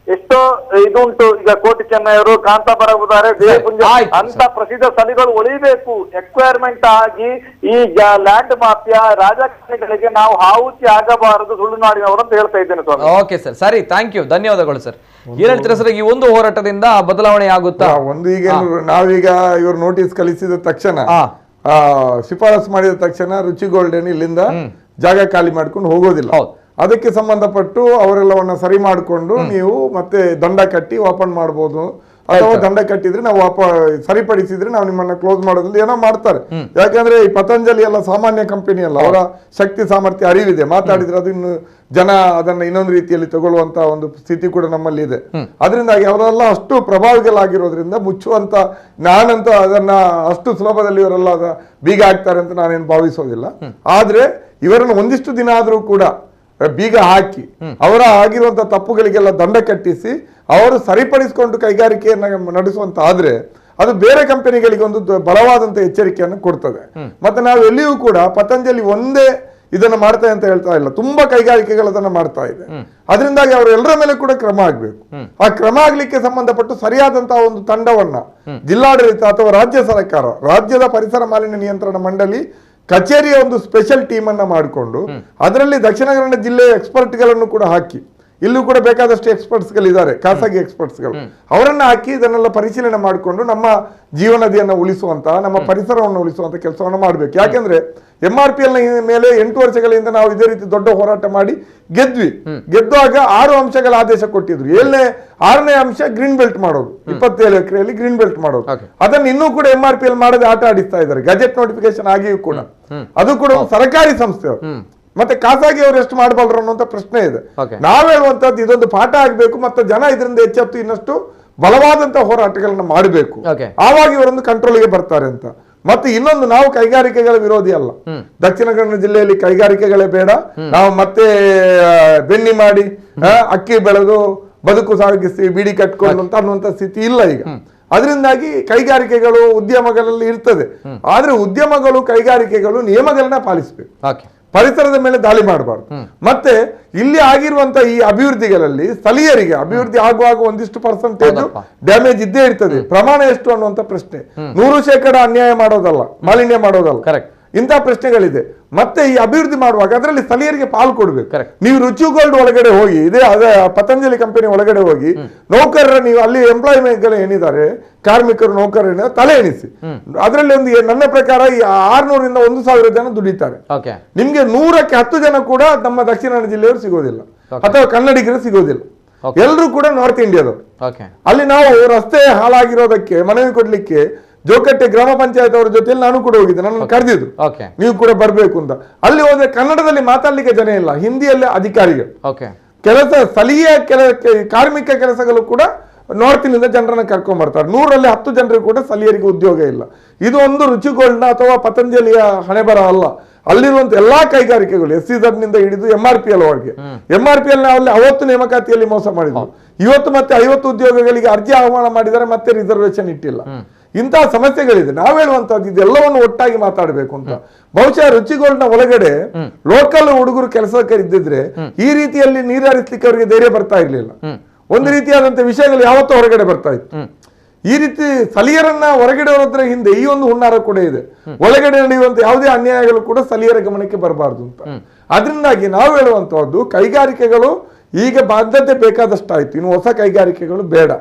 ಎಷ್ಟೋ ಇದುಂಟು. ಈಗ ಕೋಟಿ ಚೆನ್ನೈಯವರು, ಕಾಂತಾಪುರ ಉದಾರೆ, ದೇವಪುಂಜ ಅಂತ ಪ್ರಸಿದ್ಧ ಸ್ಥಳಗಳು ಉಳಿಬೇಕು. ಎಕ್ವೈರ್ಮೆಂಟ್ ಆಗಿ ಈ ಲ್ಯಾಂಡ್ ಮಾಫಿಯಾ ರಾಜಕಾರಣಿಗಳಿಗೆ ನಾವು ಆಹುತಿ ಆಗಬಾರದು ತುಳುನಾಡಿನವರು ಅಂತ ಹೇಳ್ತಾ ಇದ್ದೇನೆ ಸ್ವಾಮಿ. ಓಕೆ ಸರ್, ಸರಿ, ಥ್ಯಾಂಕ್ ಯು, ಧನ್ಯವಾದಗಳು ಸರ್. ಏನ್ ಹೇಳ್ತೀರಾ ಸರ್, ಈ ಒಂದು ಹೋರಾಟದಿಂದ ಬದಲಾವಣೆ ಆಗುತ್ತಾ? ಒಂದು ಈಗ ನಾವೀಗ ಇವರು ನೋಟಿಸ್ ಕಳಿಸಿದ ತಕ್ಷಣ, ಶಿಫಾರಸು ಮಾಡಿದ ತಕ್ಷಣ ರುಚಿಗೋಲ್ಡ್ ಇಲ್ಲಿಂದ ಜಾಗ ಖಾಲಿ ಮಾಡ್ಕೊಂಡು ಹೋಗೋದಿಲ್ಲ. ಅದಕ್ಕೆ ಸಂಬಂಧಪಟ್ಟು ಅವರೆಲ್ಲವನ್ನ ಸರಿ ಮಾಡಿಕೊಂಡು ನೀವು ಮತ್ತೆ ದಂಡ ಕಟ್ಟಿ ಓಪನ್ ಮಾಡಬಹುದು, ಅಥವಾ ದಂಡ ಕಟ್ಟಿದ್ರೆ ನಾವು ಸರಿಪಡಿಸಿದ್ರೆ ನಾವು ನಿಮ್ಮನ್ನ ಕ್ಲೋಸ್ ಮಾಡೋದ್ರಿಂದ ಏನೋ ಮಾಡ್ತಾರೆ. ಯಾಕಂದ್ರೆ ಈ ಪತಂಜಲಿ ಎಲ್ಲ ಸಾಮಾನ್ಯ ಕಂಪನಿ ಅಲ್ಲ, ಅವರ ಶಕ್ತಿ ಸಾಮರ್ಥ್ಯ ಅರಿವಿದೆ. ಮಾತಾಡಿದ್ರೆ ಅದು ಇನ್ನು ಜನ ಅದನ್ನ ಇನ್ನೊಂದು ರೀತಿಯಲ್ಲಿ ತಗೊಳ್ಳುವಂತ ಒಂದು ಸ್ಥಿತಿ ಕೂಡ ನಮ್ಮಲ್ಲಿ ಇದೆ. ಅದರಿಂದಾಗಿ ಅವರೆಲ್ಲ ಅಷ್ಟು ಪ್ರಭಾವಿಗಳಾಗಿರೋದ್ರಿಂದ ಮುಚ್ಚುವಂತ, ನಾನಂತೂ ಅದನ್ನ ಅಷ್ಟು ಸುಲಭದಲ್ಲಿ ಇವರೆಲ್ಲ ಬೀಗ ಹಾಕ್ತಾರೆ ಅಂತ ನಾನೇನು ಭಾವಿಸೋದಿಲ್ಲ. ಆದ್ರೆ ಇವರನ್ನು ಒಂದಿಷ್ಟು ದಿನ ಆದ್ರೂ ಕೂಡ ಬೀಗ ಹಾಕಿ ಅವರ ಆಗಿರುವಂತಹ ತಪ್ಪುಗಳಿಗೆಲ್ಲ ದಂಡ ಕಟ್ಟಿಸಿ ಅವರು ಸರಿಪಡಿಸಿಕೊಂಡು ಕೈಗಾರಿಕೆಯನ್ನ ನಡೆಸುವಂತ ಆದ್ರೆ ಅದು ಬೇರೆ ಕಂಪನಿಗಳಿಗೆ ಒಂದು ಬಲವಾದಂತ ಎಚ್ಚರಿಕೆಯನ್ನು ಕೊಡ್ತದೆ. ಮತ್ತೆ ನಾವು ಎಲ್ಲಿಯೂ ಕೂಡ ಪತಂಜಲಿ ಒಂದೇ ಇದನ್ನ ಮಾಡ್ತಾ ಅಂತ ಹೇಳ್ತಾ ಇಲ್ಲ, ತುಂಬಾ ಕೈಗಾರಿಕೆಗಳು ಅದನ್ನ ಮಾಡ್ತಾ ಇದೆ. ಅದರಿಂದಾಗಿ ಅವರೆಲ್ಲರ ಮೇಲೆ ಕೂಡ ಕ್ರಮ ಆಗ್ಬೇಕು. ಆ ಕ್ರಮ ಆಗ್ಲಿಕ್ಕೆ ಸಂಬಂಧಪಟ್ಟು ಸರಿಯಾದಂತಹ ಒಂದು ತಂಡವನ್ನ ಜಿಲ್ಲಾಡಳಿತ ಅಥವಾ ರಾಜ್ಯ ಸರ್ಕಾರ, ರಾಜ್ಯದ ಪರಿಸರ ಮಾಲಿನ್ಯ ನಿಯಂತ್ರಣ ಮಂಡಳಿ ಕಚೇರಿಯ ಒಂದು ಸ್ಪೆಷಲ್ ಟೀಮ್ ಅನ್ನ ಮಾಡಿಕೊಂಡು ಅದರಲ್ಲಿ ದಕ್ಷಿಣ ಕನ್ನಡ ಜಿಲ್ಲೆಯ ಎಕ್ಸ್ಪರ್ಟ್ ಗಳನ್ನು ಕೂಡ ಹಾಕಿ, ಇಲ್ಲೂ ಕೂಡ ಬೇಕಾದಷ್ಟು ಎಕ್ಸ್ಪರ್ಟ್ಸ್ ಗಳಿದ್ದಾರೆ, ಖಾಸಗಿ ಎಕ್ಸ್ಪರ್ಟ್ಸ್ ಗಳು, ಅವರನ್ನ ಹಾಕಿ ಇದನ್ನೆಲ್ಲ ಪರಿಶೀಲನೆ ಮಾಡಿಕೊಂಡು ನಮ್ಮ ಜೀವನದಿಯನ್ನು ಉಳಿಸುವಂತಹ, ನಮ್ಮ ಪರಿಸರವನ್ನು ಉಳಿಸುವಂತ ಕೆಲಸವನ್ನು ಮಾಡಬೇಕು. ಯಾಕೆಂದ್ರೆ MRPL ಮೇಲೆ 8 ವರ್ಷಗಳಿಂದ ನಾವು ಇದೇ ರೀತಿ ದೊಡ್ಡ ಹೋರಾಟ ಮಾಡಿ ಗೆದ್ದಾಗ 6 ಅಂಶಗಳ ಆದೇಶ ಕೊಟ್ಟಿದ್ರು. 6ನೇ ಅಂಶ ಗ್ರೀನ್ ಬೆಲ್ಟ್ ಮಾಡೋದು, 27 ಎಕರೆಯಲ್ಲಿ ಗ್ರೀನ್ ಬೆಲ್ಟ್ ಮಾಡೋದು. ಅದನ್ನು ಇನ್ನೂ ಕೂಡ MRPL ಮಾಡದೆ ಆಟ ಆಡಿಸ್ತಾ ಇದ್ದಾರೆ. ಗೆಜೆಟ್ ನೋಟಿಫಿಕೇಶನ್ ಆಗಿಯೂ ಕೂಡ ಅದು ಕೂಡ ಒಂದು ಸರ್ಕಾರಿ ಸಂಸ್ಥೆ, ಮತ್ತೆ ಖಾಸಗಿ ಅವರು ಎಷ್ಟು ಮಾಡಬಲ್ಲರು ಅನ್ನುವಂತ ಪ್ರಶ್ನೆ ಇದೆ. ನಾವ್ ಹೇಳುವಂತದ್ದು ಇದೊಂದು ಪಾಠ ಆಗ್ಬೇಕು, ಮತ್ತೆ ಜನ ಇದರಿಂದ ಎಚ್ಚೆತ್ತು ಇನ್ನಷ್ಟು ಬಲವಾದಂತ ಹೋರಾಟಗಳನ್ನ ಮಾಡಬೇಕು, ಆವಾಗ ಇವರೊಂದು ಕಂಟ್ರೋಲ್ಗೆ ಬರ್ತಾರೆ ಅಂತ. ಮತ್ತೆ ಇನ್ನೊಂದು, ನಾವು ಕೈಗಾರಿಕೆಗಳ ವಿರೋಧಿ ಅಲ್ಲ. ದಕ್ಷಿಣ ಕನ್ನಡ ಜಿಲ್ಲೆಯಲ್ಲಿ ಕೈಗಾರಿಕೆಗಳೇ ಬೇಡ, ನಾವು ಮತ್ತೆ ಬೆನ್ನಿ ಮಾಡಿ ಅಕ್ಕಿ ಬೆಳೆದು ಬದುಕು ಸಾಗಿಸಿ ಬೀಡಿ ಕಟ್ಕೊಂಡು ಅಂತ ಅನ್ನುವಂತ ಸ್ಥಿತಿ ಇಲ್ಲ ಈಗ. ಅದರಿಂದಾಗಿ ಕೈಗಾರಿಕೆಗಳು ಉದ್ಯಮಗಳಲ್ಲಿ ಇರ್ತದೆ, ಆದ್ರೆ ಉದ್ಯಮಗಳು ಕೈಗಾರಿಕೆಗಳು ನಿಯಮಗಳನ್ನ ಪಾಲಿಸಬೇಕು, ಪರಿಸರದ ಮೇಲೆ ದಾಳಿ ಮಾಡಬಾರ್ದು. ಮತ್ತೆ ಇಲ್ಲಿ ಆಗಿರುವಂತ ಈ ಅಭಿವೃದ್ಧಿಗಳಲ್ಲಿ ಸ್ಥಳೀಯರಿಗೆ ಅಭಿವೃದ್ಧಿ ಆಗುವಾಗ ಒಂದಿಷ್ಟು ಪರ್ಸೆಂಟೇಜ್ ಡ್ಯಾಮೇಜ್ ಇದ್ದೇ ಇರ್ತದೆ. ಪ್ರಮಾಣ ಎಷ್ಟು ಅನ್ನುವಂತ ಪ್ರಶ್ನೆ, 100% ಅನ್ಯಾಯ ಮಾಡೋದಲ್ಲ, ಮಾಲಿನ್ಯ ಮಾಡೋದಲ್ಲ, ಇಂತಹ ಪ್ರಶ್ನೆಗಳಿದೆ. ಮತ್ತೆ ಈ ಅಭಿವೃದ್ಧಿ ಮಾಡುವಾಗ ಅದರಲ್ಲಿ ಸ್ಥಳೀಯರಿಗೆ ಪಾಲು ಕೊಡ್ಬೇಕು. ನೀವು ರುಚಿಗೋಲ್ಡ್ ಒಳಗಡೆ ಹೋಗಿ, ಇದೇ ಪತಂಜಲಿ ಕಂಪನಿ ಒಳಗಡೆ ಹೋಗಿ ನೌಕರರ, ನೀವು ಅಲ್ಲಿ ಎಂಪ್ಲಾಯ್ಮೆಂಟ್ ಗಳು ಏನಿದ್ದಾರೆ, ಕಾರ್ಮಿಕರು ನೌಕರರ ತಲೆ ಎಣಿಸಿ. ಅದರಲ್ಲಿ ಒಂದು ನನ್ನ ಪ್ರಕಾರ 600 ರಿಂದ 1000 ಜನ ದುಡಿತಾರೆ. ನಿಮ್ಗೆ 100ಕ್ಕೆ 10 ಜನ ಕೂಡ ನಮ್ಮ ದಕ್ಷಿಣ ಕನ್ನಡ ಜಿಲ್ಲೆಯವರು ಸಿಗೋದಿಲ್ಲ, ಅಥವಾ ಕನ್ನಡಿಗರು ಸಿಗೋದಿಲ್ಲ. ಎಲ್ಲರೂ ಕೂಡ ನಾರ್ತ್ ಇಂಡಿಯಾದವರು. ಅಲ್ಲಿ ನಾವು ರಸ್ತೆ ಹಾಳಾಗಿರೋದಕ್ಕೆ ಮನವಿ ಕೊಡ್ಲಿಕ್ಕೆ ಜೋಕಟ್ಟೆ ಗ್ರಾಮ ಪಂಚಾಯತ್ ಅವರ ಜೊತೆಯಲ್ಲಿ ನಾನು ಕೂಡ ಹೋಗಿದ್ದೆ, ನನ್ನನ್ನು ಕರೆದಿದ್ರು, ಓಕೆ ನೀವು ಕೂಡ ಬರ್ಬೇಕು ಅಂತ. ಅಲ್ಲಿ ಹೋದ್ರೆ ಕನ್ನಡದಲ್ಲಿ ಮಾತಾಡ್ಲಿಕ್ಕೆ ಜನ ಇಲ್ಲ, ಹಿಂದಿಯಲ್ಲೇ ಅಧಿಕಾರಿಗಳು. ಓಕೆ ಕೆಲಸ ಸ್ಥಳೀಯ ಕಾರ್ಮಿಕ ಕೆಲಸಗಳು ಕೂಡ ನಾರ್ತಿನಿಂದ ಜನರನ್ನ ಕರ್ಕೊಂಡ್ ಬರ್ತಾರೆ. 100ರಲ್ಲಿ 10 ಜನರಿಗೆ ಕೂಡ ಸ್ಥಳೀಯರಿಗೆ ಉದ್ಯೋಗ ಇಲ್ಲ. ಇದು ಒಂದು ರುಚಿಗೋಲ್ಡ್ನ ಅಥವಾ ಪತಂಜಲಿಯ ಹಣೆಬರ ಅಲ್ಲ. ಅಲ್ಲಿರುವಂತ ಎಲ್ಲಾ ಕೈಗಾರಿಕೆಗಳು SEZ ನಿಂದ ಹಿಡಿದು MRPL ವರೆಗೆ, MRPL ಅಲ್ಲಿ ಅವತ್ತು ನೇಮಕಾತಿಯಲ್ಲಿ ಮೋಸ ಮಾಡಿದ್ರು, ಇವತ್ತು ಮತ್ತೆ 50 ಉದ್ಯೋಗಗಳಿಗೆ ಅರ್ಜಿ ಆಹ್ವಾನ ಮಾಡಿದರೆ ಮತ್ತೆ ರಿಸರ್ವೇಶನ್ ಇಟ್ಟಿಲ್ಲ. ಇಂತಹ ಸಮಸ್ಯೆಗಳಿದೆ. ನಾವ್ ಹೇಳುವಂತದ್ದು ಇದೆಲ್ಲವನ್ನು ಒಟ್ಟಾಗಿ ಮಾತಾಡಬೇಕು ಅಂತ. ಬಹುಶಃ ರುಚಿಗೋಲ್ಡ್ನ ಒಳಗಡೆ ಲೋಕಲ್ ಹುಡುಗರು ಕೆಲಸಕ್ಕೆ ಇದ್ದಿದ್ರೆ ಈ ರೀತಿಯಲ್ಲಿ ನೀರಾರಿಸ್ಲಿಕ್ಕೆ ಅವರಿಗೆ ಧೈರ್ಯ ಬರ್ತಾ ಇರ್ಲಿಲ್ಲ. ಒಂದು ರೀತಿಯಾದಂತ ವಿಷಯಗಳು ಯಾವತ್ತೂ ಹೊರಗಡೆ ಬರ್ತಾ ಇತ್ತು. ಈ ರೀತಿ ಸ್ಥಳೀಯರನ್ನ ಹೊರಗಡೆ ಹೊರದ್ರ ಹಿಂದೆ ಈ ಒಂದು ಹುನ್ನಾರ ಕೂಡ ಇದೆ. ಒಳಗಡೆ ನಡೆಯುವಂತ ಯಾವುದೇ ಅನ್ಯಾಯಗಳು ಕೂಡ ಸ್ಥಳೀಯರ ಗಮನಕ್ಕೆ ಬರಬಾರ್ದು ಅಂತ. ಅದರಿಂದಾಗಿ ನಾವು ಹೇಳುವಂತಹದ್ದು ಕೈಗಾರಿಕೆಗಳು ಈಗ ಬಾಧ್ಯತೆ ಬೇಕಾದಷ್ಟಾಯ್ತು, ಇನ್ನು ಹೊಸ ಕೈಗಾರಿಕೆಗಳು ಬೇಡ.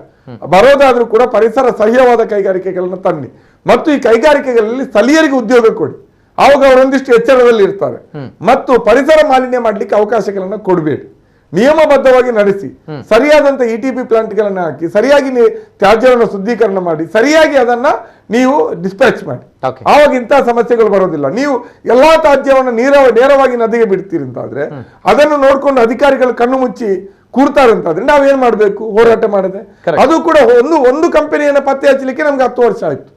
ಬರೋದಾದ್ರೂ ಕೂಡ ಪರಿಸರ ಸಹ್ಯವಾದ ಕೈಗಾರಿಕೆಗಳನ್ನ ತನ್ನಿ ಮತ್ತು ಈ ಕೈಗಾರಿಕೆಗಳಲ್ಲಿ ಸ್ಥಳೀಯರಿಗೆ ಉದ್ಯೋಗ ಕೊಡಿ. ಆವಾಗ ಅವರೊಂದಿಷ್ಟು ಎಚ್ಚರದಲ್ಲಿ ಇರ್ತಾರೆ. ಮತ್ತು ಪರಿಸರ ಮಾಲಿನ್ಯ ಮಾಡ್ಲಿಕ್ಕೆ ಅವಕಾಶಗಳನ್ನ ಕೊಡಬೇಡಿ, ನಿಯಮಬದ್ಧವಾಗಿ ನಡೆಸಿ, ಸರಿಯಾದಂತ ETP ಪ್ಲಾಂಟ್ಗಳನ್ನ ಹಾಕಿ, ಸರಿಯಾಗಿ ತ್ಯಾಜ್ಯವನ್ನು ಶುದ್ಧೀಕರಣ ಮಾಡಿ, ಸರಿಯಾಗಿ ಅದನ್ನ ನೀವು ಡಿಸ್ಪ್ಯಾಚ್ ಮಾಡಿ. ಆವಾಗ ಇಂತಹ ಸಮಸ್ಯೆಗಳು ಬರೋದಿಲ್ಲ. ನೀವು ಎಲ್ಲಾ ತ್ಯಾಜ್ಯವನ್ನು ನೇರವಾಗಿ ನದಿಗೆ ಬಿಡ್ತೀರಿ ಅಂತಾದ್ರೆ ಅದನ್ನು ನೋಡ್ಕೊಂಡು ಅಧಿಕಾರಿಗಳು ಕಣ್ಣು ಮುಚ್ಚಿ ಕೂರ್ತಾರಂತಾದ್ರೆ ನಾವೇನ್ ಮಾಡ್ಬೇಕು? ಹೋರಾಟ ಮಾಡದೆ. ಅದು ಕೂಡ ಒಂದು ಕಂಪನಿಯನ್ನ ಪತ್ತೆ ಹಚ್ಚಲಿಕ್ಕೆ ನಮ್ಗೆ 10 ವರ್ಷ ಆಯ್ತು.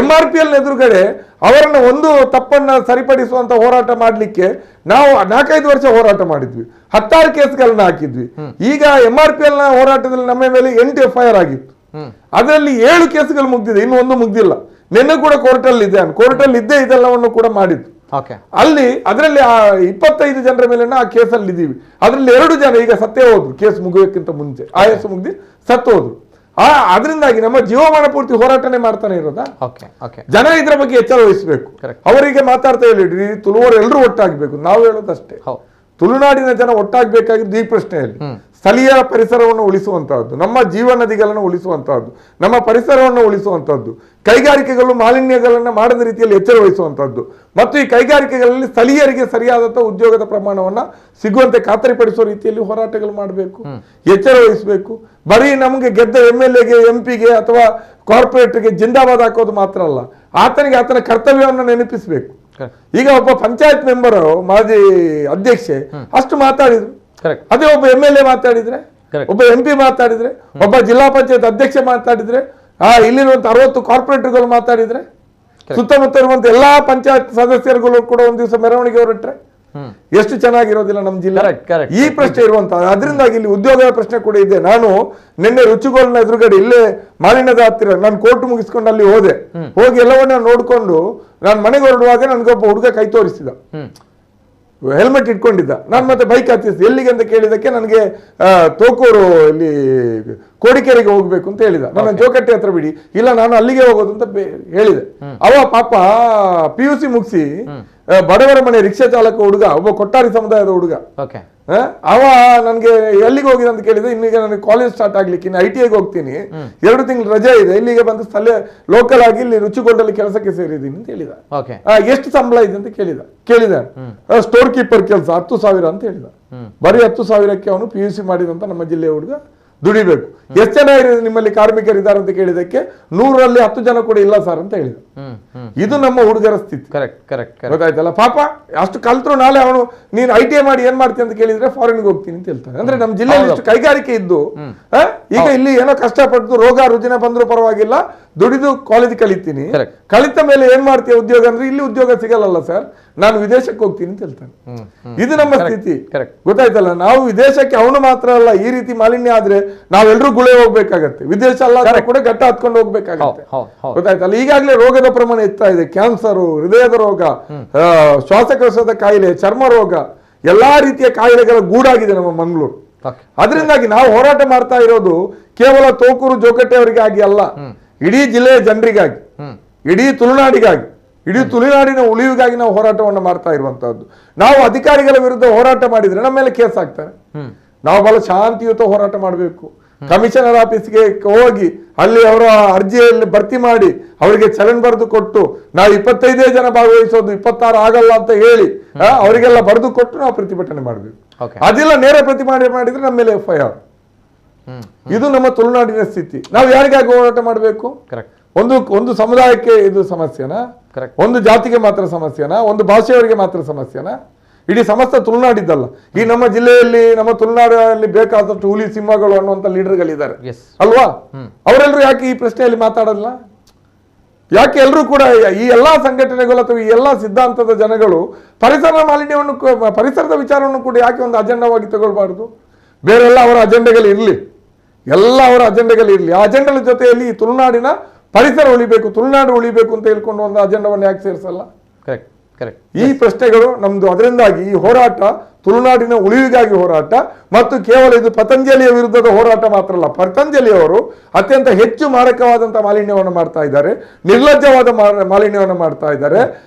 MRPL ಎದುರುಗಡೆ ಅವರನ್ನ ಒಂದು ತಪ್ಪನ್ನ ಸರಿಪಡಿಸುವಂತ ಹೋರಾಟ ಮಾಡ್ಲಿಕ್ಕೆ ನಾವು 4-5 ವರ್ಷ ಹೋರಾಟ ಮಾಡಿದ್ವಿ, 16 ಕೇಸ್ಗಳನ್ನ ಹಾಕಿದ್ವಿ. ಈಗ MRPL ನ ಹೋರಾಟದಲ್ಲಿ ನಮ್ಮ ಮೇಲೆ 8 FIR ಆಗಿತ್ತು. ಅದರಲ್ಲಿ 7 ಕೇಸ್ಗಳು ಮುಗ್ದಿದೆ, ಇನ್ನು ಒಂದು ಮುಗ್ದಿಲ್ಲ. ನಿನ್ನೆ ಕೂಡ ಕೋರ್ಟಲ್ಲಿ ಇದ್ದೇ ಇದೆಲ್ಲವನ್ನು ಕೂಡ ಮಾಡಿದ್ದು. ಅಲ್ಲಿ ಅದರಲ್ಲಿ 25 ಜನರ ಮೇಲೆ ಆ ಕೇಸಲ್ಲಿ ಇದ್ದೀವಿ. ಅದರಲ್ಲಿ 2 ಜನ ಈಗ ಸತ್ತೇ ಹೋದ್ರು, ಕೇಸ್ ಮುಗಿಯೋಕ್ಕಿಂತ ಮುಂಚೆ ಆಯಸ್ಸು ಮುಗ್ದಿ ಸತ್ತು ಹೋದ್ರು. ಅದರಿಂದಾಗಿ ನಮ್ಮ ಜೀವಮಾನ ಪೂರ್ತಿ ಹೋರಾಟನೇ ಮಾಡ್ತಾನೆ ಇರೋದಾ? ಜನ ಇದ್ರ ಬಗ್ಗೆ ಎಚ್ಚರ ವಹಿಸಬೇಕು. ಅವರಿಗೆ ಮಾತಾಡ್ತಾ ಹೇಳಿದ್ರಿ ತುಳುವರು ಎಲ್ಲರೂ ಒಟ್ಟಾಗಬೇಕು. ನಾವು ಹೇಳೋದಷ್ಟೇ, ತುಳುನಾಡಿನ ಜನ ಒಟ್ಟಾಗಬೇಕಾಗಿದ್ದು ಈ ಪ್ರಶ್ನೆಯಲ್ಲಿ. ಸ್ಥಳೀಯ ಪರಿಸರವನ್ನು ಉಳಿಸುವಂತಹದ್ದು, ನಮ್ಮ ಜೀವ ನದಿಗಳನ್ನು ಉಳಿಸುವಂತಹದ್ದು, ನಮ್ಮ ಪರಿಸರವನ್ನು ಉಳಿಸುವಂತಹದ್ದು, ಕೈಗಾರಿಕೆಗಳು ಮಾಲಿನ್ಯಗಳನ್ನ ಮಾಡದ ರೀತಿಯಲ್ಲಿ ಎಚ್ಚರ ವಹಿಸುವಂತಹದ್ದು ಮತ್ತು ಈ ಕೈಗಾರಿಕೆಗಳಲ್ಲಿ ಸ್ಥಳೀಯರಿಗೆ ಸರಿಯಾದಂತಹ ಉದ್ಯೋಗದ ಪ್ರಮಾಣವನ್ನ ಸಿಗುವಂತೆ ಖಾತರಿಪಡಿಸುವ ರೀತಿಯಲ್ಲಿ ಹೋರಾಟಗಳು ಮಾಡಬೇಕು, ಎಚ್ಚರ ವಹಿಸಬೇಕು. ಬರೀ ನಮಗೆ ಗೆದ್ದ MLAಗೆ MP ಗೆ ಅಥವಾ ಕಾರ್ಪೊರೇಟ್ಗೆ ಜಿಂದಾಬಾದ್ ಹಾಕೋದು ಮಾತ್ರ ಅಲ್ಲ, ಆತನಿಗೆ ಆತನ ಕರ್ತವ್ಯವನ್ನು ನೆನಪಿಸಬೇಕು. ಈಗ ಒಬ್ಬ ಪಂಚಾಯತ್ ಮೆಂಬರ್ ಮಾಜಿ ಅಧ್ಯಕ್ಷೆ ಅಷ್ಟು ಮಾತಾಡಿದ್ರು, ಅದೇ ಒಬ್ಬ MLA ಮಾತಾಡಿದ್ರೆ, ಒಬ್ಬ MP ಮಾತಾಡಿದ್ರೆ, ಒಬ್ಬ ಜಿಲ್ಲಾ ಪಂಚಾಯತ್ ಅಧ್ಯಕ್ಷ ಮಾತಾಡಿದ್ರೆ, ಇಲ್ಲಿರುವಂತ 60 ಕಾರ್ಪೊರೇಟರ್ಗಳು ಮಾತಾಡಿದ್ರೆ, ಸುತ್ತಮುತ್ತ ಇರುವಂತ ಎಲ್ಲಾ ಪಂಚಾಯತ್ ಸದಸ್ಯರುಗಳು ಕೂಡ ಒಂದ್ ದಿವಸ ಮೆರವಣಿಗೆ ಹೊರಟ್ರೆ ಎಷ್ಟು ಚೆನ್ನಾಗಿರೋದಿಲ್ಲ ನಮ್ಮ ಜಿಲ್ಲೆ. ಈ ಪ್ರಶ್ನೆ ಇರುವಂತ, ಅದರಿಂದಾಗಿ ಇಲ್ಲಿ ಉದ್ಯೋಗದ ಪ್ರಶ್ನೆ ಕೂಡ ಇದೆ. ನಾನು ನಿನ್ನೆ ರುಚಿಗೋಲ್ನ ಎದುರುಗಡೆ ಇಲ್ಲೇ ಮಾಲಿನ್ಯದ ಹತ್ತಿರ ನಾನು ಕೋರ್ಟ್ ಮುಗಿಸ್ಕೊಂಡು ಅಲ್ಲಿ ಹೋಗಿ ಎಲ್ಲವನ್ನ ನೋಡ್ಕೊಂಡು ನಾನು ಮನೆಗೆ ಹೊರಡುವಾಗ ನನ್ಗೊಬ್ಬ ಹುಡುಗ ಕೈ ತೋರಿಸಿದ, ಹೆಲ್ಮೆಟ್ ಇಟ್ಕೊಂಡಿದ್ದ. ನಾನು ಮತ್ತೆ ಬೈಕ್ ಹತ್ತಿಸಿದೆ. ಎಲ್ಲಿಗೆ ಅಂತ ಕೇಳಿದಕ್ಕೆ ನನಗೆ ತೋಕೂರು ಇಲ್ಲಿ ಕೋಡಿಕೆರೆಗೆ ಹೋಗ್ಬೇಕು ಅಂತ ಹೇಳಿದ. ನನ್ನ ಜೋಕಟ್ಟೆ ಹತ್ರ ಬಿಡಿ, ಇಲ್ಲ ನಾನು ಅಲ್ಲಿಗೆ ಹೋಗೋದು ಅಂತ ಹೇಳಿದೆ. ಅವ ಪಾಪ PUC ಮುಗಿಸಿ ಬಡವರ ಮನೆ ರಿಕ್ಷಾ ಚಾಲಕ ಹುಡುಗ, ಒಬ್ಬ ಕೊಟ್ಟಾರಿ ಸಮುದಾಯದ ಹುಡುಗ. ಅವ ನನ್ಗೆ ಎಲ್ಲಿಗೆ ಹೋಗಿದೆ ಅಂತ ಕೇಳಿದ್ರೆ, ಇನ್ನೀಗ ನನಗೆ ಕಾಲೇಜ್ ಸ್ಟಾರ್ಟ್ ಆಗ್ಲಿಕ್ಕೆ ಇನ್ನು ITIಗೆ ಹೋಗ್ತೀನಿ, 2 ತಿಂಗಳು ರಜೆ ಇದೆ, ಇಲ್ಲಿಗೆ ಬಂದು ಸ್ಥಳೀಯ ಲೋಕಲ್ ಆಗಿ ಇಲ್ಲಿ ರುಚಿಗೋಲ್ಡಲ್ಲಿ ಕೆಲಸಕ್ಕೆ ಸೇರಿದ್ದೀನಿ ಅಂತ ಹೇಳಿದ. ಎಷ್ಟು ಸಂಬಳ ಇದೆ ಅಂತ ಕೇಳಿದ. ಸ್ಟೋರ್ ಕೀಪರ್ ಕೆಲಸ 10,000 ಅಂತ ಹೇಳಿದ. ಬರೀ 10,000ಕ್ಕೆ ಅವನು PUC ಮಾಡಿದಂತ ನಮ್ಮ ಜಿಲ್ಲೆಯ ಹುಡುಗ ದುಡಿಬೇಕು. ಎಷ್ಟು ಜನ ನಿಮ್ಮಲ್ಲಿ ಕಾರ್ಮಿಕರಿದ್ದಾರೆ ಅಂತ ಕೇಳಿದಕ್ಕೆ 100ರಲ್ಲಿ 10 ಜನ ಕೂಡ ಇಲ್ಲ ಸರ್ ಅಂತ ಹೇಳಿದ. ಇದು ನಮ್ಮ ಹುಡುಗರ ಸ್ಥಿತಿ. ಗೊತ್ತಾಯ್ತಲ್ಲ? ಪಾಪ ಅಷ್ಟು ಕಲ್ತ್ರು ನಾಳೆ ಅವನು ನೀನು ITI ಮಾಡಿ ಏನ್ ಮಾಡ್ತೀನಿ ಅಂತ ಕೇಳಿದ್ರೆ ಫಾರಿನ್ಗೆ ಹೋಗ್ತೀನಿ ಅಂತ ಹೇಳ್ತಾನೆ. ಅಂದ್ರೆ ನಮ್ಮ ಜಿಲ್ಲೆಯಲ್ಲಿ ಇಷ್ಟು ಕೈಗಾರಿಕೆ ಇದ್ದು ಈಗ ಇಲ್ಲಿ ಏನೋ ಕಷ್ಟಪಟ್ಟು ರೋಗ ರುಜಿನ ಬಂದ್ರು ಪರವಾಗಿಲ್ಲ, ದುಡಿದು ಕಾಲೇಜ್ ಕಲಿತೀನಿ, ಕಲಿತ ಮೇಲೆ ಏನ್ ಮಾಡ್ತೀಯ ಉದ್ಯೋಗ ಅಂದ್ರೆ ಇಲ್ಲಿ ಉದ್ಯೋಗ ಸಿಗಲ್ಲ ಸರ್, ನಾನು ವಿದೇಶಕ್ಕೆ ಹೋಗ್ತೀನಿ ಅಂತ ಹೇಳ್ತಾನೆ. ಇದು ನಮ್ಮ ಸ್ಥಿತಿ. ಗೊತ್ತಾಯ್ತಲ್ಲ? ನಾವು ವಿದೇಶಕ್ಕೆ ಅವನು ಮಾತ್ರ ಅಲ್ಲ, ಈ ರೀತಿ ಮಾಲಿನ್ಯ ಆದ್ರೆ ನಾವೆಲ್ಲರೂ ಗುಳೆ ಹೋಗ್ಬೇಕಾಗತ್ತೆ. ವಿದೇಶ ಅಲ್ಲ ಕೂಡ ಗಟ್ಟ ಹತ್ಕೊಂಡು ಹೋಗ್ಬೇಕಾಗತ್ತೆ. ಗೊತ್ತಾಯ್ತಲ್ಲ? ಈಗಾಗಲೇ ರೋಗದ ಪ್ರಮಾಣ ಹೆಚ್ಚಾ ಇದೆ. ಕ್ಯಾನ್ಸರ್, ಹೃದಯದ ರೋಗ, ಶ್ವಾಸಕೋಶದ ಕಾಯಿಲೆ, ಚರ್ಮ ರೋಗ, ಎಲ್ಲಾ ರೀತಿಯ ಕಾಯಿಲೆಗಳ ಗೂಡಾಗಿದೆ ನಮ್ಮ ಮಂಗಳೂರು. ಅದರಿಂದಾಗಿ ನಾವು ಹೋರಾಟ ಮಾಡ್ತಾ ಇರೋದು ಕೇವಲ ತೋಕೂರು ಜೋಕಟ್ಟೆ ಅವರಿಗೆ ಆಗಿ ಅಲ್ಲ, ಇಡೀ ಜಿಲ್ಲೆಯ ಜನರಿಗಾಗಿ, ಇಡೀ ತುಳುನಾಡಿಗಾಗಿ, ಇಡೀ ತುಳುನಾಡಿನ ಉಳಿವಿಗಾಗಿ ನಾವು ಹೋರಾಟವನ್ನು ಮಾಡ್ತಾ ಇರುವಂತಹದ್ದು. ನಾವು ಅಧಿಕಾರಿಗಳ ವಿರುದ್ಧ ಹೋರಾಟ ಮಾಡಿದ್ರೆ ನಮ್ಮ ಮೇಲೆ ಕೇಸ್ ಆಗ್ತಾರೆ. ನಾವು ಬಹಳ ಶಾಂತಿಯುತ ಹೋರಾಟ ಮಾಡಬೇಕು. ಕಮಿಷನರ್ ಆಫೀಸ್ಗೆ ಹೋಗಿ ಅಲ್ಲಿ ಅವರ ಅರ್ಜಿಯಲ್ಲಿ ಭರ್ತಿ ಮಾಡಿ ಅವರಿಗೆ ಚಲನ್ ಬರೆದು ಕೊಟ್ಟು, ನಾವು 25 ಜನ ಭಾಗವಹಿಸೋದು 26 ಆಗಲ್ಲ ಅಂತ ಹೇಳಿ ಅವರಿಗೆಲ್ಲ ಬರೆದು ಕೊಟ್ಟು ನಾವು ಪ್ರತಿಭಟನೆ ಮಾಡಬೇಕು. ಅದೆಲ್ಲ ನೇರ ಪ್ರತಿಭಟನೆ ಮಾಡಿದ್ರೆ ನಮ್ಮ ಮೇಲೆ FIR. ಇದು ನಮ್ಮ ತುಳುನಾಡಿನ ಸ್ಥಿತಿ. ನಾವು ಯಾರಿಗಾಗಿ ಹೋರಾಟ ಮಾಡಬೇಕು? ಒಂದು ಸಮುದಾಯಕ್ಕೆ ಇದು ಸಮಸ್ಯೆನಾ? Correct. ಒಂದು ಜಾತಿಗೆ ಮಾತ್ರ ಸಮಸ್ಯೆನಾ? ಒಂದು ಭಾಷೆಯವರಿಗೆ ಮಾತ್ರ ಸಮಸ್ಯೆನಾ? ಇಡೀ ಸಮಸ್ತ ತುಳುನಾಡಿದ್ದಲ್ಲ. ಈ ನಮ್ಮ ಜಿಲ್ಲೆಯಲ್ಲಿ, ನಮ್ಮ ತುಳುನಾಡಲ್ಲಿ ಬೇಕಾದಷ್ಟು ಹುಲಿ ಸಿಂಹಗಳು ಅನ್ನುವಂಥ ಲೀಡರ್ಗಳಿದ್ದಾರೆ ಅಲ್ವಾ? ಅವರೆಲ್ಲರೂ ಯಾಕೆ ಈ ಪ್ರಶ್ನೆಯಲ್ಲಿ ಮಾತಾಡಲ್ಲ? ಯಾಕೆ ಎಲ್ಲರೂ ಕೂಡ ಈ ಎಲ್ಲಾ ಸಂಘಟನೆಗಳು ಅಥವಾ ಈ ಎಲ್ಲಾ ಸಿದ್ಧಾಂತದ ಜನಗಳು ಪರಿಸರ ಮಾಲಿನ್ಯವನ್ನು, ಪರಿಸರದ ವಿಚಾರವನ್ನು ಕೂಡ ಯಾಕೆ ಒಂದು ಅಜೆಂಡಾವಾಗಿ ತಗೊಳ್ಬಾರ್ದು? ಬೇರೆಲ್ಲ ಅವರ ಅಜೆಂಡೆಗಳಿರಲಿ, ಎಲ್ಲ ಅವರ ಅಜೆಂಡೆಗಳಿರಲಿ. ಆ ಅಜೆಂಡಗಳ ಜೊತೆಯಲ್ಲಿ ಈ ತುಳುನಾಡಿನ ಪರಿಸರ ಉಳಿಬೇಕು, ತುಳುನಾಡು ಉಳಿಬೇಕು ಅಂತ ಹೇಳ್ಕೊಂಡು ಒಂದು ಅಜೆಂಡವನ್ನು ಯಾಕೆ ಸೇರಿಸಲ್ಲ? Correct correct. ಈ ಪ್ರಶ್ನೆಗಳು ನಮ್ದು. ಅದರಿಂದಾಗಿ ಈ ಹೋರಾಟ ತುಳುನಾಡಿನ ಉಳಿವಿಗಾಗಿ ಹೋರಾಟ, ಮತ್ತು ಕೇವಲ ಇದು ಪತಂಜಲಿಯ ವಿರುದ್ಧದ ಹೋರಾಟ ಮಾತ್ರ ಅಲ್ಲ. ಪತಂಜಲಿಯವರು ಅತ್ಯಂತ ಹೆಚ್ಚು ಮಾರಕವಾದಂಥ ಮಾಲಿನ್ಯವನ್ನು ಮಾಡ್ತಾ ಇದ್ದಾರೆ, ನಿರ್ಲಜ್ಜವಾದ ಮಾಲಿನ್ಯವನ್ನು ಮಾಡ್ತಾ ಇದ್ದಾರೆ.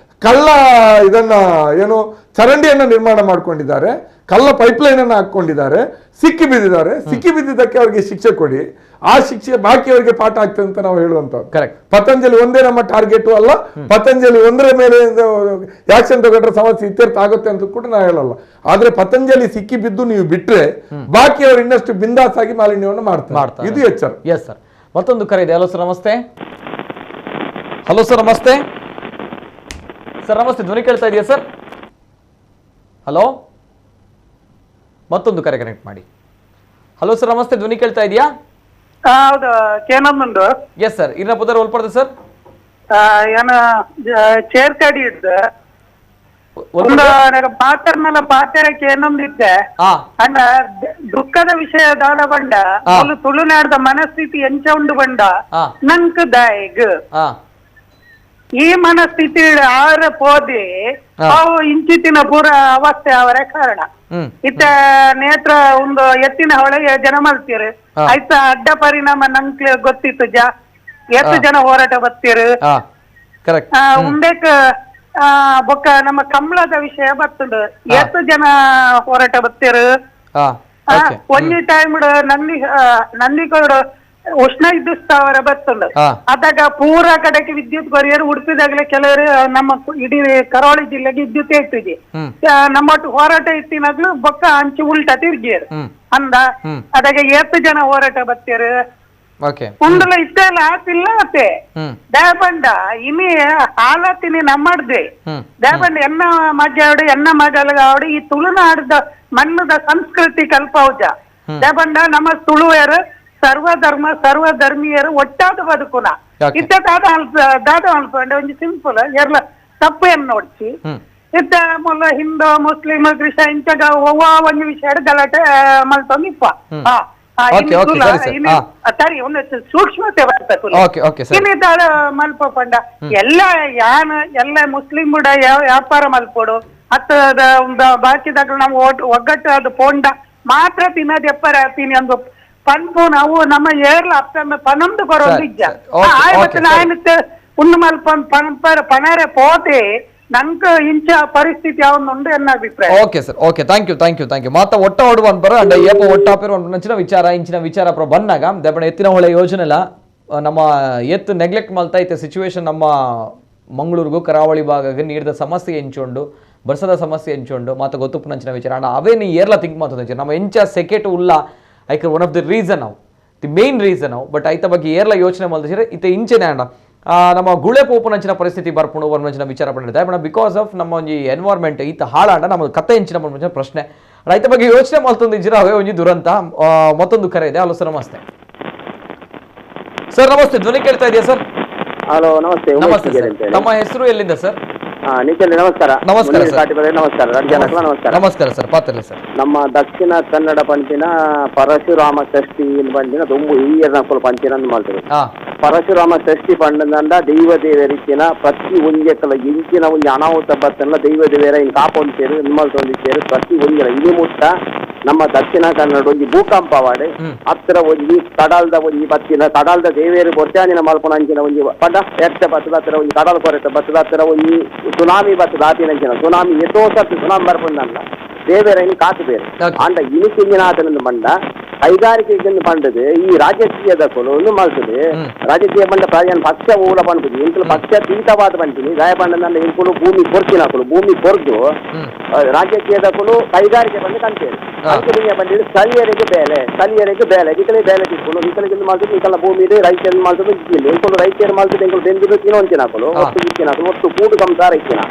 ಕಳ್ಳ ಇದನ್ನ ಏನು ಚರಂಡಿಯನ್ನ ನಿರ್ಮಾಣ ಮಾಡ್ಕೊಂಡಿದ್ದಾರೆ, ಕಳ್ಳ ಪೈಪ್ಲೈನ್ ಅನ್ನು ಹಾಕೊಂಡಿದ್ದಾರೆ, ಸಿಕ್ಕಿ ಬಿದ್ದಿದ್ದಾರೆ. ಸಿಕ್ಕಿ ಬಿದ್ದಿದ್ದಕ್ಕೆ ಅವರಿಗೆ ಶಿಕ್ಷೆ ಕೊಡಿ, ಆ ಶಿಕ್ಷೆ ಬಾಕಿಯವರಿಗೆ ಪಾಠ ಆಗ್ತದೆ ಅಂತ ನಾವು ಹೇಳುವಂಥದ್ದು. ಕರೆಕ್ಟ್. ಪತಂಜಲಿ ಒಂದೇ ನಮ್ಮ ಟಾರ್ಗೆಟ್ ಅಲ್ಲ, ಪತಂಜಲಿ ಒಂದರ ಮೇಲೆ ಆಕ್ಷನ್ ತಗೊಂಡ್ರೆ ಸಮಸ್ಯೆ ಇತ್ಯರ್ಥ ಆಗುತ್ತೆ ಅಂತ ಕೂಡ ನಾವು ಹೇಳಲ್ಲ. ಆದ್ರೆ ಪತಂಜಲಿ ಸಿಕ್ಕಿ ಬಿದ್ದು ನೀವು ಬಿಟ್ರೆ ಬಾಕಿಯವರು ಇನ್ನಷ್ಟು ಬಿಂದಾಸ್ ಆಗಿ ಮಾಲಿನ್ಯವನ್ನು ಮಾಡ್ತಾರೆ. ಇದು ಎಚ್ಚರ. Yes sir. ಮತ್ತೊಂದು ಕರೆ ಇದೆ. ಹಲೋ ಸರ್, ನಮಸ್ತೆ. ಹಲೋ ಸರ್, ನಮಸ್ತೆ. ಸರ್ ನಮಸ್ತೆ, ಧ್ವನಿ ಕೇಳ್ತಾ ಇದೆಯಾ ಸರ್? ಹಲೋ, ಮತ್ತೊಂದು ಕರೆ ಕನೆಕ್ಟ್ ಮಾಡಿ. ಹಲೋ ಸರ್, ನಮಸ್ತೆ, ಧ್ವನಿ ಕೇಳ್ತಾ ಇದೆಯಾ? ಹೌದು, ಕೇನೊಂದುಂಡು. ಎಸ್ ಸರ್, ಇನ್ನ ಪುದರ್ ಒಲ್ಪಡ್ದೆ ಸರ್. ಏನ ಚೇರ್ ಕಡಿ ಇಡ್ದು ಒಂದು ಪಾತ್ರನಲ್ಲ ಪಾತ್ರಕ್ಕೆ ಏನೊಂದಿದ್ದೆ ಅಂಡ ದುಃಖದ ವಿಷಯ ದಾದ ಬಂಡ ಒಂದು ತುಳುನಾಡದ ಮನಸ್ಥಿತಿ ಎಂಚ ಉಂಡು ಬಂಡ ನಂಕ್ ದಾಯಿಗ್ ಈ ಮನಸ್ಥಿತಿ ಆರ ಪೋದಿ ಅವು ಇಂಚಿತ್ತಿನ ಪೂರ ಅವಸ್ಥೆ ಅವರ ಕಾರಣ. ಇತ್ತ ನೇತ್ರ ಒಂದು ಎತ್ತಿನ ಹೊಳೆಗೆ ಜನ ಮಲ್ತೀರು ಆಯ್ತ ಅಡ್ಡ ಪರಿಣಾಮ ನಂಗೆ ಗೊತ್ತಿತ್ತು ಎಷ್ಟು ಜನ ಹೋರಾಟ ಬರ್ತೀರು ಉಂಡೆಕ್ ಬೊಕ್ಕ ನಮ್ಮ ಕಂಬಳದ ವಿಷಯ ಬರ್ತುಂಡು ಎಷ್ಟು ಜನ ಹೋರಾಟ ಬರ್ತೀರು. ಒಂಜಿ ಟೈಮ್ ನಂದಿಕೋಡು ಉಷ್ಣ ವಿದ್ಯುತ್ ಸ್ಥಾವರ ಬರ್ತುಂಡು ಅದಾಗ ಪೂರ ಕಡೆಗೆ ವಿದ್ಯುತ್ ಕೊರಿಯರು ಉಡುಪಿದಾಗಲೇ ಕೆಲವರು ನಮ್ಮ ಇಡೀ ಕರಾವಳಿ ಜಿಲ್ಲೆಗೆ ವಿದ್ಯುತ್ ಇಟ್ಟಿದೆ. ನಮ್ಮೊಟ್ಟು ಹೋರಾಟ ಇತ್ತಿನಾಗ್ಲು ಬೊಕ್ಕ ಅಂಚು ಉಲ್ಟಾ ತಿರ್ಗಿಯರು ಅಂದ ಅದಾಗ ಎಷ್ಟು ಜನ ಹೋರಾಟ ಬರ್ತೀರು ಒಂದಲ್ಲ ಇಷ್ಟೆಲ್ಲ ಆತಿಲ್ಲ ಮತ್ತೆ ದಯಪಂಡ ಇನಿ ಹಾಲತ್ತಿನಿ ನಮ್ಮಡ್ದೆ ದಯಪಂಡ ಎನ್ನ ಮಜಾಡು ಎನ್ನ ಮಜಾಡು ಈ ತುಳುನಾಡದ ಮಣ್ಣದ ಸಂಸ್ಕೃತಿ ಕಲ್ಪೌಜ ದಯಪಂಡ ನಮ್ಮ ತುಳುವರು ಸರ್ವಧರ್ಮ ಸರ್ವಧರ್ಮೀಯರು ಒಟ್ಟಾದ ಬದುಕುನ ಇತ್ತ ದಾದ ಅನ್ಕೊಂಡ ಒಂದು ಸಿಂಪಲ್ ಎಲ್ಲ ತಪ್ಪು ಏನು ನೋಡ್ಸಿ ಇತ್ತ ಮೊಲ್ಲ ಹಿಂದೂ ಮುಸ್ಲಿಂ ಕ್ರಿಶ್ಚಿಯನ್ ಇಂಚಾಗ ಒಂದು ವಿಷಯ ಗಲಾಟೆ ಮಲ್ತೊಂದಿಪ್ಪ ಸರಿ ಒಂದು ಸೂಕ್ಷ್ಮತೆ ಬರ್ತದೆ ಮಲ್ಪ ಪಂಡ ಎಲ್ಲ ಯಾನ್ ಎಲ್ಲ ಮುಸ್ಲಿಂ ಬುಡ ವ್ಯಾಪಾರ ಮಲ್ಪೋಡು ಹತ್ತದ ಬಾಕಿದಾಗ ನಾವು ಒಗ್ಗಟ್ಟು ಅದು ಪೋಂಡ ಮಾತ್ರ ತಿನ್ನೋದು ಎಪ್ಪರ ತಿನ್ನಿ ಒಂದು ಪನ್ಪು ನಾವು ನಮ್ಮ ಏರ್ಲ ಅಪ್ಪ ಪನಂದು ಕೊರೋದಿಜ್ಜ ಆಯ್ತು ಉಣ್ಣು ಮಲ್ಪ ಪಣರೆ ಪೋತೆ ನಂಗೆ ಇಂಚ ಪರಿಸ್ಥಿತಿ ಯಾವೊಂದು ಎನ್ನ ಅಭಿಪ್ರಾಯ. Okay sir, okay, thank you. ಮಾತ ಒಟ್ಟ ಹೊಡುವ ಅನ್ಬರ ಅಂಡ ಏಪ ಒಟ್ಟಾಪೇರು ನಂಚಿನ ವಿಚಾರ ಇಂಚಿನ ವಿಚಾರ ಪ್ರ ಬಂದಾಗ ದೆಬ್ಬಣ ಎತ್ತಿನ ಹೊಳೆ ಯೋಜನೆಲ ನಮ್ಮ ಎತ್ತು ನೆಗ್ಲೆಕ್ಟ್ ಮಲ್ತಾ ಐತೆ ಸಿಚುವೇಶನ್ ನಮ್ಮ ಮಂಗಳೂರಿಗೂ ಕರಾವಳಿ ಭಾಗಕ್ಕೆ ನೀರಿದ ಸಮಸ್ಯೆ ಎಂಚುಂಡು ಬರ್ಸದ ಸಮಸ್ಯೆ ಎಂಚುಂಡು ಮಾತ ಗೊತ್ತುಪ್ಪು ನಂಚಿನ ವಿಚಾರ ಅಂಡ ಅವೇ ನೀ ಏರ್ಲ ಥಿಂಕ್ ಮಾತಂಚ ನಮ್ಮ ಎಂಚ ಸೆಕೆಟ್ ಉಲ್ಲ ಐಕೆ ಒನ್ ಆಫ್ ದಿ ರೀಸನ್ ಅವು ದಿ ಮೇನ್ ರೀಸನ್ ಅವು ಬಟ್ ಐತ ಬಗ್ಗೆ ಏರ್ಲ ಯೋಚನೆ ಮಲ್ದಿಸಿದ್ರೆ ಇತ್ತೆ ಇಂಚೆನೆ ಅಂಡ ನಮ್ಮ ಗುಳೆ ಪೋಪುನಂಚಿನ ಪರಿಸ್ಥಿತಿ ಬರ್ಪುಣು ವರ್ಮಂಚಿನ ವಿಚಾರ ಪಡಿದೆ ಬಟ್ ಬಿಕಾಸ್ ಆಫ್ ನಮ್ಮ ಒಂಜಿ ಎನ್ವೈರ್ಮೆಂಟ್ ಈತ ಹಾಳಾಂಡ ನಮ್ಮ ಕತೆ ಇಂಚಿನ ಮಂಚಿನ ಪ್ರಶ್ನೆ ರೈತ ಬಗ್ಗೆ ಯೋಚನೆ ಮಾಡ್ತೊಂದಿದ್ದೀರ ಅವೇ ಒಂಜಿ ದುರಂತ. ಮತ್ತೊಂದು ಕರೆ ಇದೆ. ಹಲೋ ಸರ್, ನಮಸ್ತೆ. ಸರ್ ನಮಸ್ತೆ, ಧ್ವನಿ ಕೇಳ್ತಾ ಇದೆಯಾ ಸರ್? ಹಲೋ ನಮಸ್ತೆ. ನಮಸ್ತೆ ಸರ್, ತಮ್ಮ ಹೆಸರು ಎಲ್ಲಿಂದ ಸರ್? ನಿಖಿಲ್ ನಮಸ್ಕಾರ. ನಮಸ್ಕಾರ ನಮಸ್ಕಾರ ಸರ್. ಪಾತ್ರ ಸರ್ ನಮ್ಮ ದಕ್ಷಿಣ ಕನ್ನಡ ಪಂಚಿನ ಪರಶುರಾಮ ಷಷ್ಠಿ ಪಂಚಿನ ತುಂಬು ಹಿರಿಯರ ಪಂಚಿನ ಮಾಡ್ತೇವೆ. ಪರಶುರಾಮ ಷಷ್ಠಿ ಪಂಡದಂಡ ದೈವ ದೇವರಿಚ್ಚಿನ ಪ್ರತಿ ಒಂಜೆಕ್ಕಲ ಇಂಚಿನ ಒಂಜಿ ಅನಾಹುತ ಬತ್ತಲ್ಲ ದೈವ ದೇವರ ಇನ್ ಕಾಪೊಂದಿದ್ದೇರು ನಿಮ್ಮಲ್ ತೊಂದಿದ್ದೇರು ಪ್ರತಿ ಒಂಜರ ಇನಿ ಮುಟ್ಟ ನಮ್ಮ ದಕ್ಷಿಣ ಕನ್ನಡ ಒಂಜಿ ಭೂಕಂಪವಾಡೆ ಹತ್ತಿರ ಒಂಜಿ ಕಡಲ್ದ ಒಂಜಿ ಬತ್ತಿನ ಕಡಲ್ದ ದೇವೇರು ಬೊಟ್ಟಾನಿನ ಮಲ್ಪನ ಅಂಚಿನ ಒಂಜಿ ಪಡ ಎಟ್ಟ ಬತ್ತದ ಹತ್ತಿರ ಒಂಜಿ ಕಡಲ್ ಕೊರೆತ ಬತ್ತದ ಹತ್ತಿರ ಒಂಜಿ ಸುನಾಮಿ ಬತ್ತದ ಆತಿನಂಚಿನ ಸುನಾಮಿ ಎಷ್ಟೋ ಸರ್ತಿ ಸುನಾಮಿ ಬರ್ಪುಂಡಲ್ಲ ದೇವೇರ ಇನ್ನು ಕಾಸು ಬೇರೆ ಅಂಡ ಇನಿ ಕುಂಜಿನಾಥನಂದು ಬಂಡ ಕೈಗಾರಿಕೆಗೆ ಪಂಡದು ಈ ರಾಜಕೀಯದ ಒಂದು ಮಾಡ್ತದೆ ರಾಜಕೀಯ ಪಂಡ ಪ್ರಾಯ ಪಕ್ಷ ಊಲ ಪಂಪುದು ಇಂಕಲು ಪಕ್ಷ ತೀತವಾದ ಪಂಪಿನಿ ಗಾಯ ಪಂಡ ಇಂಕಲು ಭೂಮಿ ಕೊರ್ಚಿನಾಕಲು ಭೂಮಿ ಕೊರ್ದು ರಾಜಕೀಯದ ಕೈಗಾರಿಕೆ ಬಂದು ಕಂತೇವೆ ಅಂಕಲಿಂಗ ಬಂದಿದ್ದು ಸ್ಥಳೀಯರಿಗೆ ಬೇಲೆ ಇಕಲೆ ಬೇಲೆ ತಿಳ್ಕೊಂಡು ಇಕಲಿಗೆ ಮಾಡ್ತದೆ ಇಕಲ್ಲ ಭೂಮಿ ಇದೆ ರೈತರು ಮಾಡ್ತದೆ ಇಲ್ಲಿ ಇಂಕಲು ರೈತರು ಮಾಡ್ತದೆ ಇಂಕಲು ಬೆಂದಿದ್ದು ತಿನ್ನೋಂಚಿನಾಕಲು ಒಟ್ಟು ಕೂಡು ಸಂಸಾರ ಇಕ್ಕಿನ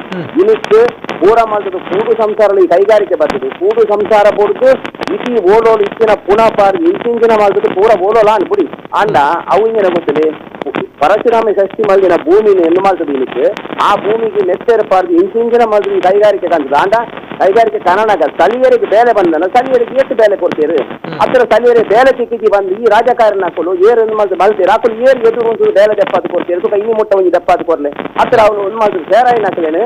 ಇದಕ್ಕೆ ಪೂರ ಮಾಡ್ತದೆ ಕೂಡು ಸಂಸಾರ ಈ ಕೈಗಾರಿಕೆ ಬರ್ತದೆ ಕೂಡು ಸಂಸಾರ ಪೂರ್ತು ಇತಿ ಓಡೋಳು ಇಚ್ಚಿನ ಪುನಃ ಪಾರ್ದು ಇಂಚಿನ ಮಾಡ್ತದೆ ಪೂರ ಓಡೋಲ ಅನ್ಬಿಡಿ ಅಂಡ ಅವು ಹಿಂಗೆ ಗೊತ್ತಿದೆ ಪರಶುರಾಮ ಷಷ್ಠಿ ಮಲ್ದಿನ ಭೂಮಿನ ಎಂದು ಮಾಡ್ತದೆ ಇದಕ್ಕೆ ಆ ಭೂಮಿಗೆ ನೆತ್ತೇರ ಪಾರ್ದು ಇಂಚಿನ ಮಾಡ್ತದೆ ಈ ಕೈಗಾರಿಕೆ ಕಾಣ್ತದೆ ಅಂಡ ಕೈಗಾರಿಕೆ ಕನ್ನಡ ಸ್ಥಳೀಯರಿಗೆ ಬೇಲೆ ಬಂದನ ಸ್ಥಳೀಯರಿಗೆ ಎಷ್ಟು ಬೇಲೆ ಕೊಡ್ತೀರಿ ಹತ್ತಿರ ಸ್ಥಳೀಯರಿಗೆ ಬೇಲೆ ಸಿಕ್ಕಿಗೆ ಬಂದು ಈ ರಾಜಕಾರಣ ಹಾಕಲು ಏರು ಮಾಡ್ತೀರಿ ಹಾಕಲು ಏರು ಎದುರು ಒಂದು ಬೇಲೆ ದೆಪ್ಪಾದು ಕೊಡ್ತೀರಿ ಸುಖ ಇನ್ನಿ ಮುಟ್ಟ ಒಂದು ದೆಪ್ಪಾದು ಕೊಡ್ಲೆ ಹತ್ತಿರ ಅವನು ಒಂದು ಮಾಡ್ತಾರೆ ಸೇರಾಯಿನ ಹಾಕಲೇನೆ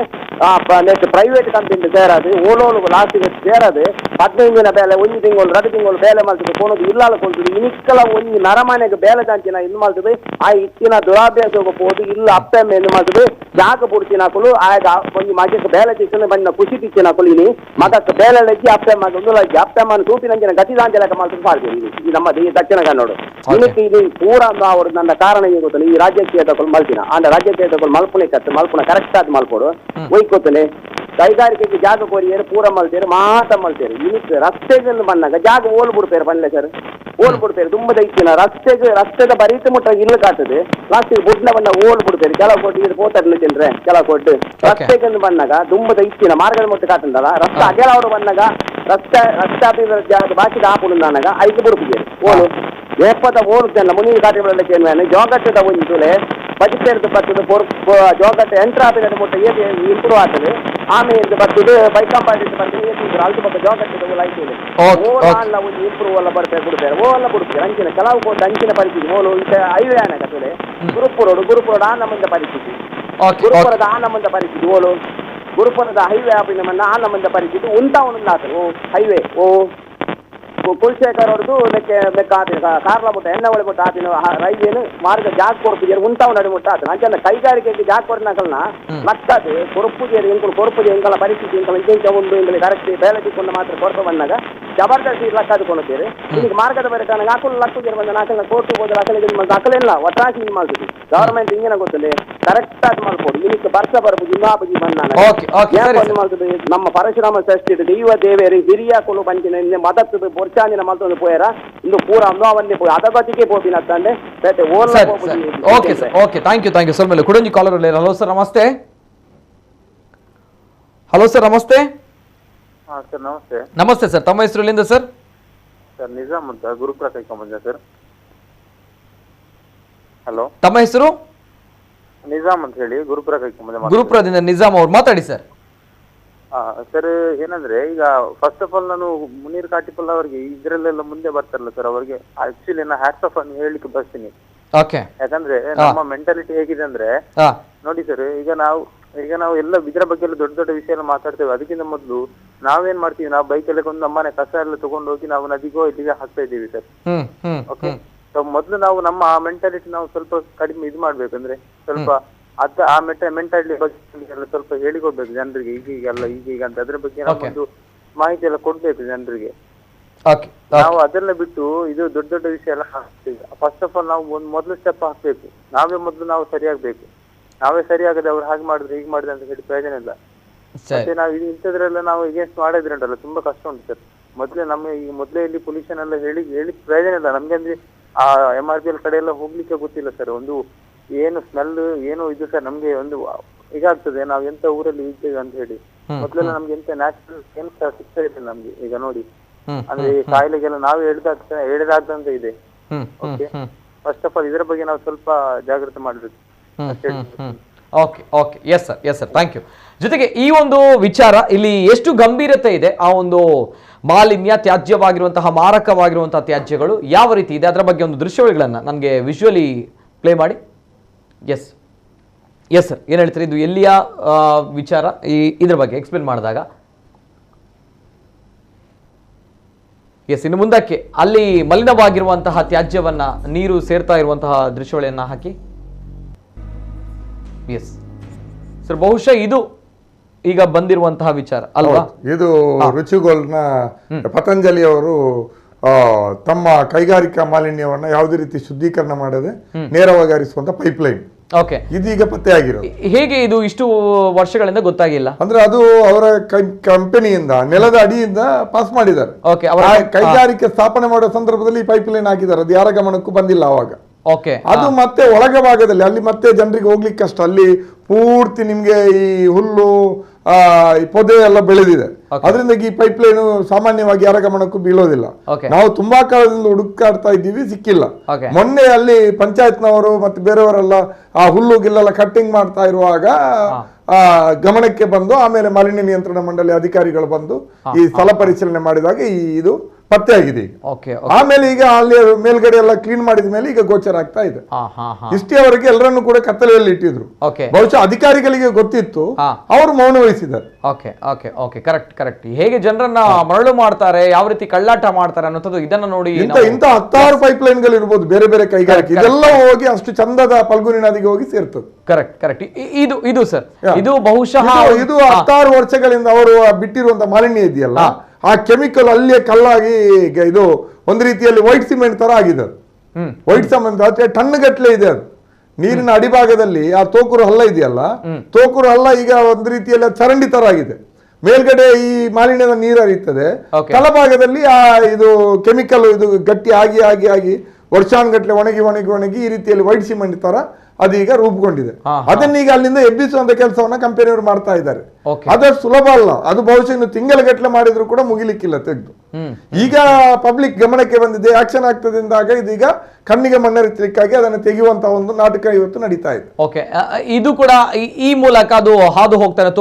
ನೆಕ್ಸ್ಟ್ ಪ್ರೈವೇಟ್ ಕಂಪನಿ ಸೇರಾದು ಓಲೋಲು ಲಾಸ್ಟಿಗೆ ಸೇರದು 15 ದಿನ ಬೇಲೆ 1 ತಿಂಗಳು 2 ತಿಂಗಳು ಬೇಲೆ ಮಾಡ್ತದೆ ಕೊನೋದು ಇಲ್ಲಾಲ ಕೊಡ್ತದೆ ಇನಿಕ್ಕಲ ಒಂದು ನರಮನೆಗೆ ಬೇಲೆ ಜಾಂಚಿನ ಇದು ಮಾಡ್ತದೆ ಆ ಇಚ್ಚಿನ ದುರಾಭ್ಯಾಸ ಹೋಗಬಹುದು ಇಲ್ಲ ಅಪ್ಪೆಮ್ಮೆ ಏನು ಮಾಡ್ತದೆ ಜಾಗ ಪುಡ್ಚಿನ ಹಾಕಲು ಆಗ ಒಂದು ಮಗಕ್ಕೆ ಬೇಲೆ ಚಿಕ್ಕನೆ ಬಂದ ಖುಷಿ ತಿಚ್ಚಿನ ಹಾಕಲು ಇನಿ ಮಗಕ್ಕೆ ಬೇಲೆ ಲಜ್ಜಿ ಅಪ್ಪೆಮ್ಮ ಒಂದು ಲಜ್ಜಿ ಅಪ್ಪೆಮ್ಮನ ಸೂಪಿನಂಚಿನ ಗತಿದಾಂಚಲಕ ಮಾಡ್ತದೆ ಮಾಡ್ತೀವಿ ಈ ನಮ್ಮ ಈ ದಕ್ಷಿಣ ಕನ್ನಡ ಇದಕ್ಕೆ ಇದು ಪೂರ ಅವರು ನನ್ನ ಕಾರಣ ಏನು ಗೊತ್ತಲ್ಲ ಈ ರಾಜ್ಯಕ್ಕೆ ತಗೊಳ್ಳಿ ಮಲ್ತಿನ ಅಂದ್ರೆ ರಾಜ್ಯಕ್ಕೆ ತಗೊಳ್ಳಿ ಮಲ್ಪುಣೆ ಕತ್ತು ಮಲ್ಪುಣ ಕರೆಕ್ಟ್ ಆಗಿ ಮಲ್ಕೊಡು ಒಯ್ಕೊತ್ತಲೆ ಕೈಗಾರಿಕೆಗೆ ಜಾಗ ಕೋರಿಯರು ಪೂರ ಮಲ್ತೇರು ಮಾತ ಮಲ್ತೇರು ಇದಕ್ಕೆ ರಸ್ತೆಗೆ ಬಂದಾಗ ಜಾಗ ಓಲ್ ಬಿಡ್ತೇರು ಬನ್ಲೆ ಸರ್ ಓಲ್ ಬಿಡ್ತೇರು ತುಂಬ ದೈತಿನ ರಸ್ತೆದ ಬರೀತ ಮುಟ್ಟ ಇಲ್ಲ ಕಾಗ್ತದೆ ಲಾಸ್ಟಿಗೆ ಬುಡ್ನ ಬಂದಾಗ ಓಲ್ ಬಿಡ್ತೇರು ಕೆಲವು ಕೊಟ್ಟು ಇದು ಪೋತಾರೆ ತಿಂದ್ರೆ ಕೆಲವು ಕೊಟ್ಟು ರಸ್ತೆಗೆ ಬಂದಾಗ ತುಂಬ ದೈತಿನ ಮಾರ್ಗದ ಮುಟ್ಟ ಕಾಟಂದಲ್ಲ ರಸ್ತೆ ಅಗೆಲ ಅವರು ಬಂದಾಗ ರಸ್ತಾಭಿವೃದ್ಧಿ ಜಾಗ ಬಾಕಿ ಹಾಕೊಂಡು ನಾನಾಗ 5 ಬಿಡ್ತಿದ್ದೇನೆ ಓಲು ಎಪ್ಪತ್ತ ಓಲು ಜನ ಮುನಿ ಕಾಟಿಗಳಲ್ಲಿ ಜೋಗಟ್ಟದ ಒಂದು ಬಜೆಟ್ ಬರ್ತದೆ ಜೋಗಟ್ಟ ಎಂಟ್ರ್ ಆಪಿನ ಮುಟ್ಟ ಏಕೆ ಇಂಪ್ರೂವ್ ಆಗ್ತದೆ ಆಮೇಲೆ ಬರ್ತದೆ ಬೈಕಂಪಾಡಿ ಬರ್ತದೆ ಅಲ್ತು ಬರ್ತದೆ ಜೋಗಟ್ಟದ ಲೈಟ್ ಇದೆ ಓಲ್ಲ ಒಂದು ಇಂಪ್ರೂವ್ ಎಲ್ಲ ಬರ್ತಾರೆ ಬಿಡ್ತಾರೆ ಓಲ್ಲ ಬಿಡ್ತಾರೆ ಅಂಚಿನ ಕೆಲವು ಕೊಟ್ಟು ಅಂಚಿನ ಪರಿಸ್ಥಿತಿ ಓಲು ಹೈವೇ ಆನಕತ್ತದೆ ಗುರುಪುರೋಡು ಆನಮಂದ ಪರಿಸ್ಥಿತಿ ಗುರುಪುರದ ಆನಮಂದ ಪರಿಸ್ಥಿತಿ ಓಲು ಗುರುಪುರದ ಹೈವೇ ಆಪಿನ ಆನಮಂದ ಪರಿಸ್ಥಿತಿ ಉಂಟಾವನ್ನ ಓ ಹೈವೇ ಓ ಕುಲಶೇಖರ್ ಅವ್ರದ್ದು ಲೆಕ್ಕ ಆತಿನ ಕಾರ್ಲ ಮುಟ್ಟ ಎಣ್ಣೆ ಒಳೆ ಮುಟ್ಟ ಆತಿನ ರೈಲ್ವೇನು ಮಾರ್ಗ ಜಾಗ ಕೊರಪುಜೇರು ಉಂಟಾವು ನಡಿ ಮುಟ್ಟ ಆತನ ಅಂಚಂದ ಕೈಗಾರಿಕೆಗೆ ಜಾಗ ಕೊರನಾಕಲ್ನ ಲಕ್ಕದೆ ಕೊರಪುಜೇರು ಎಂಕಲು ಕೊರಪುಜೆ ಎಂಕಲ ಪರಿಸ್ಥಿತಿ ಎಂಕಲ ಇಂಚ ಒಂದು ಎಂಕಲಿ ಕರೆಕ್ಟ್ ಬೇಲೆ ತಿಕ್ಕೊಂಡು ಮಾತ್ರ ಕೊರಪ ಬಂದಾಗ ಜಬರ್ದಸ್ತಿ ಲಕ್ಕಾದು ಕೊಡ್ತೀರಿ ಈಗ ಮಾರ್ಗದ ಬೇರೆ ಕಾರಣ ಹಾಕಲು ಲಕ್ಕುಜೇರು ಬಂದ ನಾಲ್ಕಲ್ಲ ಕೋರ್ಟು ಹೋದ್ರೆ ಅಕಲಿಗೆ ಅಕಲಿಲ್ಲ ಒಟ್ಟಾಗಿ ಇದು ಮಾಡ್ತೀವಿ ಗವರ್ಮೆಂಟ್ ಹಿಂಗಿನ ಗೊತ್ತಿಲ್ಲ ಕರೆಕ್ಟ್ ಆಗಿ ಮಾಡ್ಕೊಡು ಇದಕ್ಕೆ ಬರ್ಸ ಬರಬಹುದು ಇನ್ನಾಪಜಿ ಬಂದ ಮಾಡ್ತದೆ ನಮ್ಮ ಪರಶುರಾಮ ಷಷ್ಠಿ ದೈವ ದೇವೇರಿ ಹಿರಿಯ ಕೊಲು ಬಂಚಿನ ಮದತ್ತದು ಚಾಂದಿನ ಮತ್ತೊಂದು ಪೋಯರ ಇಂದು ಪೂರ ಅಮ್ಮವನ್ನೇ ಪೋಯ ಅದಗತಿಗೆ ಪೋಪಿನ ತಂದೆ okay sir okay thank you sir ಮೇಲೆ ಕುಡಂಜಿ ಕಾಲರ್ ಹಲೋ ಸರ್ ನಮಸ್ತೆ ಸರ್ ನಮಸ್ತೆ ನಮಸ್ತೆ ಸರ್ ತಮ್ಮ ಹೆಸರು ಎಲ್ಲಿಂದ ಸರ್ ನಿಜಾಮ್ ಅಂತ ಗುರುಪುರ ಕೈಕೊಂಬಂದ ಸರ್ ಹಲೋ ತಮ್ಮ ಹೆಸರು ನಿಜಾಮ್ ಅಂತ ಹೇಳಿ ಗುರುಪುರ ಕೈಕೊಂಬಂದ ಗುರುಪುರದಿಂದ ನಿಜಾಮ್ ಅವ್ರು ಮಾತಾಡಿ ಸರ್ ಸರ್ ಏನಂದ್ರೆ ಈಗ ಫಸ್ಟ್ ಆಫ್ ಆಲ್ ನಾನು ಮುನೀರ್ ಕಾಟಿಪಲ್ ಅವರಿಗೆ ಇದ್ರಲ್ಲೆಲ್ಲ ಮುಂದೆ ಬರ್ತಾರಲ್ಲ ಸರ್ ಅವರಿಗೆ ಆಕ್ಚುಲಿ ನಾ ಹ್ಯಾಟ್ಸ್ ಆಫ್ ಅನ್ನು ಹೇಳಿಕ್ಕೆ ಬರ್ತೀನಿ ಯಾಕಂದ್ರೆ ನಮ್ಮ ಮೆಂಟಾಲಿಟಿ ಹೇಗಿದೆ ಅಂದ್ರೆ ನೋಡಿ ಸರ್ ಈಗ ನಾವು ಎಲ್ಲ ಇದ್ರ ಬಗ್ಗೆ ಎಲ್ಲ ದೊಡ್ಡ ವಿಷಯ ಎಲ್ಲ ಮಾತಾಡ್ತೇವೆ ಅದಕ್ಕಿಂತ ಮೊದಲು ನಾವೇನ್ ಮಾಡ್ತೀವಿ ನಾವು ಬೈಕಲ್ಲಿ ಒಂದು ನಮ್ಮನೆ ಕಸ ಎಲ್ಲ ತಗೊಂಡು ಹೋಗಿ ನಾವು ನದಿಗೋ ಇಲ್ಲಿಗೆ ಹಾಕ್ತಾ ಇದ್ದೀವಿ ಸರ್ ಓಕೆ ಸೊ ಮೊದ್ಲು ನಾವು ನಮ್ಮ ಮೆಂಟಾಲಿಟಿ ನಾವು ಸ್ವಲ್ಪ ಕಡಿಮೆ ಇದು ಮಾಡ್ಬೇಕಂದ್ರೆ ಸ್ವಲ್ಪ ಆ ಮೆಂಟಾಲಿಟಿ ಬಗ್ಗೆ ಎಲ್ಲ ಸ್ವಲ್ಪ ಹೇಳಿಕೊಡ್ಬೇಕು ಜನರಿಗೆ ಈಗೀಗ ಅಂತ ಅದ್ರ ಬಗ್ಗೆ ಒಂದು ಮಾಹಿತಿ ಎಲ್ಲ ಕೊಡ್ಬೇಕು ಜನರಿಗೆ ನಾವು ಅದೆಲ್ಲ ಬಿಟ್ಟು ಇದು ದೊಡ್ಡ ವಿಷಯ ಎಲ್ಲ ಹಾಕ್ತೀವಿ ಫಸ್ಟ್ ಆಫ್ ಆಲ್ ನಾವು ಒಂದು ಮೊದಲು ಸ್ಟೆಪ್ ಹಾಕ್ಬೇಕು ನಾವು ಸರಿಯಾಗ್ಬೇಕು ನಾವೇ ಸರಿಯಾಗದೆ ಅವ್ರು ಹಾಗೆ ಮಾಡಿದ್ರೆ ಹೀಗೆ ಮಾಡಿದ್ರೆ ಅಂತ ಹೇಳಿ ಪ್ರಯೋಜನ ಇಲ್ಲ ಮತ್ತೆ ನಾವು ಇಂಥದ್ರೆಲ್ಲ ನಾವು ಎಗೇನ್ಸ್ಟ್ ಮಾಡೋದ್ರಂಟಲ್ಲ ತುಂಬಾ ಕಷ್ಟ ಉಂಟು ಸರ್ ಮೊದಲೇ ಇಲ್ಲಿ ಪೊಲ್ಯೂಷನ್ ಎಲ್ಲ ಹೇಳಿ ಪ್ರಯೋಜನ ಇಲ್ಲ ನಮ್ಗೆ ಅಂದ್ರೆ ಆ MRPL ಕಡೆ ಎಲ್ಲ ಹೋಗ್ಲಿಕ್ಕೆ ಗೊತ್ತಿಲ್ಲ ಸರ್ ಒಂದು ಏನು ಸ್ಮೆಲ್ ಏನು ಇದು ಸರ್ ನಮ್ಗೆ ಒಂದು ಈಗಾಗ್ತದೆ ನಾವು ಎಂತ ಊರಲ್ಲಿ ಇದ್ದೇವೆ ಅಂತ ಹೇಳಿ ಮೊದ್ಲೆಲ್ಲ ನಮ್ಗೆ ಎಂತ ನ್ಯಾಚುರಲ್ ಏನು ಸಿಗ್ತಾ ಇಲ್ಲ ನಮ್ಗೆ ಈಗ ನೋಡಿ ಅಂದ್ರೆ ಕಾಯಿಲೆಗೆಲ್ಲ ನಾವು ಹೇಳಿದಾಗ್ದಂತ ಇದೆ ಓಕೆ ಫಸ್ಟ್ ಆಫ್ ಆಲ್ ಇದರ ಬಗ್ಗೆ ನಾವು ಸ್ವಲ್ಪ ಜಾಗೃತಿ ಮಾಡ್ಬೇಕು okay yes sir thank you ಜೊತೆಗೆ ಈ ಒಂದು ವಿಚಾರ ಇಲ್ಲಿ ಎಷ್ಟು ಗಂಭೀರತೆ ಇದೆ ಆ ಒಂದು ಮಾಲಿನ್ಯ ತ್ಯಾಜ್ಯವಾಗಿರುವಂತಹ ಮಾರಕವಾಗಿರುವಂತಹ ತ್ಯಾಜ್ಯಗಳು ಯಾವ ರೀತಿ ಇದೆ ಅದರ ಬಗ್ಗೆ ಒಂದು ದೃಶ್ಯಗಳನ್ನ ನನಗೆ ವಿಜುವಲಿ ಪ್ಲೇ ಮಾಡಿ ಎಸ್ ಸರ್ ಏನು ಹೇಳ್ತೀರಿ ಇದು ಎಲ್ಲಿಯ ವಿಚಾರ ಇದ್ರ ಬಗ್ಗೆ ಎಕ್ಸ್ಪ್ಲೇನ್ ಮಾಡಿದಾಗ ಎಸ್ ಇನ್ನು ಮುಂದಕ್ಕೆ ಅಲ್ಲಿ ಮಲಿನವಾಗಿರುವಂತಹ ತ್ಯಾಜ್ಯವನ್ನ ನೀರು ಸೇರ್ತಾ ಇರುವಂತಹ ದೃಶ್ಯಗಳನ್ನ ಹಾಕಿ ಎಸ್ ಸರ್ ಬಹುಶಃ ಇದು ಈಗ ಬಂದಿರುವಂತಹ ವಿಚಾರ ಅಲ್ವಾ ಇದು ರುಚಿಗೋಲ್ಡ್ನ ಪತಂಜಲಿ ಅವರು ತಮ್ಮ ಕೈಗಾರಿಕಾ ಮಾಲಿನ್ಯವನ್ನ ಯಾವುದೇ ರೀತಿ ಶುದ್ಧೀಕರಣ ಮಾಡದೆ ನೇರವಾಗಿ ಹರಿಸುವಂತ ಪೈಪ್ಲೈನ್ ಓಕೆ ಇದೀಗ ಪತ್ತೆ ಆಗಿರೋದು. ಹೇಗೆ ಇದು ಇಷ್ಟು ವರ್ಷಗಳಿಂದ ಗೊತ್ತಾಗಿಲ್ಲ? ಅಂದ್ರೆ ಅದು ಅವರ ಕಂಪನಿಯಿಂದ ನೆಲದ ಅಡಿಯಿಂದ ಪಾಸ್ ಮಾಡಿದ್ದಾರೆ. ಓಕೆ, ಕೈಗಾರಿಕೆ ಸ್ಥಾಪನೆ ಮಾಡೋ ಸಂದರ್ಭದಲ್ಲಿ ಈ ಪೈಪ್ಲೈನ್ ಹಾಕಿದ್ದಾರೆ, ಅದು ಯಾರ ಗಮನಕ್ಕೂ ಬಂದಿಲ್ಲ ಅವಾಗ. ಓಕೆ, ಅದು ಮತ್ತೆ ಒಳಗ ಭಾಗದಲ್ಲಿ ಅಲ್ಲಿ ಮತ್ತೆ ಜನರಿಗೆ ಹೋಗ್ಲಿಕ್ಕೆ ಕಷ್ಟ, ಅಲ್ಲಿ ಪೂರ್ತಿ ನಿಮ್ಗೆ ಈ ಹುಲ್ಲು ಈ ಪೊದೆ ಎಲ್ಲ ಬೆಳೆದಿದೆ. ಅದರಿಂದ ಈ ಪೈಪ್ಲೈನ್ ಸಾಮಾನ್ಯವಾಗಿ ಯಾರ ಗಮನಕ್ಕೂ ಬೀಳೋದಿಲ್ಲ. ನಾವು ತುಂಬಾ ಕಾಲದಿಂದ ಹುಡುಕಾಡ್ತಾ ಇದ್ದೀವಿ, ಸಿಕ್ಕಿಲ್ಲ. ಮೊನ್ನೆ ಅಲ್ಲಿ ಪಂಚಾಯತ್ನವರು ಮತ್ತೆ ಬೇರೆಯವರೆಲ್ಲ ಆ ಹುಲ್ಲು ಗಿಲ್ಲೆಲ್ಲ ಕಟ್ಟಿಂಗ್ ಮಾಡ್ತಾ ಇರುವಾಗ ಗಮನಕ್ಕೆ ಬಂದು ಆಮೇಲೆ ಮಾಲಿನ್ಯ ನಿಯಂತ್ರಣ ಮಂಡಳಿ ಅಧಿಕಾರಿಗಳು ಬಂದು ಈ ಸ್ಥಳ ಪರಿಶೀಲನೆ ಮಾಡಿದಾಗ ಇದು ಪತ್ತೆ ಆಗಿದೆ ಈಗ. ಆಮೇಲೆ ಈಗ ಅಲ್ಲಿ ಮೇಲ್ಗಡೆ ಎಲ್ಲ ಕ್ಲೀನ್ ಮಾಡಿದ ಮೇಲೆ ಈಗ ಗೋಚರ ಆಗ್ತಾ ಇದೆ. ಇಷ್ಟೇವರೆಗೆ ಎಲ್ಲರನ್ನು ಕೂಡ ಕತ್ತಲೆಯಲ್ಲಿ ಇಟ್ಟಿದ್ರು. ಬಹುಶಃ ಅಧಿಕಾರಿಗಳಿಗೆ ಗೊತ್ತಿತ್ತು, ಅವರು ಮೌನ ವಹಿಸಿದ್ದಾರೆ. Okay okay okay, correct correct. ಹೇಗೆ ಜನರನ್ನ ಮರಳು ಮಾಡ್ತಾರೆ, ಯಾವ ರೀತಿ ಕಳ್ಳಾಟ ಮಾಡ್ತಾರೆ ಅನ್ನೋದು ಇದನ್ನ ನೋಡಿ ಇಂತ 10 ಪೈಪ್ಲೈನ್ ಗಳು ಇರ್ಬೋದು ಬೇರೆ ಬೇರೆ ಕೈಗಾರಿಕೆ, ಇದೆಲ್ಲ ಹೋಗಿ ಅಷ್ಟು ಚಂದದ ಫಲ್ಗುನಿ ನದಿಗೆ ಹೋಗಿ ಸೇರ್ತದೆ. Correct correct. ಇದು ಸರ್, ಇದು ಬಹುಶಃ ಇದು 10 ವರ್ಷಗಳಿಂದ ಅವರು ಬಿಟ್ಟಿರುವಂತ ಮಾಲಿನ್ಯ ಇದೆಯಲ್ಲ, ಆ ಕೆಮಿಕಲ್ ಅಲ್ಲಿಯೇ ಕಲ್ಲಾಗಿ ಇದು ಒಂದು ರೀತಿಯಲ್ಲಿ ವೈಟ್ ಸಿಮೆಂಟ್ ತರ ಆಗಿದೆ. ವೈಟ್ ಸಿಮೆಂಟ್ ಟನ್ ಗಟ್ಲೆ ಇದೆ ಅದು. ನೀರಿನ ಅಡಿಭಾಗದಲ್ಲಿ ಆ ತೋಕೂರು ಹಲ್ಲ ಇದೆಯಲ್ಲ, ತೋಕೂರು ಹಲ್ಲ ಈಗ ಒಂದು ರೀತಿಯಲ್ಲಿ ಚರಂಡಿ ತರ ಆಗಿದೆ. ಮೇಲ್ಗಡೆ ಈ ಮಾಲಿನ್ಯದ ನೀರು ಹರಿಯುತ್ತದೆ, ತಳಭಾಗದಲ್ಲಿ ಆ ಇದು ಕೆಮಿಕಲ್ ಇದು ಗಟ್ಟಿ ಆಗಿ ಆಗಿ ಆಗಿ ವರ್ಷಾನುಗಟ್ಲೆ ಒಣಗಿ ಒಣಗಿ ಒಣಗಿ ಈ ರೀತಿಯಲ್ಲಿ ವೈಟ್ ಸಿಮೆಂಟ್ ತರ ಅದೀಗ ರೂಪುಗೊಂಡಿದೆ. ಅದನ್ನೀಗ ಅಲ್ಲಿಂದ ಎಬ್ಬಿಸುವಂತ ಕೆಲಸವನ್ನ ಕಂಪನಿಯವರು ಮಾಡ್ತಾ ಇದ್ದಾರೆ. ಅದಷ್ಟು ಸುಲಭ ಅಲ್ಲ, ಅದು ಬಹುಶಃ ಇನ್ನು ತಿಂಗಳ ಗಟ್ಟಲೆ ಮಾಡಿದ್ರು ಕೂಡ ಮುಗಿಲಿಕ್ಕಿಲ್ಲ ತೆಗೆದು. ಈಗ ಪಬ್ಲಿಕ್ ಗಮನಕ್ಕೆ ಬಂದಿದೆ, ಆಕ್ಷನ್ ಆಗ್ತದೆ ಅಂದಾಗ ಇದೀಗ ಕಣ್ಣಿಗೆ ಮಣ್ಣೆರಚಲಿಕ್ಕಾಗಿ ಅದನ್ನು ತೆಗೆಯುವಂತ ಒಂದು ನಾಟಕ ಇವತ್ತು ನಡೀತಾ ಇದೆ. ಓಕೆ, ಇದು ಕೂಡ ಈ ಮೂಲಕ ಅದು ಹಾದು ಹೋಗ್ತಾರೆ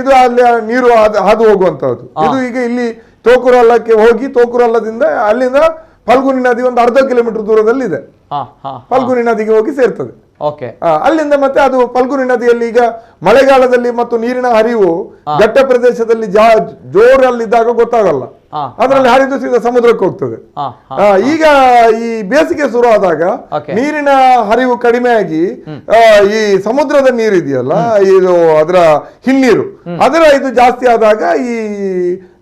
ಇದು ಅಲ್ಲಿ ನೀರು ಹಾದು ಹೋಗುವಂತದ್ದು. ಇದು ಈಗ ಇಲ್ಲಿ ತೋಕೂರು ಹಳ್ಳಕ್ಕೆ ಹೋಗಿ ತೋಕೂರು ಹಳ್ಳದಿಂದ ಅಲ್ಲಿಂದ ಫಲ್ಗುನಿ ನದಿ ಒಂದು 1/2 ಕಿಲೋಮೀಟರ್ ದೂರದಲ್ಲಿ ಇದೆ, ಫಲ್ಗುನಿ ನದಿಗೆ ಹೋಗಿ ಸೇರ್ತದೆ. ಅಲ್ಲಿಂದ ಮತ್ತೆ ಅದು ಫಲ್ಗುನಿ ನದಿಯಲ್ಲಿ ಈಗ ಮಳೆಗಾಲದಲ್ಲಿ ಮತ್ತು ನೀರಿನ ಹರಿವು ಘಟ್ಟ ಪ್ರದೇಶದಲ್ಲಿ ಜೋರಲ್ಲಿದ್ದಾಗ ಗೊತ್ತಾಗಲ್ಲ, ಅದರಲ್ಲಿ ಹರಿದು ಸೀದಾ ಸಮುದ್ರಕ್ಕೆ ಹೋಗ್ತದೆ. ಈಗ ಈ ಬೇಸಿಗೆ ಶುರು ಆದಾಗ ನೀರಿನ ಹರಿವು ಕಡಿಮೆ ಆಗಿ ಈ ಸಮುದ್ರದ ನೀರು ಇದೆಯಲ್ಲ, ಇದು ಅದರ ಹಿನ್ನೀರು ಅದರ ಇದು ಜಾಸ್ತಿ ಆದಾಗ ಈ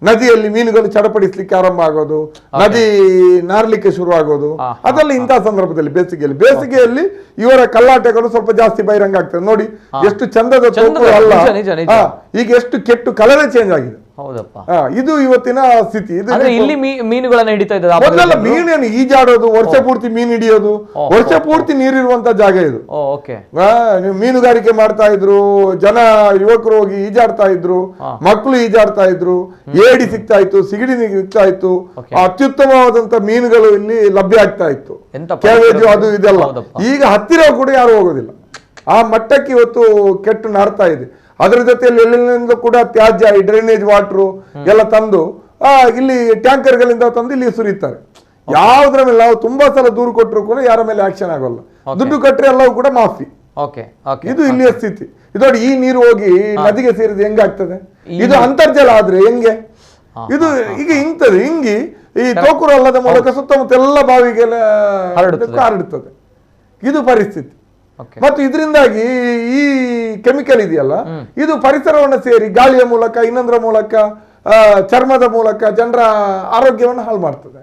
ನದಿಯಲ್ಲಿ ಮೀನುಗಳು ಚಡಪಡಿಸ್ಲಿಕ್ಕೆ ಆರಂಭ ಆಗೋದು, ನದಿ ನಾರ್ಲಿಕ್ಕೆ ಶುರು ಆಗೋದು. ಅದರಲ್ಲಿ ಇಂತಹ ಸಂದರ್ಭದಲ್ಲಿ ಬೇಸಿಗೆಯಲ್ಲಿ ಇವರ ಕಲ್ಲಾಟಗಳು ಸ್ವಲ್ಪ ಜಾಸ್ತಿ ಬಹಿರಂಗ ಆಗ್ತದೆ. ನೋಡಿ ಎಷ್ಟು ಚಂದದ ತೋಪು ಅಲ್ಲ, ಈಗ ಎಷ್ಟು ಕೆಟ್ಟು ಕಲರೇ ಚೇಂಜ್ ಆಗಿದೆ. ಇದು ಇವತ್ತಿನ ಸ್ಥಿತಿ. ಇಲ್ಲಿ ಮೀನುಗಳನ್ನ ಹಿಡಿತಾ ಇದ್ದಾರೆ. ಮೊದಲೆಲ್ಲ ಮೀನೇನು ಈಜಾಡೋದು, ವರ್ಷ ಪೂರ್ತಿ ಮೀನು ಹಿಡಿಯೋದು, ವರ್ಷ ಪೂರ್ತಿ ನೀರಿರುವಂತ ಜಾಗ ಇದು. ಮೀನುಗಾರಿಕೆ ಮಾಡ್ತಾ ಇದ್ರು ಜನ, ಯುವಕರು ಹೋಗಿ ಈಜಾಡ್ತಾ ಇದ್ರು, ಮಕ್ಕಳು ಈಜಾಡ್ತಾ ಇದ್ರು, ಏಡಿ ಸಿಗ್ತಾ ಇತ್ತು, ಸಿಗಡಿ ಸಿಗ್ತಾ ಇತ್ತು, ಅತ್ಯುತ್ತಮವಾದಂತ ಮೀನುಗಳು ಇಲ್ಲಿ ಲಭ್ಯ ಆಗ್ತಾ ಇತ್ತು, ಕ್ಯಾಬೇಜು ಅದು ಇದೆಲ್ಲ. ಈಗ ಹತ್ತಿರ ಕೂಡ ಯಾರು ಹೋಗೋದಿಲ್ಲ, ಆ ಮಟ್ಟಕ್ಕೆ ಇವತ್ತು ಕೆಟ್ಟು ನಾರ್ತಾ ಇದೆ. ಅದರ ಜೊತೆಯಲ್ಲಿ ಎಲ್ಲಿಂದ ಕೂಡ ತ್ಯಾಜ್ಯ, ಈ ಡ್ರೈನೇಜ್ ವಾಟರ್ ಎಲ್ಲ ತಂದು ಇಲ್ಲಿ ಟ್ಯಾಂಕರ್ಗಳಿಂದ ತಂದು ಇಲ್ಲಿ ಸುರಿತಾರೆ. ಯಾವುದ್ರ ಮೇಲೆ ನಾವು ತುಂಬಾ ಸಲ ದೂರು ಕೊಟ್ಟರು ಕೂಡ ಯಾರ ಮೇಲೆ ಆಕ್ಷನ್ ಆಗೋಲ್ಲ, ದುಡ್ಡು ಕಟ್ಟರೆ ಎಲ್ಲವೂ ಕೂಡ ಮಾಫಿ. ಇದು ಇಲ್ಲಿಯ ಸ್ಥಿತಿ. ಇದೋಡಿ ಈ ನೀರು ಹೋಗಿ ನದಿಗೆ ಸೇರಿದ ಹೆಂಗಾಗ್ತದೆ? ಇದು ಅಂತರ್ಜಲ ಆದ್ರೆ ಹೆಂಗೆ? ಇದು ಈಗ ಇಂತದೆ ಹಿಂಗಿ ಈ ತೋಕೂರು ಹಳ್ಳದ ಮೂಲಕ ಸುತ್ತಮುತ್ತ ಎಲ್ಲ ಬಾವಿಗೆಲ್ಲ ಹರಡುತ್ತದೆ. ಇದು ಪರಿಸ್ಥಿತಿ. ಮತ್ತು ಇದರಿಂದಾಗಿ ಈ ಕೆಮಿಕಲ್ ಇದೆಯಲ್ಲ, ಇದು ಪರಿಸರವನ್ನು ಸೇರಿ ಗಾಳಿಯ ಮೂಲಕ, ಇನ್ನೊಂದರ ಮೂಲಕ, ಚರ್ಮದ ಮೂಲಕ ಜನರ ಆರೋಗ್ಯವನ್ನು ಹಾಳು ಮಾಡ್ತದೆ.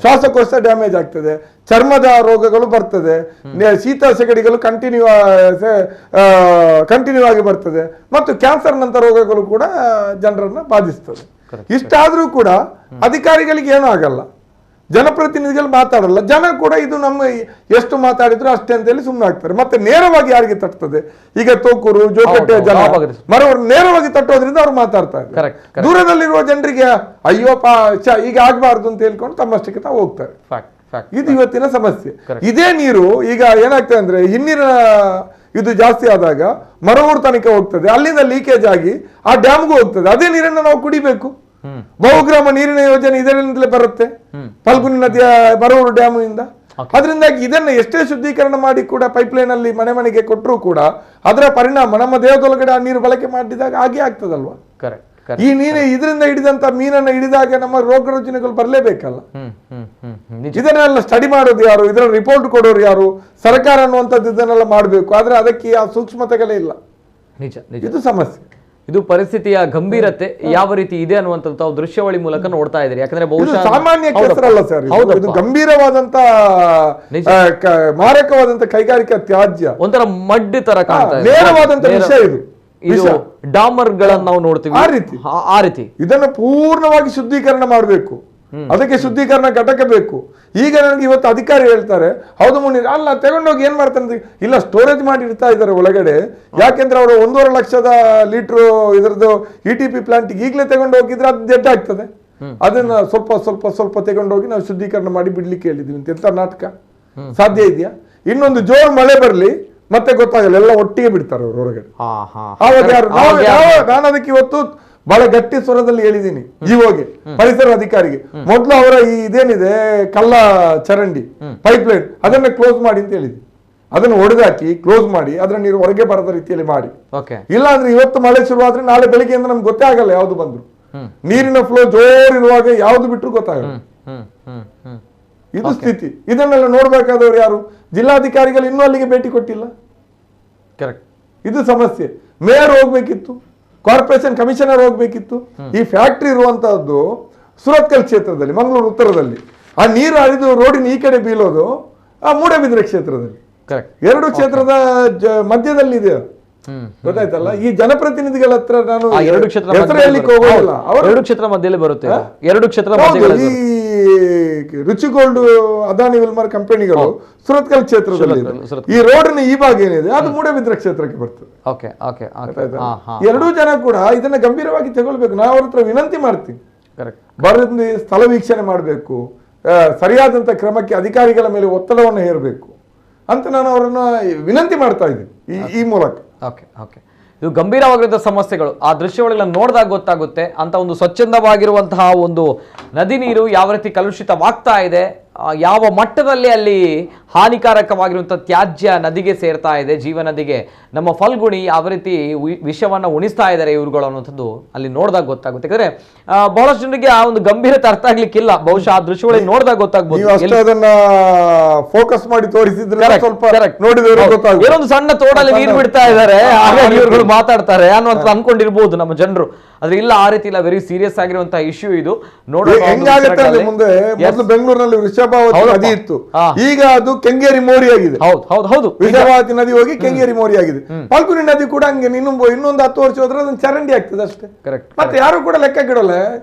ಶ್ವಾಸಕೋಶ ಡ್ಯಾಮೇಜ್ ಆಗ್ತದೆ, ಚರ್ಮದ ರೋಗಗಳು ಬರ್ತದೆ, ಶೀತ ಸೆಗಡಿಗಳು ಕಂಟಿನ್ಯೂ ಆಗಿ ಬರ್ತದೆ, ಮತ್ತು ಕ್ಯಾನ್ಸರ್ ನಂತ ರೋಗಗಳು ಕೂಡ ಜನರನ್ನ ಬಾಧಿಸ್ತದೆ. ಇಷ್ಟಾದ್ರೂ ಕೂಡ ಅಧಿಕಾರಿಗಳಿಗೆ ಏನೂ ಆಗಲ್ಲ, ಜನಪ್ರತಿನಿಧಿಗಳು ಮಾತಾಡಲ್ಲ, ಜನ ಕೂಡ ಇದು ನಮ್ಮ ಎಷ್ಟು ಮಾತಾಡಿದ್ರು ಅಷ್ಟೇ ಅಂತ ಹೇಳಿ ಸುಮ್ಮನೆ ಆಗ್ತಾರೆ. ಮತ್ತೆ ನೇರವಾಗಿ ಯಾರಿಗೆ ತಟ್ಟುತ್ತದೆ? ಈಗ ತೋಕೂರು, ಜೋಕಟ್ಟೆ ಜನ ಮರವರು ನೇರವಾಗಿ ತಟ್ಟೋದ್ರಿಂದ ಅವ್ರು ಮಾತಾಡ್ತಾ ಇದ್ದಾರೆ. ದೂರದಲ್ಲಿರುವ ಜನರಿಗೆ ಅಯ್ಯೋ ಈಗ ಆಗ್ಬಾರ್ದು ಅಂತ ಹೇಳ್ಕೊಂಡು ತಮ್ಮಷ್ಟಕ್ಕೆ ತಾವು ಹೋಗ್ತಾರೆ. ಇದು ಇವತ್ತಿನ ಸಮಸ್ಯೆ. ಇದೇ ನೀರು ಈಗ ಏನಾಗ್ತದೆ ಅಂದ್ರೆ ಹಿನ್ನೀರಿನ ಇದು ಜಾಸ್ತಿ ಆದಾಗ ಮರವೂರು ತನಕ ಹೋಗ್ತದೆ, ಅಲ್ಲಿಂದ ಲೀಕೇಜ್ ಆಗಿ ಆ ಡ್ಯಾಮ್ಗೂ ಹೋಗ್ತದೆ. ಅದೇ ನೀರನ್ನು ನಾವು ಕುಡಿಬೇಕು. ಬಹುಗ್ರಾಮ ನೀರಿನ ಯೋಜನೆ ಇದರಿಂದಲೇ ಬರುತ್ತೆ, ಫಲ್ಗುನಿ ನದಿಯ ಮರವೂರು ಡ್ಯಾಮಿನಿಂದ. ಅದರಿಂದಾಗಿ ಇದನ್ನ ಎಷ್ಟೇ ಶುದ್ಧೀಕರಣ ಮಾಡಿ ಕೂಡ ಪೈಪ್ಲೈನ್ ಅಲ್ಲಿ ಮನೆ ಮನೆಗೆ ಕೊಟ್ಟರು ಕೂಡ ಅದರ ಪರಿಣಾಮ ನಮ್ಮ ದೇಹದೊಳಗಡೆ ಆ ನೀರು ಬಳಕೆ ಮಾಡಿದಾಗ ಹಾಗೆ ಆಗ್ತದಲ್ವಾ? ಈ ಇದರಿಂದ ಹಿಡಿದಂತ ಮೀನನ್ನ ಹಿಡಿದಾಗ ನಮ್ಮ ರೋಗ ರುಜಿನಗಳು ಬರಲೇಬೇಕಲ್ಲ. ಇದನ್ನೆಲ್ಲ ಸ್ಟಡಿ ಮಾಡೋದು ಯಾರು? ಇದರ ರಿಪೋರ್ಟ್ ಕೊಡೋರು ಯಾರು? ಸರ್ಕಾರ ಅನ್ನುವಂಥದ್ದು ಇದನ್ನೆಲ್ಲ ಮಾಡಬೇಕು. ಆದ್ರೆ ಅದಕ್ಕೆ ಆ ಸೂಕ್ಷ್ಮತೆಗಳೇ ಇಲ್ಲ. ಇದು ಸಮಸ್ಯೆ. ಇದು ಪರಿಸ್ಥಿತಿಯ ಗಂಭೀರತೆ ಯಾವ ರೀತಿ ಇದೆ ಅನ್ನುವಂಥದ್ದು ತಾವು ದೃಶ್ಯಾವಳಿ ಮೂಲಕ ನೋಡ್ತಾ ಇದ್ದೀರಿ. ಯಾಕಂದ್ರೆ ಬಹುಶಃ ಸಾಮಾನ್ಯ ಕೆಸರಲ್ಲ ಸರ್, ಇದು ಗಂಭೀರವಾದಂತ ಮಾರಕವಾದಂತ ಕೈಗಾರಿಕಾ ತ್ಯಾಜ್ಯ, ಒಂಥರ ಮಡ್ಡಿ ತರ ಕಾಣ್ತಾ ಇದೆ. ನೇರವಾದಂತ ವಿಷಯ ಇದು ಡಾಮರ್ ಗಳನ್ನ ನಾವು ನೋಡ್ತೀವಿ ಆ ರೀತಿ. ಇದನ್ನ ಪೂರ್ಣವಾಗಿ ಶುದ್ಧೀಕರಣ ಮಾಡಬೇಕು, ಅದಕ್ಕೆ ಶುದ್ಧೀಕರಣ ಘಟಕ ಬೇಕು. ಈಗ ನನಗೆ ಇವತ್ತು ಅಧಿಕಾರಿ ಹೇಳ್ತಾರೆ, ಹೌದು ಮುನೀರ್ ಅಲ್ಲ ತಗೊಂಡೋಗಿ ಏನ್ ಮಾಡ್ತಾನೆ, ಇಲ್ಲ ಸ್ಟೋರೇಜ್ ಮಾಡಿ ಇಡ್ತಾ ಇದ್ದಾರೆ ಒಳಗಡೆ. ಯಾಕೆಂದ್ರೆ ಅವರು 1.5 ಲಕ್ಷದ ಲೀಟರ್ ಇದರದ್ದು ETP ಪ್ಲಾಂಟ್ ಈಗಲೇ ತಗೊಂಡು ಹೋಗಿದ್ರೆ ಅದು ಜಡ್ಡ ಆಗ್ತದೆ. ಅದನ್ನ ಸ್ವಲ್ಪ ಸ್ವಲ್ಪ ಸ್ವಲ್ಪ ತಗೊಂಡೋಗಿ ನಾವು ಶುದ್ಧೀಕರಣ ಮಾಡಿ ಬಿಡ್ಲಿಕ್ಕೆ ಹೇಳಿದ್ವಿ ಅಂತ. ಎಂತ ನಾಟಕ ಸಾಧ್ಯ ಇದೆಯಾ? ಇನ್ನೊಂದು ಜೋರ್ ಮಳೆ ಬರ್ಲಿ ಮತ್ತೆ ಗೊತ್ತಾಗಲ್ಲ, ಎಲ್ಲ ಒಟ್ಟಿಗೆ ಬಿಡ್ತಾರೆ ಅವ್ರು ಹೊರಗಡೆ. ನಾನು ಅದಕ್ಕೆ ಇವತ್ತು ಬಹಳ ಗಟ್ಟಿ ಸ್ವರದಲ್ಲಿ ಹೇಳಿದ್ದೀನಿ ಜಿಒಗೆ, ಪರಿಸರ ಅಧಿಕಾರಿಗೆ, ಮೊದಲು ಅವರ ಈ ಇದೇನಿದೆ ಕಲ್ಲ ಚರಂಡಿ ಪೈಪ್ಲೈನ್ ಅದನ್ನ ಕ್ಲೋಸ್ ಮಾಡಿ ಅಂತ ಹೇಳಿದ್ವಿ. ಅದನ್ನು ಒಡೆದಾಕಿ ಕ್ಲೋಸ್ ಮಾಡಿ ಅದರ ನೀರು ಹೊರಗೆ ಬರದ ರೀತಿಯಲ್ಲಿ ಮಾಡಿ. ಇಲ್ಲ ಅಂದ್ರೆ ಇವತ್ತು ಮಳೆ ಶುರುವಾದ್ರೆ ನಾಳೆ ಬೆಳಿಗ್ಗೆಯಿಂದ ನಮ್ಗೆ ಗೊತ್ತೇ ಆಗಲ್ಲ ಯಾವ್ದು ಬಂದ್ರು. ನೀರಿನ ಫ್ಲೋ ಜೋರ್ ಇರುವಾಗ ಯಾವ್ದು ಬಿಟ್ರು ಗೊತ್ತಾಗಲ್ಲ. ಇದು ಸ್ಥಿತಿ. ಇದನ್ನೆಲ್ಲ ನೋಡ್ಬೇಕಾದವ್ರು ಯಾರು? ಜಿಲ್ಲಾಧಿಕಾರಿಗಳು ಇನ್ನೂ ಅಲ್ಲಿಗೆ ಭೇಟಿ ಕೊಟ್ಟಿಲ್ಲ. ಇದು ಸಮಸ್ಯೆ. ಮೇಯರ್ ಹೋಗ್ಬೇಕಿತ್ತು, ಕಾರ್ಪೊರೇಷನ್ ಕಮಿಷನರ್ ಹೋಗ್ಬೇಕಿತ್ತು. ಈ ಫ್ಯಾಕ್ಟರಿ ಇರುವಂತಹದ್ದು ಸುರತ್ಕಲ್ ಕ್ಷೇತ್ರದಲ್ಲಿ, ಮಂಗಳೂರು ಉತ್ತರದಲ್ಲಿ. ಆ ನೀರು ಹರಿದು ರೋಡಿನ ಈ ಕಡೆ ಬೀಳೋದು ಆ ಮೂಡಬಿದ್ರೆ ಕ್ಷೇತ್ರದಲ್ಲಿ. 2 ಕ್ಷೇತ್ರದ ಮಧ್ಯದಲ್ಲಿ ಇದೆ. ಗೊತ್ತಾಯ್ತಲ್ಲ? ಈ ಜನಪ್ರತಿನಿಧಿಗಳ ಹತ್ರ ನಾನು ಹೆಸರು ಹೇಳಲಿಕ್ಕೆ ಹೋಗೋದಿಲ್ಲ. 2 ಕ್ಷೇತ್ರ ಮಧ್ಯದಲ್ಲಿ ಬರುತ್ತೆ. 2 ಕ್ಷೇತ್ರ ಈ ರುಚಿಗೋಲ್ಡ್ ಅದಾನಿ ವಿಲ್ಮರ್ ಕಂಪನಿಗಳು ಸುರತ್ಕಲ್ ಕ್ಷೇತ್ರದಲ್ಲಿ, ಈ ರೋಡಿನ ಈ ಭಾಗ ಏನಿದೆ ಅದು ಮೂಡಬಿದ್ರೆ ಕ್ಷೇತ್ರಕ್ಕೆ ಬರ್ತದೆ. ಎರಡೂ ಜನ ಕೂಡ ಇದನ್ನ ಗಂಭೀರವಾಗಿ ತಗೊಳ್ಬೇಕು. ನಾವು ಅವ್ರ ಹತ್ರ ವಿನಂತಿ ಮಾಡ್ತೀವಿ, ಬರೆದು ಸ್ಥಳ ವೀಕ್ಷಣೆ ಮಾಡಬೇಕು, ಸರಿಯಾದಂತ ಕ್ರಮಕ್ಕೆ ಅಧಿಕಾರಿಗಳ ಮೇಲೆ ಒತ್ತಡವನ್ನು ಹೇರಬೇಕು ಅಂತ ನಾನು ಅವರನ್ನ ವಿನಂತಿ ಮಾಡ್ತಾ ಇದ್ದೀನಿ ಈ ಮೂಲಕ. ಇದು ಗಂಭೀರವಾಗಿರುವ ಸಮಸ್ಯೆಗಳು ಆ ದೃಶ್ಯಾವಳಿಗಳನ್ನು ನೋಡಿದಾಗ ಗೊತ್ತಾಗುತ್ತೆ. ಅಂತ ಒಂದು ಸ್ವಚ್ಛಂದವಾಗಿರುವಂತಹ ಒಂದು ನದಿ ನೀರು ಯಾವ ರೀತಿ ಕಲುಷಿತವಾಗ್ತಾ ಇದೆ, ಯಾವ ಮಟ್ಟದಲ್ಲಿ ಅಲ್ಲಿ ಹಾನಿಕಾರಕವಾಗಿರುವಂಥ ತ್ಯಾಜ್ಯ ನದಿಗೆ ಸೇರ್ತಾ ಇದೆ, ಜೀವ ನದಿಗೆ. ನಮ್ಮ ಫಲ್ಗುಣಿ ಯಾವ ರೀತಿ ವಿಷವನ್ನು ಉಣಿಸ್ತಾ ಇದ್ದಾರೆ ಇವ್ರುಗಳು ಅನ್ನುವಂಥದ್ದು ಅಲ್ಲಿ ನೋಡಿದಾಗ ಗೊತ್ತಾಗುತ್ತೆ. ಯಾಕಂದ್ರೆ ಬಹಳಷ್ಟು ಜನರಿಗೆ ಆ ಒಂದು ಗಂಭೀರತೆ ಅರ್ಥ ಆಗ್ಲಿಕ್ಕಿಲ್ಲ. ಬಹುಶಃ ಆ ದೃಶ್ಯಾವಳಿ ನೋಡಿದಾಗ ಗೊತ್ತಾಗ್ಬೋದು. ಅದನ್ನ ಫೋಕಸ್ ಮಾಡಿ ತೋರಿಸಿದ್ರೆ ಏನೊಂದು ಸಣ್ಣ ತೋಡಲ್ಲಿ ನೀರು ಬಿಡ್ತಾ ಇದ್ದಾರೆ, ಹಾಗಾಗಿ ಇವ್ರುಗಳು ಮಾತಾಡ್ತಾರೆ ಅನ್ನುವಂಥ ಅನ್ಕೊಂಡಿರ್ಬೋದು ನಮ್ಮ ಜನರು. ಆದ್ರೆ ಇಲ್ಲ, ಆ ರೀತಿ ಇಲ್ಲ. ವೆರಿ ಸೀರಿಯಸ್ ಆಗಿರುವಂತಹ ಇಶ್ಯೂ ಇದು. ಹೆಂಗಾಗುತ್ತೆ ಮುಂದೆ ಮೊದಲು ಬೆಂಗಳೂರಿನಲ್ಲಿ ವೃಷಭಾವತಿ ನದಿ ಇತ್ತು, ಈಗ ಅದು ಕೆಂಗೇರಿ ಮೋರಿ ಆಗಿದೆ. ಹೌದು, ವೃಷಭಾವತಿ ನದಿ ಹೋಗಿ ಕೆಂಗೇರಿ ಮೋರಿ ಆಗಿದೆ. ಫಲ್ಗುಣಿ ನದಿ ಕೂಡ ಹಂಗೆ ಇನ್ನೊಂದು 10 ವರ್ಷ ಹೋದ್ರೆ ಅದನ್ನ ಚರಂಡಿ ಆಗ್ತದೆ ಅಷ್ಟೇ. ಮತ್ತೆ ಯಾರು ಕೂಡ ಲೆಕ್ಕ ಗಿಡಲ್ಲ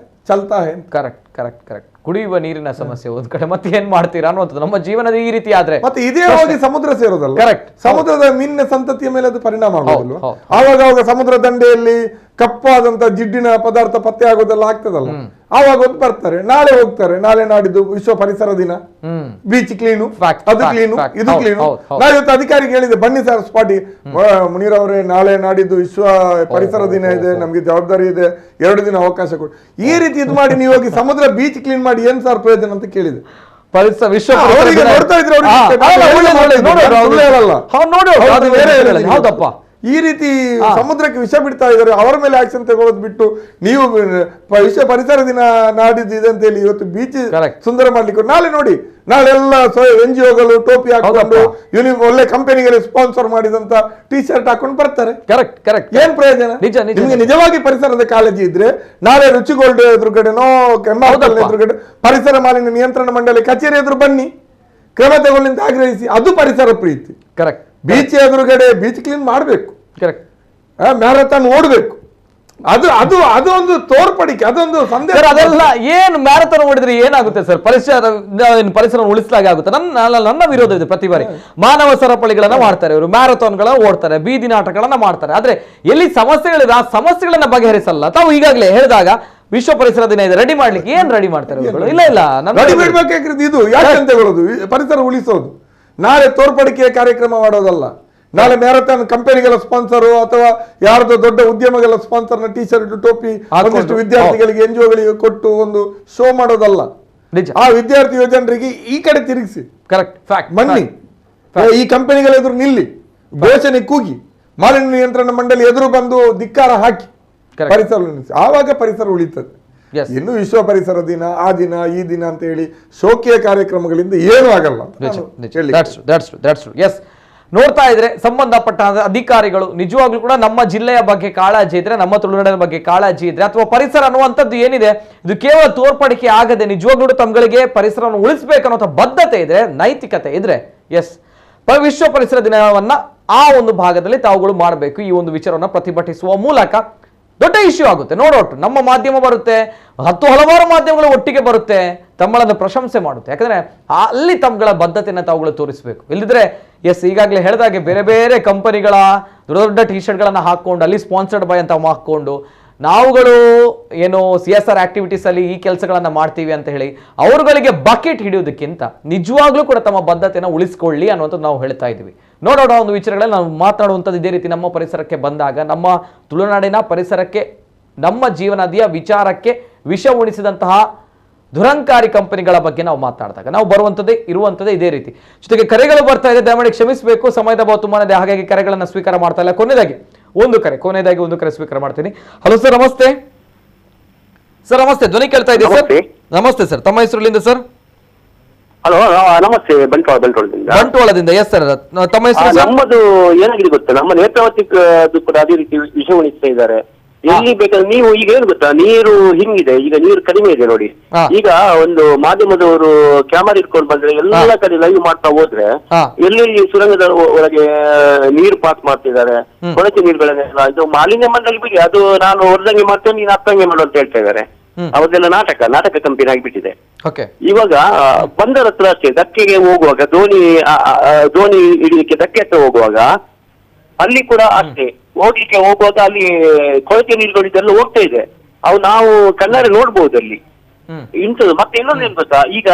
ಚಲ್ತಾ. ಕರೆಕ್ಟ್. ಕುಡಿಯುವ ನೀರಿನ ಸಮಸ್ಯೆ ಒಂದ್ ಕಡೆ, ಮತ್ತೆ ಏನ್ ಮಾಡ್ತೀರಾ ಅನ್ನುವಂಥದ್ದು. ನಮ್ಮ ಜೀವನದ ಈ ರೀತಿ ಆದ್ರೆ ಮತ್ತೆ ಇದೇ ಹೋಗಿ ಸಮುದ್ರ ಸೇರೋದಲ್ಲ. ಸಮುದ್ರದ ಮೀನಿನ ಸಂತತಿಯ ಮೇಲೆ ಅದು ಪರಿಣಾಮ ಆಗೋದಿಲ್ಲ. ಆವಾಗ ಸಮುದ್ರ ದಂಡೆಯಲ್ಲಿ ಕಪ್ಪಾದಂತ ಜಿಡ್ಡಿನ ಪದಾರ್ಥ ಪತ್ತೆ ಆಗೋದೆಲ್ಲ ಆಗ್ತದಲ್ಲ, ಆವಾಗ ಹೊತ್ತು ಬರ್ತಾರೆ. ನಾಳೆ ಹೋಗ್ತಾರೆ, ನಾಳೆ ನಾಡಿದ್ದು ವಿಶ್ವ ಪರಿಸರ ದಿನ, ಬೀಚ್ ಕ್ಲೀನು, ಅದು ಕ್ಲೀನು, ಇದು ಕ್ಲೀನು. ನಾವು ಇವತ್ತು ಅಧಿಕಾರಿಗೆ ಹೇಳಿದೆ, ಬನ್ನಿ ಸರ್ ಸ್ಪಾಟಿಗೆ. ಮುನೀರ್ ಅವರೇ, ನಾಳೆ ನಾಡಿದ್ದು ವಿಶ್ವ ಪರಿಸರ ದಿನ ಇದೆ, ನಮ್ಗೆ ಜವಾಬ್ದಾರಿ ಇದೆ, 2 ದಿನ ಅವಕಾಶ ಕೊಡಿ. ಈ ರೀತಿ ಇದು ಮಾಡಿ ನೀವು ಹೋಗಿ ಸಮುದ್ರ ಬೀಚ್ ಕ್ಲೀನ್ ಮಾಡಿ ಏನ್ ಸರ್ ಪ್ರಯೋಜನ ಅಂತ ಕೇಳಿದೆ. ವಿಶ್ವ ನೋಡ್ತಾ ಇದ್ರೆ ಹೌದಪ್ಪ, ಈ ರೀತಿ ಸಮುದ್ರಕ್ಕೆ ವಿಷ ಬಿಡ್ತಾ ಇದ್ದಾರೆ. ಅವರ ಮೇಲೆ ಆಕ್ಷನ್ ತಗೊಳ್ಳೋದು ಬಿಟ್ಟು ನೀವು ವಿಶ್ವ ಪರಿಸರ ದಿನ ನಾಡಿದ್ದು ಇದೆ ಅಂತ ಹೇಳಿ ಇವತ್ತು ಬೀಚ್ ಸುಂದರ ಮಾಡ್ಲಿಕ್ಕೆ. ನಾಳೆ ನೋಡಿ, ನಾಳೆ ಎಲ್ಲ NGOಗಳು ಟೋಪಿ ಹಾಕೊಂಡು ಒಳ್ಳೆ ಕಂಪನಿಗಳಿಗೆ ಸ್ಪಾನ್ಸರ್ ಮಾಡಿದಂತ T-ಶರ್ಟ್ ಹಾಕೊಂಡು ಬರ್ತಾರೆ. ಏನ್ ಪ್ರಯೋಜನ? ನಿಮ್ಗೆ ನಿಜವಾಗಿ ಪರಿಸರದ ಕಾಳಜಿ ಇದ್ರೆ ನಾಳೆ ರುಚಿಗೋಲ್ಡ್ ಎದುರುಗಡೆನೋ ಕೆಂಬಾವಲ್ ಎದುರುಗಡೆ ಪರಿಸರ ಮಾಲಿನ್ಯ ನಿಯಂತ್ರಣ ಮಂಡಳಿ ಕಚೇರಿ ಎದುರು ಬನ್ನಿ, ಕ್ರಮ ತಗೊಳ್ಳಿ ಅಂತ ಆಗ್ರಹಿಸಿ. ಅದು ಪರಿಸರ ಪ್ರೀತಿ. ಬೀಚ್ ಎದುರುಗಡೆ ಬೀಚ್ ಕ್ಲೀನ್ ಮಾಡಬೇಕು, ಮ್ಯಾರಥಾನ್ ಓಡಬೇಕು. ಅದು ಒಂದು ತೋರ್ಪಡಿಕೆ, ಅದೊಂದು ಸಂದೇಶ. ಅದೆಲ್ಲ ಏನು ಮ್ಯಾರಥಾನ್ ಓಡಿದ್ರೆ ಏನಾಗುತ್ತೆ ಸರ್? ಪರಿಸರ ಉಳಿಸಲಾಗ ಆಗುತ್ತೆ? ನನ್ನ ವಿರೋಧ ಇದೆ. ಪ್ರತಿ ಬಾರಿ ಮಾನವ ಸರಪಳಿಗಳನ್ನ ಮಾಡ್ತಾರೆ ಇವರು, ಮ್ಯಾರಥಾನ್ಗಳನ್ನ ಓಡ್ತಾರೆ, ಬೀದಿ ನಾಟಕಗಳನ್ನ ಮಾಡ್ತಾರೆ. ಆದ್ರೆ ಎಲ್ಲಿ ಸಮಸ್ಯೆಗಳಿದೆ ಆ ಸಮಸ್ಯೆಗಳನ್ನ ಬಗೆಹರಿಸಲ್ಲ. ತಾವು ಈಗಾಗಲೇ ಹೇಳಿದಾಗ ವಿಶ್ವ ಪರಿಸರ ದಿನ ಇದೆ, ರೆಡಿ ಮಾಡ್ಲಿಕ್ಕೆ ಏನ್ ರೆಡಿ ಮಾಡ್ತಾರೆ? ಇಲ್ಲ ರೆಡಿ ಮಾಡ್ಬೇಕಾಗಿರೋದು ಇದು. ಯಾಕಂತ ಹೇಳೋದು ಪರಿಸರ ಉಳಿಸೋದು, ನಾಳೆ ತೋರ್ಪಡಿಕೆಯ ಕಾರ್ಯಕ್ರಮ ಮಾಡೋದಲ್ಲ. ನಾಳೆ ಮ್ಯಾರಥಾನ್ ಕಂಪನಿಗಳ ಸ್ಪಾನ್ಸರು ಅಥವಾ ಯಾರ್ದೋ ದೊಡ್ಡ ಉದ್ಯಮಗಳ ಸ್ಪಾನ್ಸರ್ನ T-ಶರ್ಟ್ ಟೋಪಿ ಒಂದಿಷ್ಟು ವಿದ್ಯಾರ್ಥಿಗಳಿಗೆ NGOಗಳಿಗೆ ಕೊಟ್ಟು ಒಂದು ಶೋ ಮಾಡೋದಲ್ಲ. ಆ ವಿದ್ಯಾರ್ಥಿ ಯೋಜನರಿಗೆ ಈ ಕಡೆ ತಿರುಗಿಸಿ ಬನ್ನಿ, ಈ ಕಂಪನಿಗಳ ಎದುರು ನಿಲ್ಲಿ, ಘೋಷಣೆ ಕೂಗಿ, ಮಾಲಿನ್ಯ ನಿಯಂತ್ರಣ ಮಂಡಳಿ ಎದುರು ಬಂದು ಧಿಕ್ಕಾರ ಹಾಕಿ ಪರಿಸರ ಉಳಿಸಿ. ಆವಾಗ ಪರಿಸರ ಉಳಿತದೆ. ಇನ್ನು ವಿಶ್ವ ಪರಿಸರ ದಿನ, ಆ ದಿನ, ಈ ದಿನ ಅಂತ ಹೇಳಿ ಶೋಕಿಯ ಕಾರ್ಯಕ್ರಮಗಳಿಂದ ಏನೂ ಆಗಲ್ಲ. ನೋಡ್ತಾ ಇದ್ರೆ ಸಂಬಂಧಪಟ್ಟ ಅಧಿಕಾರಿಗಳು ನಿಜವಾಗ್ಲೂ ಕೂಡ ನಮ್ಮ ಜಿಲ್ಲೆಯ ಬಗ್ಗೆ ಕಾಳಜಿ ಇದ್ರೆ, ನಮ್ಮ ತುಳುನಾಡಿನ ಬಗ್ಗೆ ಕಾಳಜಿ ಇದ್ರೆ, ಅಥವಾ ಪರಿಸರ ಅನ್ನುವಂಥದ್ದು ಏನಿದೆ ಇದು ಕೇವಲ ತೋರ್ಪಡಿಕೆ ಆಗದೆ ನಿಜವಾಗ್ಲೂ ತಮ್ಗಳಿಗೆ ಪರಿಸರವನ್ನು ಉಳಿಸಬೇಕನ್ನುವಂಥ ಬದ್ಧತೆ ಇದ್ರೆ, ನೈತಿಕತೆ ಇದ್ರೆ, ಎಸ್ ವಿಶ್ವ ಪರಿಸರ ದಿನವನ್ನ ಆ ಒಂದು ಭಾಗದಲ್ಲಿ ತಾವುಗಳು ಮಾಡಬೇಕು. ಈ ಒಂದು ವಿಚಾರವನ್ನ ಪ್ರತಿಭಟಿಸುವ ಮೂಲಕ ದೊಡ್ಡ ಇಶ್ಯೂ ಆಗುತ್ತೆ. ನೋಡೋಟ್ಟು ನಮ್ಮ ಮಾಧ್ಯಮ ಬರುತ್ತೆ, ಹಲವಾರು ಮಾಧ್ಯಮಗಳು ಒಟ್ಟಿಗೆ ಬರುತ್ತೆ, ತಮ್ಮಗಳನ್ನು ಪ್ರಶಂಸೆ ಮಾಡುತ್ತೆ. ಯಾಕಂದ್ರೆ ಅಲ್ಲಿ ತಮ್ಮಗಳ ಬದ್ಧತೆಯನ್ನು ತಾವುಗಳು ತೋರಿಸಬೇಕು. ಇಲ್ಲದಿದ್ರೆ ಎಸ್ ಈಗಾಗಲೇ ಹೇಳಿದಾಗೆ ಬೇರೆ ಬೇರೆ ಕಂಪನಿಗಳ ದೊಡ್ಡ ದೊಡ್ಡ ಟಿ ಶರ್ಟ್ಗಳನ್ನು ಹಾಕೊಂಡು ಅಲ್ಲಿ ಸ್ಪಾನ್ಸರ್ಡ್ ಬೈ ಅಂತ ಹಾಕೊಂಡು ನಾವುಗಳು ಏನು CSR ಆಕ್ಟಿವಿಟೀಸ್ ಅಲ್ಲಿ ಈ ಕೆಲಸಗಳನ್ನ ಮಾಡ್ತೀವಿ ಅಂತ ಹೇಳಿ ಅವರುಗಳಿಗೆ ಬಕೆಟ್ ಹಿಡಿಯೋದಕ್ಕಿಂತ ನಿಜವಾಗ್ಲೂ ಕೂಡ ತಮ್ಮ ಬದ್ಧತೆಯನ್ನು ಉಳಿಸ್ಕೊಳ್ಳಿ ಅನ್ನುವಂಥದ್ದು ನಾವು ಹೇಳ್ತಾ ಇದ್ದೀವಿ. ನೋಡೋಣ ಒಂದು ವಿಚಾರಗಳಲ್ಲಿ ನಾವು ಮಾತನಾಡುವಂಥದ್ದು ಇದೇ ರೀತಿ ನಮ್ಮ ಪರಿಸರಕ್ಕೆ ಬಂದಾಗ, ನಮ್ಮ ತುಳುನಾಡಿನ ಪರಿಸರಕ್ಕೆ, ನಮ್ಮ ಜೀವನದಿಯ ವಿಚಾರಕ್ಕೆ ವಿಷ ಉಣಿಸಿದಂತಹ ದುರಂಕಾರಿ ಕಂಪನಿಗಳ ಬಗ್ಗೆ ನಾವು ಮಾತನಾಡಿದಾಗ ನಾವು ಇರುವಂಥದ್ದೇ ಇದೇ ರೀತಿ. ಜೊತೆಗೆ ಕರೆಗಳು ಬರ್ತಾ ಇದೆ, ದಯಮಾಡಿ ಕ್ಷಮಿಸಬೇಕು, ಸಮಯದ ಅಭಾವ ತುಂಬಾನೇ ಇದೆ, ಹಾಗಾಗಿ ಕರೆಗಳನ್ನು ಸ್ವೀಕಾರ ಮಾಡ್ತಾ ಇಲ್ಲ. ಕೊನೆಯದಾಗಿ ಒಂದು ಕರೆ ಸ್ವೀಕಾರ ಮಾಡ್ತೀನಿ. ಹಲೋ ಸರ್, ನಮಸ್ತೆ ಸರ್. ನಮಸ್ತೆ, ಧ್ವನಿ ಕೇಳ್ತಾ ಇದೆ ಸರ್? ನಮಸ್ತೆ ಸರ್, ತಮ್ಮ ಹೆಸರುಲಿಂದ ಸರ್? ಹಲೋ ನಮಸ್ತೆ, ಬಂಟ್ವಾಳದಿಂದ. ಎಸ್ ಸರ್, ತಮ್ಮ ಹೆಸರು? ನಮ್ಮದು ಏನಾಗಿದೆ ಗೊತ್ತಾ, ನಮ್ಮ ನೇತ್ರಾವತಿ ಕೂಡ ಅದೇ ರೀತಿ ವಿಷ ಉಣಿಸ್ತಾ ಇದ್ದಾರೆ. ಎಲ್ಲಿ ಬೇಕಾದ್ರೆ ನೀವು ಈಗ ಏನು ಗೊತ್ತಾ, ನೀರು ಹಿಂಗಿದೆ, ಈಗ ನೀರು ಕಡಿಮೆ ಇದೆ ನೋಡಿ. ಈಗ ಒಂದು ಮಾಧ್ಯಮದವರು ಕ್ಯಾಮರಾ ಇಟ್ಕೊಂಡು ಬಂದ್ರೆ ಎಲ್ಲ ಕಡೆ ಲೈವ್ ಮಾಡ್ತಾ ಹೋದ್ರೆ ಎಲ್ಲೆಲ್ಲಿ ಸುರಂಗದ ಒಳಗೆ ನೀರು ಪಾಸ್ ಮಾಡ್ತಿದ್ದಾರೆ, ಕೊಳಚೆ ನೀರುಗಳನ್ನೆಲ್ಲ. ಇದು ಮಾಲಿನ್ಯ ಮಂಡಳಿ ಬಿಡಿ, ಅದು ನಾನು ಹೊರದಂಗೆ ಮಾಡ್ತೇನೆ, ನೀನು ಅರ್ಥಂಗೆ ಮಾಡು ಅಂತ ಹೇಳ್ತಾ ಇದ್ದಾರೆ. ಅವರದೆಲ್ಲ ನಾಟಕ ಕಂಪನಿ ಆಗಿಬಿಟ್ಟಿದೆ. ಇವಾಗ ಬಂದರ ಹತ್ರ ಅಷ್ಟೇ, ಧಕ್ಕೆಗೆ ಹೋಗುವಾಗ ದೋಣಿ ಹಿಡಿಯಲಿಕ್ಕೆ ಧಕ್ಕೆ ಹತ್ರ ಹೋಗುವಾಗ ಅಲ್ಲಿ ಕೂಡ ಅಷ್ಟೇ, ಹೋಗುವಾಗ ಅಲ್ಲಿ ಕೊಳಚೆ ನೀರುಗಳು ಇದೆಲ್ಲ ಹೋಗ್ತಾ ಇದೆ. ಅವು ನಾವು ಕಣ್ಣಾರೆ ನೋಡ್ಬೋದು ಅಲ್ಲಿ ಇಂಥದ್ದು. ಮತ್ತೆ ಇನ್ನೊಂದು ಏನ್ ಗೊತ್ತಾ, ಈಗ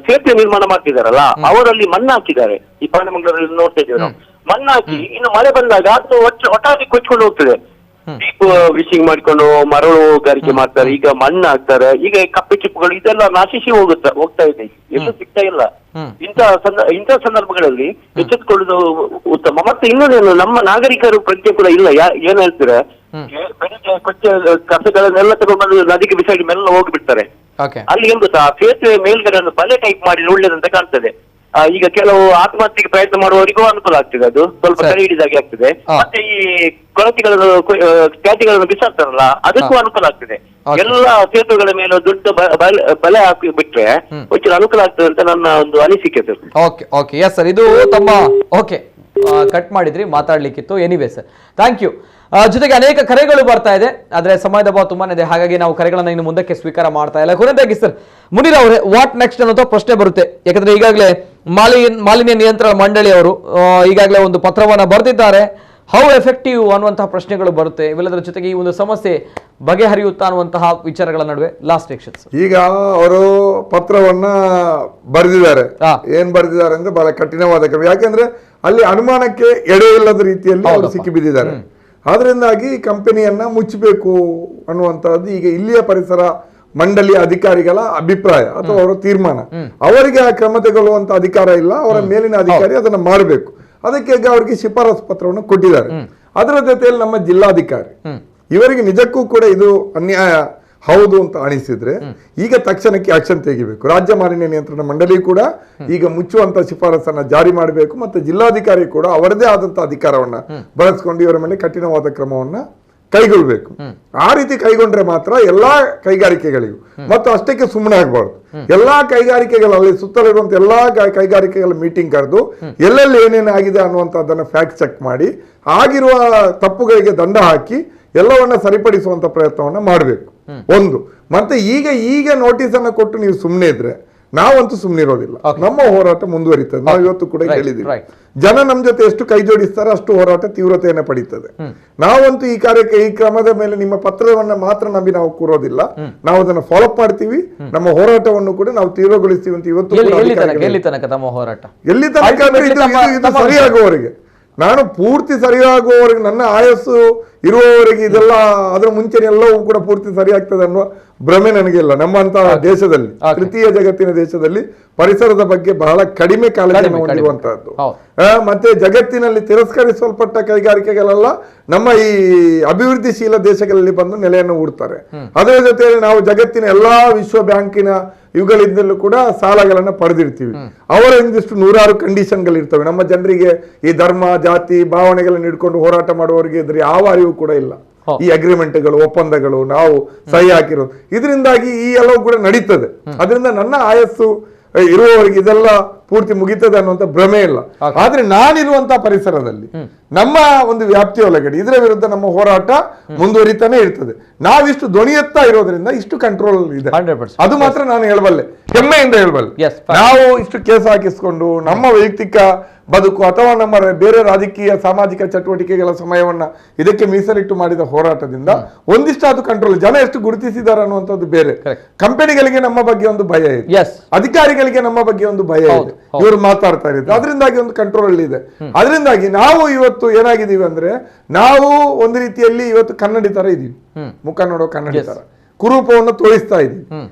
ಸೇತುವೆ ನಿರ್ಮಾಣ ಮಾಡ್ತಿದಾರಲ್ಲ, ಅವರಲ್ಲಿ ಮಣ್ಣು ಹಾಕಿದ್ದಾರೆ. ಈ ಪಾಂಡಮಂಗಳೂರಲ್ಲಿ ನೋಡ್ತಾ ಇದ್ದೇವೆ ನಾವು, ಮಣ್ಣು ಹಾಕಿ ಇನ್ನು ಮಳೆ ಬಂದಾಗ ಅದು ಒಟ್ಟಾಗಿ ಕೊಚ್ಕೊಂಡು ಹೋಗ್ತದೆ. ಡೀಪ್ ವಿಶಿಂಗ್ ಮಾಡಿಕೊಂಡು ಮರಳುಗಾರಿಕೆ ಮಾಡ್ತಾರೆ, ಈಗ ಮಣ್ಣು ಹಾಕ್ತಾರೆ. ಈಗ ಕಪ್ಪೆ ಚಿಪ್ಪುಗಳು ಇದೆಲ್ಲ ನಾಶಿಸಿ ಹೋಗ್ತಾ ಇದೆ, ಎಲ್ಲೂ ಸಿಗ್ತಾ ಇಲ್ಲ. ಇಂಥ ಸಂದರ್ಭಗಳಲ್ಲಿ ಎಚ್ಚೆತ್ತುಕೊಳ್ಳುವುದು ಉತ್ತಮ. ಮತ್ತೆ ಇನ್ನೊಂದೇನು, ನಮ್ಮ ನಾಗರಿಕರು ಪ್ರಜ್ಞೆ ಕೂಡ ಇಲ್ಲ. ಏನ್ ಹೇಳ್ತಾರೆ, ಬೆಳಿಗ್ಗೆ ಕಸಗಳನ್ನೆಲ್ಲ ತಗೊಂಡು ನದಿಗೆ ಬಿಸಾಡಿ ಮೆಲ್ಲ ಹೋಗಿಬಿಡ್ತಾರೆ. ಅಲ್ಲಿ ಏನ್ ಗೊತ್ತಾ, ಸೇತುವೆ ಮೇಲ್ಗಡೆ ಒಂದು ಬಲೆ ಟೈಪ್ ಮಾಡಿ ಒಳ್ಳೇದಂತ ಕಾಣ್ತದೆ. ಈಗ ಕೆಲವು ಆತ್ಮಹತ್ಯೆಗೆ ಪ್ರಯತ್ನ ಮಾಡುವವರಿಗೂ ಅನುಕೂಲ ಆಗ್ತದೆ, ಅದು ಸ್ವಲ್ಪ ಸರಿ ಹಿಡಿದಾಗೆ ಆಗ್ತದೆ. ಮತ್ತೆ ಈ ಕೊಳಚೆಗಳನ್ನು ತ್ಯಾಜ್ಯಗಳನ್ನು ಬಿಸಾಡ್ತಾರಲ್ಲ, ಅದಕ್ಕೂ ಅನುಕೂಲ ಆಗ್ತದೆ. ಎಲ್ಲ ಸೇತುವೆಗಳ ಮೇಲೆ ದೊಡ್ಡ ಬಲೆ ಹಾಕಿ ಬಿಟ್ರೆ ಒಂಚೂರು ಅನುಕೂಲ ಆಗ್ತದೆ ಅಂತ ನನ್ನ ಒಂದು ಅನಿಸಿಕೆ ಸರ್. ಓಕೆ ಎಸ್ ಸರ್, ಇದು ತಮ್ಮ ಕಟ್ ಮಾಡಿದ್ರಿ, ಮಾತಾಡ್ಲಿಕ್ಕಿತ್ತು. Anyway sir, thank you. ಜೊತೆಗೆ ಅನೇಕ ಕರೆಗಳು ಬರ್ತಾ ಇದೆ, ಆದ್ರೆ ಸಮಯದ ಅಭಾವ ತುಂಬಾನೇ ಇದೆ, ಹಾಗಾಗಿ ನಾವು ಕರೆಗಳನ್ನ ಇನ್ನು ಮುಂದಕ್ಕೆ ಸ್ವೀಕಾರ ಮಾಡ್ತಾ ಇಲ್ಲ. ಕೊನೆಯದಾಗಿ ಸರ್ ಮುನೀರ್ ಅವರೇ, ವಾಟ್ ನೆಕ್ಸ್ಟ್ ಅನ್ನೋ ಪ್ರಶ್ನೆ ಬರುತ್ತೆ. ಯಾಕಂದ್ರೆ ಈಗಾಗಲೇ ಮಾಲಿನ್ಯ ನಿಯಂತ್ರಣ ಮಂಡಳಿ ಅವರು ಈಗಾಗಲೇ ಒಂದು ಪತ್ರವನ್ನ ಬರೆದಿದ್ದಾರೆ. ಹೌ ಎಫೆಕ್ಟಿವ್ ಅನ್ನುವಂತಹ ಪ್ರಶ್ನೆಗಳು ಬರುತ್ತೆ. ಇವೆಲ್ಲದರ ಜೊತೆಗೆ ಈ ಒಂದು ಸಮಸ್ಯೆ ಬಗೆಹರಿಯುತ್ತಾ ಅನ್ನುವಂತಹ ವಿಚಾರಗಳ ನಡುವೆ ಲಾಸ್ಟ್ ಎಕ್ಷನ್ಸ್. ಈಗ ಅವರು ಪತ್ರವನ್ನ ಬರೆದಿದ್ದಾರೆ. ಏನ್ ಬರೆದಿದ್ದಾರೆ ಅಂದ್ರೆ ಬಹಳ ಕಠಿಣವಾದ ಕ್ರಮ. ಯಾಕೆಂದ್ರೆ ಅಲ್ಲಿ ಅನುಮಾನಕ್ಕೆ ಎಡೆ ಇಲ್ಲದ ರೀತಿಯಲ್ಲಿ ಅವರು ಸಿಕ್ಕಿ ಬಿದ್ದಿದ್ದಾರೆ. ಆದ್ರಿಂದಾಗಿ ಕಂಪನಿಯನ್ನ ಮುಚ್ಚಬೇಕು ಅನ್ನುವಂತಹದ್ದು ಈಗ ಇಲ್ಲಿಯ ಪರಿಸರ ಮಂಡಳಿಯ ಅಧಿಕಾರಿಗಳ ಅಭಿಪ್ರಾಯ ಅಥವಾ ಅವರ ತೀರ್ಮಾನ. ಅವರಿಗೆ ಆ ಕ್ರಮ ತಗೊಳ್ಳುವಂತ ಅಧಿಕಾರ ಇಲ್ಲ, ಅವರ ಮೇಲಿನ ಅಧಿಕಾರಿ ಅದನ್ನ ಮಾಡಬೇಕು. ಅದಕ್ಕೆ ಅವರಿಗೆ ಶಿಫಾರಸು ಪತ್ರವನ್ನು ಕೊಟ್ಟಿದ್ದಾರೆ. ಅದರ ಜೊತೆಯಲ್ಲಿ ನಮ್ಮ ಜಿಲ್ಲಾಧಿಕಾರಿ ಇವರಿಗೆ ನಿಜಕ್ಕೂ ಕೂಡ ಇದು ಅನ್ಯಾಯ ಹೌದು ಅಂತ ಅನಿಸಿದ್ರೆ ಈಗ ತಕ್ಷಣಕ್ಕೆ ಆಕ್ಷನ್ ತೆಗಿಬೇಕು. ರಾಜ್ಯ ಮಾಲಿನ್ಯ ನಿಯಂತ್ರಣ ಮಂಡಳಿ ಕೂಡ ಈಗ ಮುಚ್ಚುವಂತ ಶಿಫಾರಸನ್ನ ಜಾರಿ ಮಾಡಬೇಕು. ಮತ್ತೆ ಜಿಲ್ಲಾಧಿಕಾರಿ ಕೂಡ ಅವರದೇ ಆದಂತ ಅಧಿಕಾರವನ್ನ ಬಳಸ್ಕೊಂಡು ಇವರ ಮೇಲೆ ಕಠಿಣವಾದ ಕ್ರಮವನ್ನ ಕೈಗೊಳ್ಬೇಕು. ಆ ರೀತಿ ಕೈಗೊಂಡ್ರೆ ಮಾತ್ರ ಎಲ್ಲಾ ಕೈಗಾರಿಕೆಗಳಿಗೂ ಮತ್ತು ಅಷ್ಟಕ್ಕೆ ಸುಮ್ಮನೆ ಆಗಬಾರ್ದು. ಎಲ್ಲಾ ಕೈಗಾರಿಕೆಗಳಲ್ಲಿ ಸುತ್ತಲಿರುವಂತ ಎಲ್ಲಾ ಕೈಗಾರಿಕೆಗಳ ಮೀಟಿಂಗ್ ಕರೆದು ಎಲ್ಲೆಲ್ಲಿ ಏನೇನು ಆಗಿದೆ ಅನ್ನುವಂಥದ್ದನ್ನ ಫ್ಯಾಕ್ಟ್ ಚೆಕ್ ಮಾಡಿ ಆಗಿರುವ ತಪ್ಪುಗಳಿಗೆ ದಂಡ ಹಾಕಿ ಎಲ್ಲವನ್ನ ಸರಿಪಡಿಸುವಂತ ಪ್ರಯತ್ನವನ್ನ ಮಾಡಬೇಕು ಒಂದು. ಮತ್ತೆ ಈಗ ನೋಟಿಸ್ ಅನ್ನ ಕೊಟ್ಟು ನೀವು ಸುಮ್ಮನೆ ಇದ್ರೆ ನಾವಂತೂ ಸುಮ್ಮನಿರೋದಿಲ್ಲ. ನಮ್ಮ ಹೋರಾಟ ಮುಂದುವರಿತದೆ. ನಾವು ಇವತ್ತು ಕೂಡ ಹೇಳಿದ್ದೀವಿ, ಜನ ನಮ್ ಜೊತೆ ಎಷ್ಟು ಕೈ ಜೋಡಿಸ್ತಾರೆ ಅಷ್ಟು ಹೋರಾಟ ತೀವ್ರತೆಯನ್ನು ಪಡೀತದೆ. ನಾವಂತೂ ಈ ಕ್ರಮದ ಮೇಲೆ ನಿಮ್ಮ ಪತ್ರವನ್ನ ಮಾತ್ರ ನಂಬಿ ನಾವು ಕೂರೋದಿಲ್ಲ, ನಾವು ಅದನ್ನ ಫಾಲೋ ಅಪ್ ಮಾಡ್ತೀವಿ. ನಮ್ಮ ಹೋರಾಟವನ್ನು ಕೂಡ ನಾವು ತೀವ್ರಗೊಳಿಸ್ತೀವಿ ಅಂತ ಇವತ್ತು ಎಲ್ಲಿ ತನಕ ಇದು ಸರಿಯಾಗುವವರೆಗೆ, ನಾನು ಪೂರ್ತಿ ಸರಿಯಾಗುವವರೆಗೆ, ನನ್ನ ಆಯಸ್ಸು ಇರುವವರೆಗೆ ಇದೆಲ್ಲ ಅದರ ಮುಂಚೆನೆ ಎಲ್ಲವೂ ಕೂಡ ಪೂರ್ತಿ ಸರಿಯಾಗ್ತದೆ ಅನ್ನುವ ಭ್ರಮೆ ನನಗೆ ಇಲ್ಲ. ನಮ್ಮಂತ ದೇಶದಲ್ಲಿ, ತೃತೀಯ ಜಗತ್ತಿನ ದೇಶದಲ್ಲಿ ಪರಿಸರದ ಬಗ್ಗೆ ಬಹಳ ಕಡಿಮೆ ಕಾಳಜಿಯನ್ನು ಹೊಂದಿರುವಂತಹದ್ದು. ಮತ್ತೆ ಜಗತ್ತಿನಲ್ಲಿ ತಿರಸ್ಕರಿಸಲ್ಪಟ್ಟ ಕೈಗಾರಿಕೆಗಳೆಲ್ಲ ನಮ್ಮ ಈ ಅಭಿವೃದ್ಧಿಶೀಲ ದೇಶಗಳಲ್ಲಿ ಬಂದು ನೆಲೆಯನ್ನು ಹೂಡ್ತಾರೆ. ಅದರ ಜೊತೆಯಲ್ಲಿ ನಾವು ಜಗತ್ತಿನ ಎಲ್ಲಾ ವಿಶ್ವ ಬ್ಯಾಂಕಿನ ಇವುಗಳಿಂದಲೂ ಕೂಡ ಸಾಲಗಳನ್ನು ಪಡೆದಿರ್ತೀವಿ. ಅವರ ಒಂದಿಷ್ಟು ನೂರಾರು ಕಂಡೀಷನ್ಗಳು ಇರ್ತವೆ. ನಮ್ಮ ಜನರಿಗೆ ಈ ಧರ್ಮ, ಜಾತಿ, ಭಾವನೆಗಳನ್ನು ಹಿಡ್ಕೊಂಡು ಹೋರಾಟ ಮಾಡುವವರಿಗೆ ಇದ್ರೆ ಯಾವ ಅರಿವು ಕೂಡ ಇಲ್ಲ. ಈ ಅಗ್ರಿಮೆಂಟ್ಗಳು, ಒಪ್ಪಂದಗಳು ನಾವು ಸಹಿ ಹಾಕಿರೋದು, ಇದರಿಂದಾಗಿ ಈ ಎಲ್ಲವೂ ಕೂಡ ನಡೀತದೆ. ಅದರಿಂದ ನನ್ನ ಆಯಸ್ಸು ಇರುವವರಿಗೆ ಇದೆಲ್ಲ ಪೂರ್ತಿ ಮುಗಿತದೆ ಅನ್ನುವಂತ ಭ್ರಮೆ ಇಲ್ಲ. ಆದ್ರೆ ನಾನಿರುವಂತಹ ಪರಿಸರದಲ್ಲಿ ನಮ್ಮ ಒಂದು ವ್ಯಾಪ್ತಿಯೊಳಗಡೆ ಇದರ ವಿರುದ್ಧ ನಮ್ಮ ಹೋರಾಟ ಮುಂದುವರಿತಾನೆ ಇರ್ತದೆ. ನಾವಿಷ್ಟು ಧ್ವನಿ ಎತ್ತಾ ಇರೋದ್ರಿಂದ ಇಷ್ಟು ಕಂಟ್ರೋಲ್ ಇದೆ, ಅದು ಮಾತ್ರ ನಾನು ಹೇಳಬಲ್ಲೆ, ಹೆಮ್ಮೆಯಿಂದ ಹೇಳಬಲ್ಲೆ. ನಾವು ಇಷ್ಟು ಕೇಸ್ ಹಾಕಿಸ್ಕೊಂಡು ನಮ್ಮ ವೈಯಕ್ತಿಕ ಬದುಕು ಅಥವಾ ನಮ್ಮ ಬೇರೆ ರಾಜಕೀಯ ಸಾಮಾಜಿಕ ಚಟುವಟಿಕೆಗಳ ಸಮಯವನ್ನ ಇದಕ್ಕೆ ಮೀಸಲಿಟ್ಟು ಮಾಡಿದ ಹೋರಾಟದಿಂದ ಒಂದಿಷ್ಟು ಅದು ಕಂಟ್ರೋಲ್. ಜನ ಎಷ್ಟು ಗುರುತಿಸಿದ್ದಾರೆ ಅನ್ನುವಂಥದ್ದು ಬೇರೆ. ಕಂಪನಿಗಳಿಗೆ ನಮ್ಮ ಬಗ್ಗೆ ಒಂದು ಭಯ ಇದೆ, ಅಧಿಕಾರಿಗಳಿಗೆ ನಮ್ಮ ಬಗ್ಗೆ ಒಂದು ಭಯ ಇದೆ, ಇವರು ಮಾತಾಡ್ತಾ ಇದ್ದಾರೆ, ಅದರಿಂದಾಗಿ ಒಂದು ಕಂಟ್ರೋಲ್ ಇದೆ. ಅದರಿಂದಾಗಿ ನಾವು ಇವತ್ತು ಏನಾಗಿದ್ದೀವಿ ಅಂದ್ರೆ, ನಾವು ಒಂದು ರೀತಿಯಲ್ಲಿ ಇವತ್ತು ಕನ್ನಡಿ ತರ ಇದೀವಿ, ಮುಖ ನೋಡೋ ಕನ್ನಡಿ ತರ ಕುರೂಪವನ್ನು ತೋರಿಸ್ತಾ ಇದೀವಿ.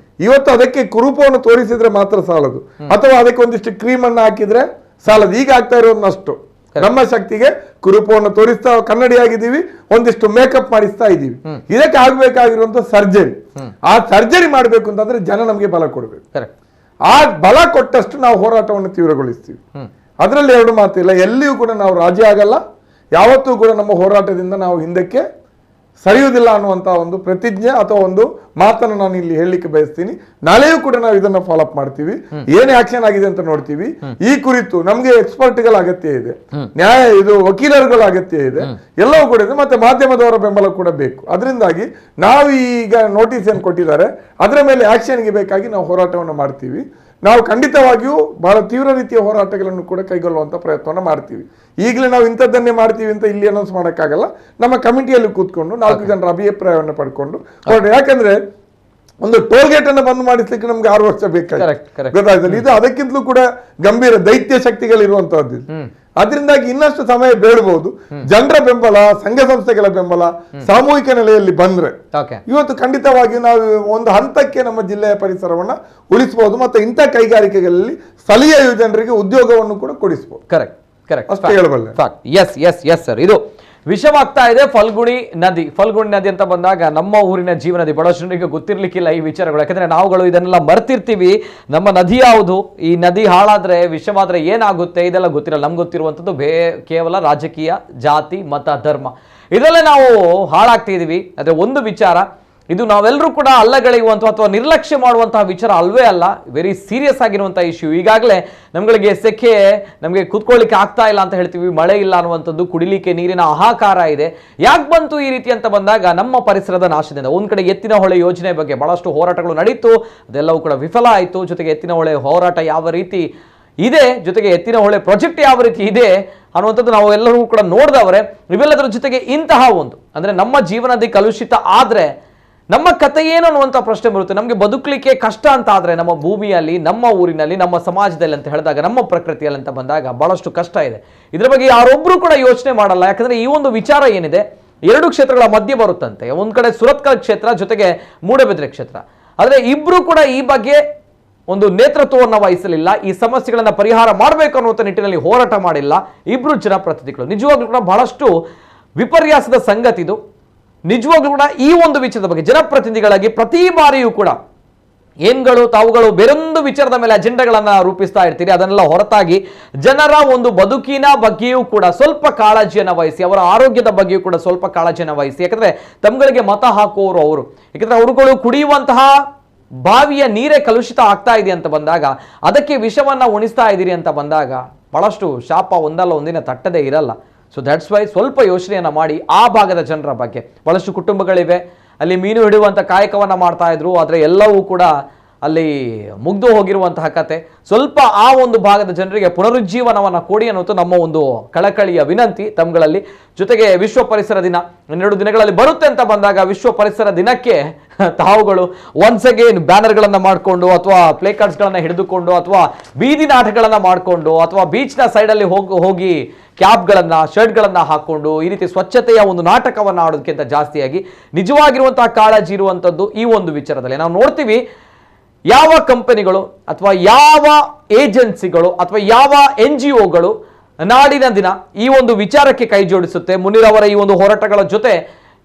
ಇವತ್ತು ಅದಕ್ಕೆ ಕುರೂಪವನ್ನು ತೋರಿಸಿದ್ರೆ ಮಾತ್ರ ಸಾಲದು, ಅಥವಾ ಅದಕ್ಕೆ ಒಂದಿಷ್ಟು ಕ್ರೀಮ್ ಅನ್ನು ಹಾಕಿದ್ರೆ ಸಾಲದು. ಈಗ ಆಗ್ತಾ ಇರೋದನ್ನಷ್ಟು ನಮ್ಮ ಶಕ್ತಿಗೆ ಕುರುಪವನ್ನು ತೋರಿಸ್ತಾ ಕನ್ನಡಿಯಾಗಿದ್ದೀವಿ, ಒಂದಿಷ್ಟು ಮೇಕಪ್ ಮಾಡಿಸ್ತಾ ಇದ್ದೀವಿ. ಇದಕ್ಕೆ ಆಗ್ಬೇಕಾಗಿರುವಂತ ಸರ್ಜರಿ. ಆ ಸರ್ಜರಿ ಮಾಡ್ಬೇಕು ಅಂತಂದ್ರೆ ಜನ ನಮ್ಗೆ ಬಲ ಕೊಡ್ಬೇಕು. ಆ ಬಲ ಕೊಟ್ಟಷ್ಟು ನಾವು ಹೋರಾಟವನ್ನು ತೀವ್ರಗೊಳಿಸ್ತೀವಿ. ಅದರಲ್ಲಿ ಎರಡು ಮಾತಿಲ್ಲ. ಎಲ್ಲಿಯೂ ಕೂಡ ನಾವು ರಾಜಿ ಆಗಲ್ಲ, ಯಾವತ್ತೂ ಕೂಡ ನಮ್ಮ ಹೋರಾಟದಿಂದ ನಾವು ಹಿಂದಕ್ಕೆ ಸರಿಯುವುದಿಲ್ಲ ಅನ್ನುವಂತ ಒಂದು ಪ್ರತಿಜ್ಞೆ ಅಥವಾ ಒಂದು ಮಾತನ್ನು ನಾನು ಇಲ್ಲಿ ಹೇಳಲಿಕ್ಕೆ ಬಯಸ್ತೀನಿ. ನಾಳೆಯೂ ಕೂಡ ನಾವು ಇದನ್ನ ಫಾಲೋ ಅಪ್ ಮಾಡ್ತೀವಿ. ಏನೇ ಆಕ್ಷನ್ ಆಗಿದೆ ಅಂತ ನೋಡ್ತೀವಿ. ಈ ಕುರಿತು ನಮ್ಗೆ ಎಕ್ಸ್ಪರ್ಟ್ಗಳ ಅಗತ್ಯ ಇದೆ, ಇದು ವಕೀಲರುಗಳ ಅಗತ್ಯ ಇದೆ, ಎಲ್ಲವೂ ಕೂಡ ಇದೆ, ಮತ್ತೆ ಮಾಧ್ಯಮದವರ ಬೆಂಬಲ ಕೂಡ ಬೇಕು. ಅದರಿಂದಾಗಿ ನಾವು ಈಗ ನೋಟಿಸ್ ಏನು ಕೊಟ್ಟಿದ್ದಾರೆ ಅದರ ಮೇಲೆ ಆಕ್ಷನ್ಗೆ ಬೇಕಾಗಿ ನಾವು ಹೋರಾಟವನ್ನು ಮಾಡ್ತೀವಿ. ನಾವು ಖಂಡಿತವಾಗಿಯೂ ಬಹಳ ತೀವ್ರ ರೀತಿಯ ಹೋರಾಟಗಳನ್ನು ಕೂಡ ಕೈಗೊಳ್ಳುವಂತ ಪ್ರಯತ್ನವನ್ನು ಮಾಡ್ತೀವಿ. ಈಗಲೇ ನಾವು ಇಂಥದ್ದನ್ನೇ ಮಾಡ್ತೀವಿ ಅಂತ ಇಲ್ಲಿ ಅನೌನ್ಸ್ ಮಾಡೋಕ್ಕಾಗಲ್ಲ. ನಮ್ಮ ಕಮಿಟಿಯಲ್ಲಿ ಕೂತ್ಕೊಂಡು 4 ಜನರ ಅಭಿಪ್ರಾಯವನ್ನು ಪಡ್ಕೊಂಡು, ಯಾಕಂದ್ರೆ ಒಂದು ಟೋಲ್ ಗೇಟ್ ಅನ್ನು ಬಂದ್ ಮಾಡಿಸ್ಲಿಕ್ಕೆ ನಮ್ಗೆ 6 ವರ್ಷ ಬೇಕಾಗುತ್ತೆ, ಗೊತ್ತಾಯ್ತಲ್ಲ. ಇದು ಅದಕ್ಕಿಂತಲೂ ಕೂಡ ಗಂಭೀರ ದೈತ್ಯ ಶಕ್ತಿಗಳಿರುವಂತಹದ್ದು. ಅದರಿಂದಾಗಿ ಇನ್ನಷ್ಟು ಸಮಯ ಬೇಡಬಹುದು. ಜನರ ಬೆಂಬಲ, ಸಂಘ ಸಂಸ್ಥೆಗಳ ಬೆಂಬಲ ಸಾಮೂಹಿಕ ನೆಲೆಯಲ್ಲಿ ಬಂದ್ರೆ ಇವತ್ತು ಖಂಡಿತವಾಗಿ ನಾವು ಒಂದು ಹಂತಕ್ಕೆ ನಮ್ಮ ಜಿಲ್ಲೆಯ ಪರಿಸರವನ್ನ ಉಳಿಸಬಹುದು. ಮತ್ತೆ ಇಂಥ ಕೈಗಾರಿಕೆಗಳಲ್ಲಿ ಸ್ಥಳೀಯ ಜನರಿಗೆ ಉದ್ಯೋಗವನ್ನು ಕೂಡ ಕೊಡಿಸಬಹುದು. ಕರೆಕ್ಟ್ ಕರೆಕ್ಟ್ ಅಷ್ಟೇ ಹೇಳಬಲ್ಲೆ. ಎಸ್ ಎಸ್ ಎಸ್ ಸರ್, ಇದು ವಿಷವಾಗ್ತಾ ಇದೆ ಫಲ್ಗುಣಿ ನದಿ. ಫಲ್ಗುಣಿ ನದಿ ಅಂತ ಬಂದಾಗ ನಮ್ಮ ಊರಿನ ಜೀವ ನದಿ. ಬಹಳಷ್ಟು ಜನರಿಗೆ ಗೊತ್ತಿರ್ಲಿಕ್ಕಿಲ್ಲ ಈ ವಿಚಾರಗಳು, ಯಾಕಂದ್ರೆ ನಾವುಗಳು ಇದನ್ನೆಲ್ಲ ಮರ್ತಿರ್ತೀವಿ. ನಮ್ಮ ನದಿ ಯಾವುದು, ಈ ನದಿ ಹಾಳಾದ್ರೆ ವಿಷವಾದ್ರೆ ಏನಾಗುತ್ತೆ ಇದೆಲ್ಲ ಗೊತ್ತಿರಲ್ಲ. ನಮ್ಗೆ ಗೊತ್ತಿರುವಂಥದ್ದು ಕೇವಲ ರಾಜಕೀಯ, ಜಾತಿ, ಮತ, ಧರ್ಮ, ಇದರಲ್ಲೇ ನಾವು ಹಾಳಾಗ್ತಿದೀವಿ. ಆದರೆ ಒಂದು ವಿಚಾರ, ಇದು ನಾವೆಲ್ಲರೂ ಕೂಡ ಅಲ್ಲಗಳೆಯುವಂಥ ಅಥವಾ ನಿರ್ಲಕ್ಷ್ಯ ಮಾಡುವಂತಹ ವಿಚಾರ ಅಲ್ವೇ ಅಲ್ಲ, ವೆರಿ ಸೀರಿಯಸ್ ಆಗಿರುವಂತಹ ಇಶ್ಯೂ. ಈಗಾಗಲೇ ನಮ್ಗಳಿಗೆ ಸೆಕೆ, ನಮಗೆ ಕೂತ್ಕೊಳ್ಳಿಕ್ಕೆ ಆಗ್ತಾ ಇಲ್ಲ ಅಂತ ಹೇಳ್ತೀವಿ, ಮಳೆ ಇಲ್ಲ ಅನ್ನುವಂಥದ್ದು, ಕುಡಿಲಿಕ್ಕೆ ನೀರಿನ ಹಾಹಾಕಾರ ಇದೆ. ಯಾಕೆ ಬಂತು ಈ ರೀತಿ ಅಂತ ಬಂದಾಗ ನಮ್ಮ ಪರಿಸರದ ನಾಶದಿಂದ. ಒಂದ್ ಕಡೆ ಎತ್ತಿನ ಹೊಳೆ ಯೋಜನೆ ಬಗ್ಗೆ ಬಹಳಷ್ಟು ಹೋರಾಟಗಳು ನಡೀತು, ಅದೆಲ್ಲವೂ ಕೂಡ ವಿಫಲ ಆಯಿತು. ಜೊತೆಗೆ ಎತ್ತಿನ ಹೊಳೆ ಹೋರಾಟ ಯಾವ ರೀತಿ ಇದೆ, ಜೊತೆಗೆ ಎತ್ತಿನ ಹೊಳೆ ಪ್ರಾಜೆಕ್ಟ್ ಯಾವ ರೀತಿ ಇದೆ ಅನ್ನುವಂಥದ್ದು ನಾವು ಎಲ್ಲರೂ ಕೂಡ ನೋಡಿದವರೇ. ಇವೆಲ್ಲದರ ಜೊತೆಗೆ ಇಂತಹ ಒಂದು ಅಂದ್ರೆ ನಮ್ಮ ಜೀವನದಿ ಕಲುಷಿತ ಆದ್ರೆ ನಮ್ಮ ಕಥೆ ಏನು ಅನ್ನುವಂಥ ಪ್ರಶ್ನೆ ಬರುತ್ತೆ. ನಮಗೆ ಬದುಕಲಿಕ್ಕೆ ಕಷ್ಟ ಅಂತ ಆದರೆ ನಮ್ಮ ಭೂಮಿಯಲ್ಲಿ, ನಮ್ಮ ಊರಿನಲ್ಲಿ, ನಮ್ಮ ಸಮಾಜದಲ್ಲಿ ಅಂತ ಹೇಳಿದಾಗ, ನಮ್ಮ ಪ್ರಕೃತಿಯಲ್ಲಿ ಅಂತ ಬಂದಾಗ ಬಹಳಷ್ಟು ಕಷ್ಟ ಇದೆ. ಇದರ ಬಗ್ಗೆ ಯಾರೊಬ್ಬರು ಕೂಡ ಯೋಚನೆ ಮಾಡಲ್ಲ. ಯಾಕಂದ್ರೆ ಈ ಒಂದು ವಿಚಾರ ಏನಿದೆ 2 ಕ್ಷೇತ್ರಗಳ ಮಧ್ಯೆ ಬರುತ್ತಂತೆ. ಒಂದ್ ಕಡೆ ಸುರತ್ಕಲ್ ಕ್ಷೇತ್ರ, ಜೊತೆಗೆ ಮೂಡಬಿದ್ರೆ ಕ್ಷೇತ್ರ. ಆದರೆ ಇಬ್ರು ಕೂಡ ಈ ಬಗ್ಗೆ ಒಂದು ನೇತೃತ್ವವನ್ನು ವಹಿಸಲಿಲ್ಲ. ಈ ಸಮಸ್ಯೆಗಳನ್ನ ಪರಿಹಾರ ಮಾಡಬೇಕು ಅನ್ನುವಂಥ ನಿಟ್ಟಿನಲ್ಲಿ ಹೋರಾಟ ಮಾಡಿಲ್ಲ ಇಬ್ರು ಜನಪ್ರತಿನಿಧಿಗಳು. ನಿಜವಾಗ್ಲೂ ಕೂಡ ಬಹಳಷ್ಟು ವಿಪರ್ಯಾಸದ ಸಂಗತಿ ಇದು. ನಿಜವಾಗ್ಲೂ ಕೂಡ ಈ ಒಂದು ವಿಚಾರದ ಬಗ್ಗೆ ಜನಪ್ರತಿನಿಧಿಗಳಾಗಿ ಪ್ರತಿ ಬಾರಿಯೂ ಕೂಡ ತಾವುಗಳು ಬೇರೊಂದು ವಿಚಾರದ ಮೇಲೆ ಅಜೆಂಡಾಗಳನ್ನ ರೂಪಿಸ್ತಾ ಇರ್ತೀರಿ. ಅದನ್ನೆಲ್ಲ ಹೊರತಾಗಿ ಜನರ ಒಂದು ಬದುಕಿನ ಬಗ್ಗೆಯೂ ಕೂಡ ಸ್ವಲ್ಪ ಕಾಳಜಿಯನ್ನು ವಹಿಸಿ, ಅವರ ಆರೋಗ್ಯದ ಬಗ್ಗೆಯೂ ಕೂಡ ಸ್ವಲ್ಪ ಕಾಳಜಿಯನ್ನು ವಹಿಸಿ. ಯಾಕಂದ್ರೆ ತಮ್ಗಳಿಗೆ ಮತ ಹಾಕುವವರು ಅವರು. ಯಾಕಂದ್ರೆ ಅವರುಗಳು ಕುಡಿಯುವಂತಹ ಬಾವಿಯ ನೀರೇ ಕಲುಷಿತ ಆಗ್ತಾ ಇದೆ ಅಂತ ಬಂದಾಗ, ಅದಕ್ಕೆ ವಿಷವನ್ನ ಉಣಿಸ್ತಾ ಇದ್ದೀರಿ ಅಂತ ಬಂದಾಗ ಬಹಳಷ್ಟು ಶಾಪ ಒಂದಲ್ಲ ಒಂದಿನ ತಟ್ಟದೇ ಇರಲ್ಲ. ಸೊ ದಟ್ಸ್ ವೈ ಸ್ವಲ್ಪ ಯೋಚನೆಯನ್ನು ಮಾಡಿ ಆ ಭಾಗದ ಜನರ ಬಗ್ಗೆ. ಬಹಳಷ್ಟು ಕುಟುಂಬಗಳಿವೆ ಅಲ್ಲಿ, ಮೀನು ಹಿಡಿಯುವಂಥ ಕಾಯಕವನ್ನು ಮಾಡ್ತಾ ಇದ್ರು. ಆದರೆ ಎಲ್ಲವೂ ಕೂಡ ಅಲ್ಲಿ ಮುಗ್ದು ಹೋಗಿರುವಂತಹ ಕತೆ. ಸ್ವಲ್ಪ ಆ ಒಂದು ಭಾಗದ ಜನರಿಗೆ ಪುನರುಜ್ಜೀವನವನ್ನ ಕೊಡಿ ಅನ್ನೋದು ನಮ್ಮ ಒಂದು ಕಳಕಳಿಯ ವಿನಂತಿ ತಮ್ಗಳಲ್ಲಿ. ಜೊತೆಗೆ ವಿಶ್ವ ಪರಿಸರ ದಿನ 2 ದಿನಗಳಲ್ಲಿ ಬರುತ್ತೆ ಅಂತ ಬಂದಾಗ ವಿಶ್ವ ಪರಿಸರ ದಿನಕ್ಕೆ ತಾವುಗಳು ಒನ್ಸ್ ಅಗೇನ್ ಬ್ಯಾನರ್ಗಳನ್ನ ಮಾಡಿಕೊಂಡು ಅಥವಾ ಪ್ಲೇ ಕಾರ್ಡ್ಸ್ಗಳನ್ನ ಹಿಡಿದುಕೊಂಡು ಅಥವಾ ಬೀದಿ ನಾಟಕಗಳನ್ನ ಮಾಡಿಕೊಂಡು ಅಥವಾ ಬೀಚ್ನ ಸೈಡಲ್ಲಿ ಹೋಗಿ ಕ್ಯಾಪ್ಗಳನ್ನ ಶರ್ಟ್ಗಳನ್ನ ಹಾಕೊಂಡು ಈ ರೀತಿ ಸ್ವಚ್ಛತೆಯ ಒಂದು ನಾಟಕವನ್ನ ಆಡೋದಕ್ಕಿಂತ ಜಾಸ್ತಿಯಾಗಿ ನಿಜವಾಗಿರುವಂತಹ ಕಾಳಜಿ ಇರುವಂಥದ್ದು ಈ ಒಂದು ವಿಚಾರದಲ್ಲಿ. ನಾವು ನೋಡ್ತೀವಿ ಯಾವ ಕಂಪನಿಗಳು ಅಥವಾ ಯಾವ ಏಜೆನ್ಸಿಗಳು ಅಥವಾ ಯಾವ NGOಗಳು ನಾಡಿನ ದಿನ ಈ ಒಂದು ವಿಚಾರಕ್ಕೆ ಕೈ ಜೋಡಿಸುತ್ತೆ, ಮುನೀರ್ ಅವರ ಈ ಒಂದು ಹೋರಾಟಗಳ ಜೊತೆ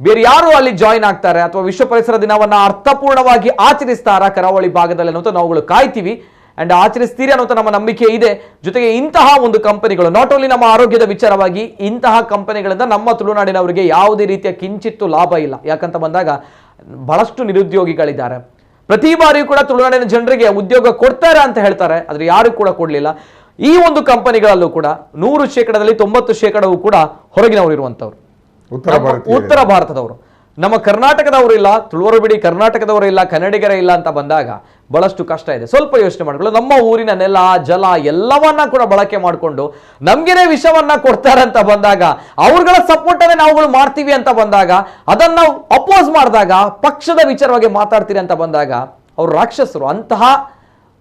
ಬೇರೆ ಯಾರು ಅಲ್ಲಿ ಜಾಯಿನ್ ಆಗ್ತಾರೆ ಅಥವಾ ವಿಶ್ವ ಪರಿಸರ ದಿನವನ್ನ ಅರ್ಥಪೂರ್ಣವಾಗಿ ಆಚರಿಸ್ತಾರ ಕರಾವಳಿ ಭಾಗದಲ್ಲಿ ಅನ್ನೋದು ನಾವುಗಳು ಕಾಯ್ತೀವಿ ಅಂಡ್ ಆಚರಿಸ್ತೀರಿ ಅನ್ನೋ ನಮ್ಮ ನಂಬಿಕೆ ಇದೆ. ಜೊತೆಗೆ ಇಂತಹ ಒಂದು ಕಂಪನಿಗಳು ನಾಟ್ ಓನ್ಲಿ ನಮ್ಮ ಆರೋಗ್ಯದ ವಿಚಾರವಾಗಿ ಇಂತಹ ಕಂಪನಿಗಳಿಂದ ನಮ್ಮ ತುಳುನಾಡಿನವರಿಗೆ ಯಾವುದೇ ರೀತಿಯ ಕಿಂಚಿತ್ತು ಲಾಭ ಇಲ್ಲ. ಯಾಕಂತ ಬಂದಾಗ ಬಹಳಷ್ಟು ನಿರುದ್ಯೋಗಿಗಳಿದ್ದಾರೆ. ಪ್ರತಿ ಬಾರಿಯೂ ಕೂಡ ತುಳುನಾಡಿನ ಜನರಿಗೆ ಉದ್ಯೋಗ ಕೊಡ್ತಾರೆ ಅಂತ ಹೇಳ್ತಾರೆ, ಆದ್ರೆ ಯಾರು ಕೂಡ ಕೊಡ್ಲಿಲ್ಲ. ಈ ಒಂದು ಕಂಪನಿಗಳಲ್ಲೂ ಕೂಡ 100%ದಲ್ಲಿ 90% ಕೂಡ ಹೊರಗಿನವರು ಇರುವಂತವ್ರು, ಉತ್ತರ ಭಾರತದವರು. ನಮ್ಮ ಕರ್ನಾಟಕದವರು ಇಲ್ಲ, ತುಳುವರು ಬಿಡಿ, ಕರ್ನಾಟಕದವರು ಇಲ್ಲ, ಕನ್ನಡಿಗರೇ ಇಲ್ಲ ಅಂತ ಬಂದಾಗ ಬಹಳಷ್ಟು ಕಷ್ಟ ಇದೆ. ಸ್ವಲ್ಪ ಯೋಚನೆ ಮಾಡ್ಕೊಳ್ಳಿ. ನಮ್ಮ ಊರಿನ ನೆಲ ಜಲ ಎಲ್ಲವನ್ನ ಕೂಡ ಬಳಕೆ ಮಾಡಿಕೊಂಡು ನಮ್ಗೆನೆ ವಿಷವನ್ನ ಕೊಡ್ತಾರೆ ಅಂತ ಬಂದಾಗ, ಅವ್ರಗಳ ಸಪೋರ್ಟ್ ಅನ್ನು ನಾವುಗಳು ಮಾಡ್ತೀವಿ ಅಂತ ಬಂದಾಗ, ಅದನ್ನ ಅಪೋಸ್ ಮಾಡಿದಾಗ, ಪಕ್ಷದ ವಿಚಾರವಾಗಿ ಮಾತಾಡ್ತೀರಿ ಅಂತ ಬಂದಾಗ ಅವ್ರು ರಾಕ್ಷಸರು. ಅಂತಹ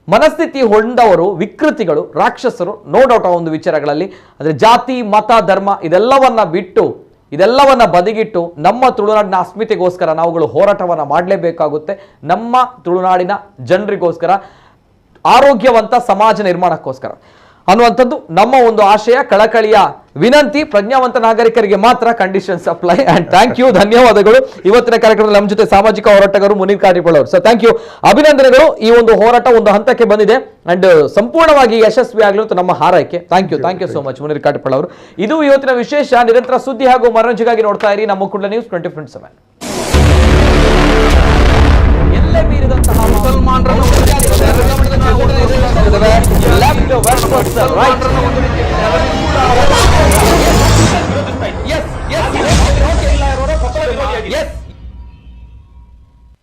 ಮನಸ್ಥಿತಿ ಹೊಂದವರು ವಿಕೃತಿಗಳು, ರಾಕ್ಷಸರು, ನೋ ಡೌಟ್ ಆ ಒಂದು ವಿಚಾರಗಳಲ್ಲಿ. ಆದರೆ ಜಾತಿ ಮತ ಧರ್ಮ ಇದೆಲ್ಲವನ್ನ ಬಿಟ್ಟು ಇದೆಲ್ಲವನ್ನ ಬದಿಗಿಟ್ಟು ನಮ್ಮ ತುಳುನಾಡಿನ ಅಸ್ಮಿತೆಗೋಸ್ಕರ ನಾವುಗಳು ಹೋರಾಟವನ್ನ ಮಾಡಲೇಬೇಕಾಗುತ್ತೆ. ನಮ್ಮ ತುಳುನಾಡಿನ ಜನರಿಗೋಸ್ಕರ, ಆರೋಗ್ಯವಂತ ಸಮಾಜ ನಿರ್ಮಾಣಕ್ಕೋಸ್ಕರ ಅನ್ನುವಂಥದ್ದು ನಮ್ಮ ಒಂದು ಆಶಯ, ಕಳಕಳಿಯ ವಿನಂತಿ. ಪ್ರಜ್ಞಾವಂತ ನಾಗರಿಕರಿಗೆ ಮಾತ್ರ conditions apply. And thank you, ಧನ್ಯವಾದಗಳು. ಇವತ್ತಿನ ಕಾರ್ಯಕ್ರಮದಲ್ಲಿ ನಮ್ಮ ಜೊತೆ ಸಾಮಾಜಿಕ ಹೋರಾಟಗಾರರು ಮುನೀರ್ ಕಾಟಿಪಳ್ಳ ಅವರು. ಸೊ ಥ್ಯಾಂಕ್ ಯು, ಅಭಿನಂದನೆಗಳು. ಈ ಒಂದು ಹೋರಾಟ ಒಂದು ಹಂತಕ್ಕೆ ಬಂದಿದೆ ಅಂಡ್ ಸಂಪೂರ್ಣವಾಗಿ ಯಶಸ್ವಿ ಆಗಲಿ ಅಂತ ನಮ್ಮ ಹಾರೈಕೆ. Thank you so much Munir Katipalla ಅವರು. ಇದು ಇವತ್ತಿನ ವಿಶೇಷ. ನಿರಂತರ ಸುದ್ದಿ ಹಾಗೂ ಮನರಂಜನೆಗಾಗಿ ನೋಡ್ತಾ ಇರಿ ನಮ್ಮ ಕುಡ್ಲ ನ್ಯೂಸ್ 24/7.